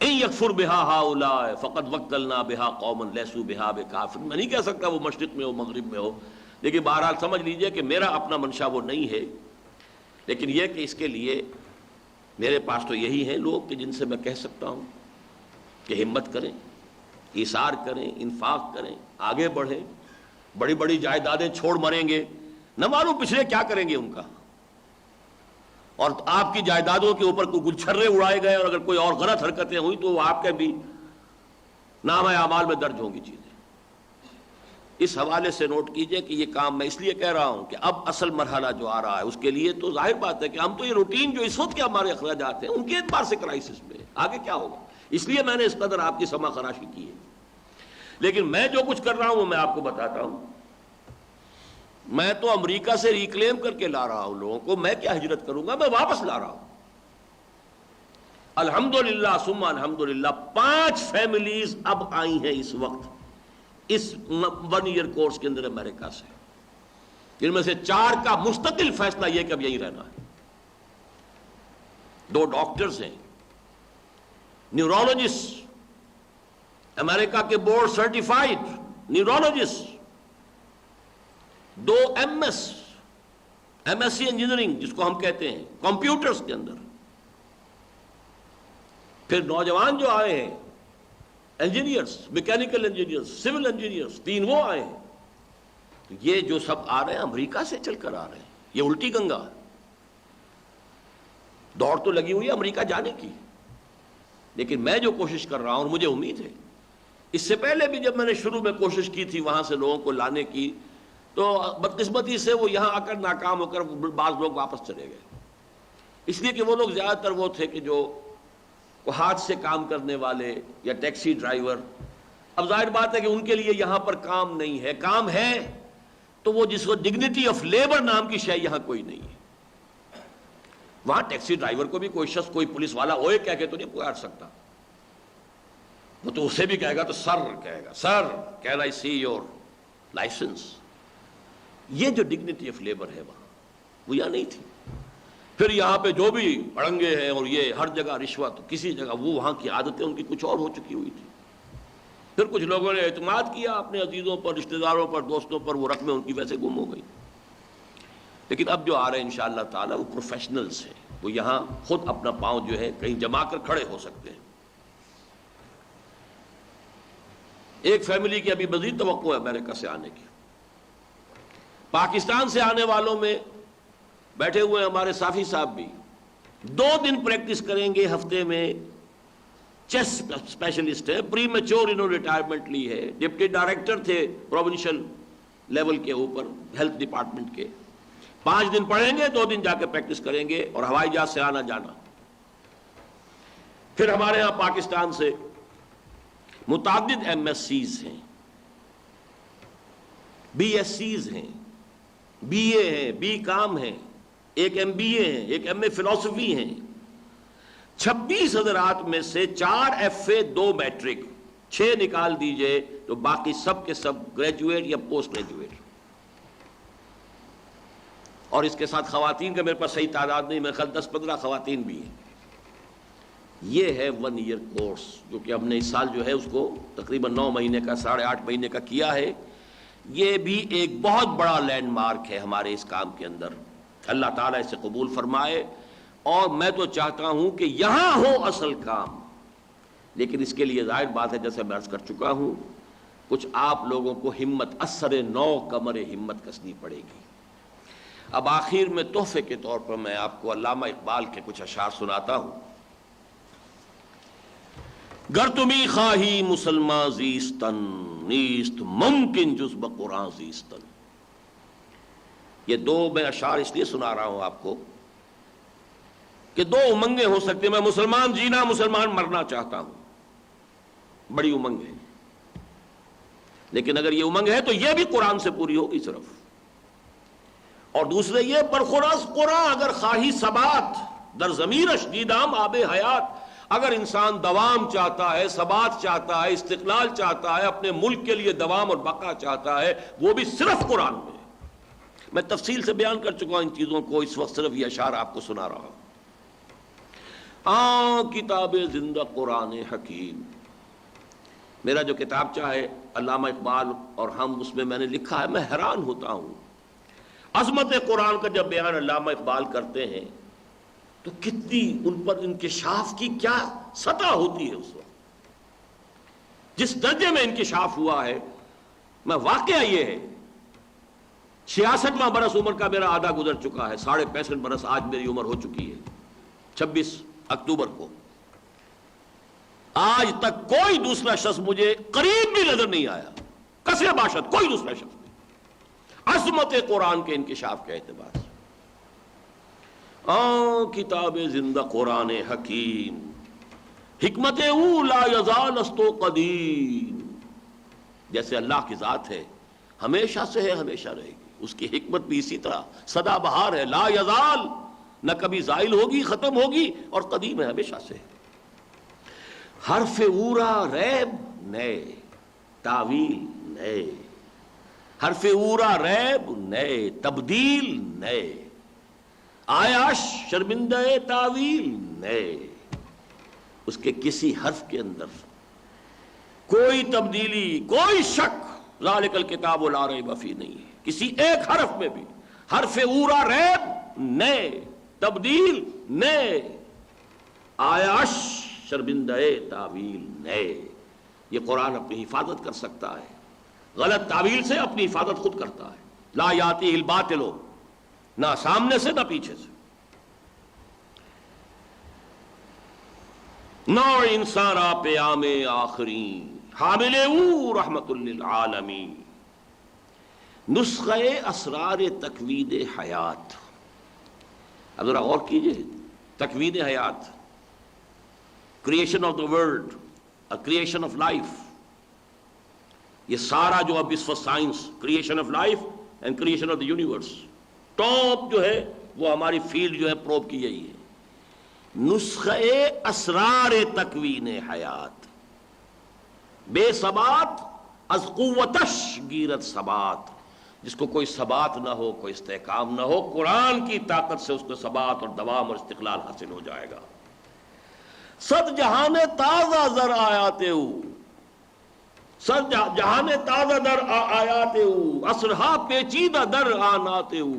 ان یکفر بہا ہؤلاء فقد وکلنا بہا قوما لیسوا بہا بکافر۔ میں نہیں کہہ سکتا وہ مشرق میں ہو مغرب میں ہو، لیکن بہرحال سمجھ لیجئے کہ میرا اپنا منشا وہ نہیں ہے، لیکن یہ کہ اس کے لیے میرے پاس تو یہی ہیں لوگ کہ جن سے میں کہہ سکتا ہوں کہ ہمت کریں، ایثار کریں، انفاق کریں، آگے بڑھیں۔ بڑی بڑی جائیدادیں چھوڑ مریں گے، نہ معلوم پچھلے کیا کریں گے ان کا، اور آپ کی جائیدادوں کے اوپر کوئی گلچھرے اڑائے گئے اور اگر کوئی اور غلط حرکتیں ہوئی تو وہ آپ کے بھی نامہ اعمال میں درج ہوں گی چیزیں۔ اس حوالے سے نوٹ کیجئے کہ یہ کام میں اس لیے کہہ رہا ہوں کہ اب اصل مرحلہ جو آ رہا ہے اس کے لیے تو ظاہر بات ہے کہ ہم تو یہ روٹین جو اس وقت کے ہمارے اخراجات ہیں ان کے اعتبار سے کرائسس میں آگے کیا ہوگا، اس لیے میں نے اس قدر آپ کی سما خراشی کی ہے۔ لیکن میں جو کچھ کر رہا ہوں وہ میں آپ کو بتاتا ہوں۔ میں تو امریکہ سے ریکلیم کر کے لا رہا ہوں لوگوں کو، میں کیا ہجرت کروں گا، میں واپس لا رہا ہوں۔ الحمدللہ ثم الحمدللہ 5 فیملیز اب آئی ہیں اس وقت اس 1 ایئر کورس کے اندر امریکہ سے، جن میں سے 4 کا مستقل فیصلہ یہ کہ اب یہی رہنا ہے۔ 2 ڈاکٹرز ہیں، نیورولوجسٹ، امریکہ کے board certified neurologist, 2 M S C engineering جس کو ہم کہتے ہیں کمپیوٹرز کے اندر، پھر نوجوان جو آئے ہیں engineers, mechanical engineers, civil engineers, 3 وہ آئے ہیں۔ تو یہ جو سب آ رہے ہیں امریکہ سے چل کر آ رہے ہیں، یہ الٹی گنگا دوڑ تو لگی ہوئی ہے امریکہ جانے کی، لیکن میں جو کوشش کر رہا ہوں اور مجھے امید ہے، اس سے پہلے بھی جب میں نے شروع میں کوشش کی تھی وہاں سے لوگوں کو لانے کی تو بدقسمتی سے وہ یہاں آ کر ناکام ہو کر بعض لوگ واپس چلے گئے، اس لیے کہ وہ لوگ زیادہ تر وہ تھے کہ جو ہاتھ سے کام کرنے والے یا ٹیکسی ڈرائیور. اب ظاہر بات ہے کہ ان کے لیے یہاں پر کام نہیں ہے. کام ہے تو وہ جس کو ڈگنیٹی آف لیبر نام کی شے یہاں کوئی نہیں ہے. وہاں ٹیکسی ڈرائیور کو بھی کوئی شخص کوئی پولیس والا اوئے کہہ کے تو نہیں پکار سکتا. وہ تو اسے بھی کہے گا تو سر کہے گا, sir can I see your licence. یہ جو ڈگنیٹی آف لیبر ہے وہاں وہ یہاں نہیں تھی. پھر یہاں پہ جو بھی اڑنگے ہیں اور یہ ہر جگہ رشوت, کسی جگہ وہ وہاں کی عادتیں ان کی کچھ اور ہو چکی ہوئی تھی. پھر کچھ لوگوں نے اعتماد کیا اپنے عزیزوں پر, رشتہ داروں پر, دوستوں پر, وہ رقمیں ان کی ویسے گم ہو گئی. لیکن اب جو آ رہے ہیں انشاءاللہ تعالی وہ پروفیشنلز ہیں, وہ یہاں خود اپنا پاؤں جو ہے کہیں جما کر کھڑے ہو سکتے ہیں. ایک فیملی کی ابھی مزید توقع ہے امریکہ سے آنے کی. پاکستان سے آنے والوں میں بیٹھے ہوئے ہمارے صافی صاحب بھی 2 دن پریکٹس کریں گے ہفتے میں. چیس اسپیشلسٹ ہے, پری میچور انہوں نے ریٹائرمنٹ لی ہے, ڈپٹی ڈائریکٹر تھے پروونشل لیول کے اوپر ہیلتھ ڈپارٹمنٹ کے. 5 دن پڑھیں گے, 2 دن جا کے پریکٹس کریں گے, اور ہوائی جہاز سے آنا جانا. پھر ہمارے ہاں پاکستان سے متعدد ایم ایس سیز ہیں, بی ایس سیز ہیں, بی اے ہیں, بی کام ہیں, ایک ایم بی اے ہیں, ایک ایم اے فلسفی ہیں. 26 حضرات میں سے 4 ایف اے 2 میٹرک, 6 نکال دیجئے تو باقی سب کے سب گریجویٹ یا پوسٹ گریجویٹ. اور اس کے ساتھ خواتین کا میرے پاس صحیح تعداد نہیں, میرے خیال 10-15 خواتین بھی ہیں. یہ ہے 1 ایئر کورس جو کہ ہم نے اس سال جو ہے اس کو تقریباً 9 مہینے کا 8.5 مہینے کا کیا ہے. یہ بھی ایک بہت بڑا لینڈ مارک ہے ہمارے اس کام کے اندر. اللہ تعالیٰ اسے قبول فرمائے. اور میں تو چاہتا ہوں کہ یہاں ہو اصل کام, لیکن اس کے لیے ظاہر بات ہے جیسے میں عرض کر چکا ہوں, کچھ آپ لوگوں کو ہمت اثر نو کمر ہمت کسنی پڑے گی. اب آخر میں تحفے کے طور پر میں آپ کو علامہ اقبال کے کچھ اشعار سناتا ہوں. گر تمی خواہی مسلمان زیستن, نیست ممکن جز بقرآن زیستن. یہ 2 میں اشعار اس لیے سنا رہا ہوں آپ کو کہ 2 امنگیں ہو سکتی ہیں. میں مسلمان جینا, مسلمان مرنا چاہتا ہوں, بڑی امنگ ہے. لیکن اگر یہ امنگ ہے تو یہ بھی قرآن سے پوری ہوگی صرف. اور دوسرے یہ برخوراز قرآن اگر خواہی ثبات در ضمیر اشدیدام آب حیات. اگر انسان دوام چاہتا ہے, ثبات چاہتا ہے, استقلال چاہتا ہے, اپنے ملک کے لیے دوام اور بقا چاہتا ہے, وہ بھی صرف قرآن میں. میں تفصیل سے بیان کر چکا ہوں ان چیزوں کو, اس وقت صرف یہ اشعار آپ کو سنا رہا ہوں. کتاب زندہ قرآن حکیم, میرا جو کتابچہ ہے علامہ اقبال اور ہم, اس میں میں نے لکھا ہے, میں حیران ہوتا ہوں عظمت قرآن کا جب بیان علامہ اقبال کرتے ہیں تو کتنی ان پر انکشاف کی کیا سطح ہوتی ہے اس وقت, جس درجے میں انکشاف ہوا ہے. میں واقعہ یہ ہے 66واں برس عمر کا میرا آدھا گزر چکا ہے, 65.5 برس آج میری عمر ہو چکی ہے. 26 اکتوبر کو آج تک کوئی دوسرا شخص مجھے قریب بھی نظر نہیں آیا, کسے باشد کوئی دوسرا شخص نہیں, عظمت قرآن کے انکشاف کے اعتبار سے. کتاب زندہ قرآن حکیم, حکمت او لا یزال است قدیم. جیسے اللہ کی ذات ہے, ہمیشہ سے ہے, ہمیشہ رہے گی. اس کی حکمت بھی اسی طرح سدا بہار ہے, لا یزال, نہ کبھی زائل ہوگی, ختم ہوگی, اور قدیم ہے, ہمیشہ سے. حرف اورا ریب نئے, تعویل نئے. حرف اورا ریب نئے, تبدیل نئے. آیاش شرمندہ تعویل نئے. اس کے کسی حرف کے اندر کوئی تبدیلی, کوئی شک, ذالک الکتاب لا ریب فیہ نہیں ہے کسی ایک حرف میں بھی. حرف اورا ریب نئے, تبدیل نئے, آیاش شرمندہ تعویل نئے. یہ قرآن اپنی حفاظت کر سکتا ہے, غلط تعویل سے اپنی حفاظت خود کرتا ہے. لا یاتی الباطل, نہ سامنے سے نہ پیچھے سے. نو انسان آپ عام آخرین, حامل او رحمت للعالمین. نسخہ اسرار تکوین حیات. اب ذرا غور کیجئے, تکوین حیات، creation of the world, creation of life, یہ سارا جو اب اس وقت science, creation of life and creation of the universe, top جو ہے وہ ہماری فیلڈ جو ہے پروب کی گئی ہے. نسخہ اسرار تکوین حیات، بے ثبات از قوتش گیرت ثبات، جس کو کوئی ثبات نہ ہو، کوئی استحکام نہ ہو، قرآن کی طاقت سے اس کو ثبات اور دوام اور استقلال حاصل ہو جائے گا. صد جہان تازہ زر آیاتے ہو، صد جہان تازہ در آیاتے ہو، اسرہا پیچیدہ در آناتے ہو.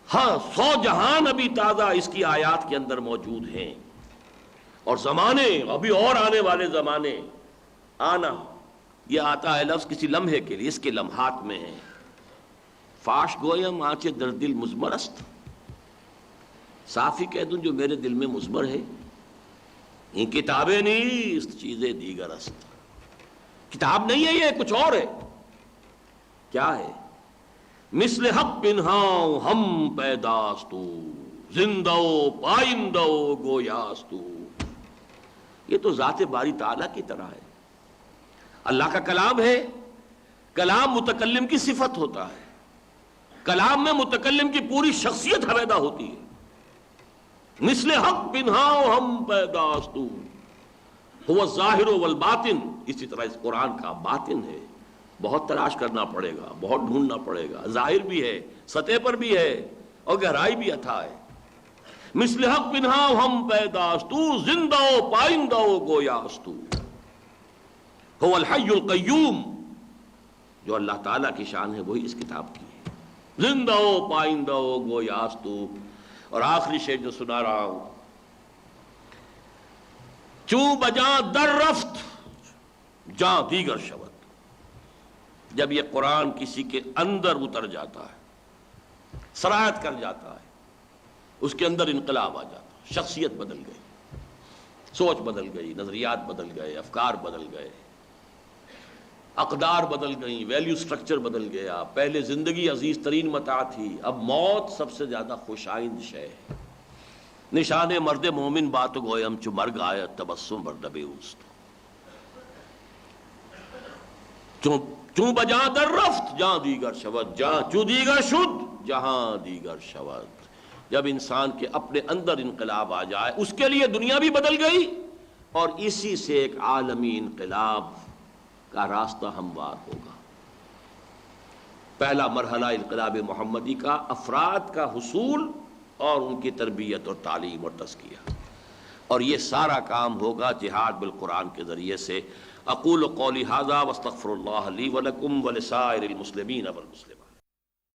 ہاں 100 جہان ابھی تازہ اس کی آیات کے اندر موجود ہیں، اور زمانے ابھی اور آنے والے زمانے. آنا یہ آتا ہے لفظ کسی لمحے کے لیے، اس کے لمحات میں ہیں. فاش گویم آنچے در دل مزمر است، صافی کہہ دوں جو میرے دل میں مزمر ہے. یہ کتابیں نہیں اس چیزیں دیگر است، کتاب نہیں ہے، یہ کچھ اور ہے. کیا ہے؟ مثل حق پنہاؤ ہم پیداستو، زندہ پائندہ گویاستو. یہ تو ذات باری تعالیٰ کی طرح ہے، اللہ کا کلام ہے. کلام متکلم کی صفت ہوتا ہے، کلام میں متکلم کی پوری شخصیت حویدہ ہوتی ہے. مثل حق پنہاؤ ہم پیداستو هو الظاہر والباطن. اسی طرح اس قرآن کا باطن ہے، بہت تلاش کرنا پڑے گا، بہت ڈھونڈنا پڑے گا. ظاہر بھی ہے، سطح پر بھی ہے، اور گہرائی بھی عطا ہے. مثل حق پنہاؤ ہم پیداستو، زندہ پائندہ گویاستو. هو الحی القیوم، جو اللہ تعالیٰ کی شان ہے وہی اس کتاب کی ہے. زندہ پائندہ گویاستو. اور آخری شعر جو سنا رہا ہوں، چوں بجاں در رفت جاں دیگر شود. جب یہ قرآن کسی کے اندر اتر جاتا ہے، سرایت کر جاتا ہے، اس کے اندر انقلاب آ جاتا ہے، شخصیت بدل گئی، سوچ بدل گئی، نظریات بدل گئے، افکار بدل گئے، اقدار بدل گئیں، ویلیو سٹرکچر بدل گیا. پہلے زندگی عزیز ترین متاع تھی، اب موت سب سے زیادہ خوشائند شے ہے. نشان مرد مومن بات گویم چو مرگ آیت تبسم بر لب اوست. چون بجاں در رفت جہاں دیگر شود، جہاں چو دیگر شد جہاں دیگر شود. جب انسان کے اپنے اندر انقلاب آ جائے، اس کے لیے دنیا بھی بدل گئی، اور اسی سے ایک عالمی انقلاب کا راستہ ہموار ہوگا. پہلا مرحلہ انقلاب محمدی کا افراد کا حصول اور ان کی تربیت اور تعلیم اور تزکیہ، اور یہ سارا کام ہوگا جہاد بالقرآن کے ذریعے سے. اقول قولی ھذا واستغفر اللہ لی ولکم ولسائر المسلمین والمسلمات.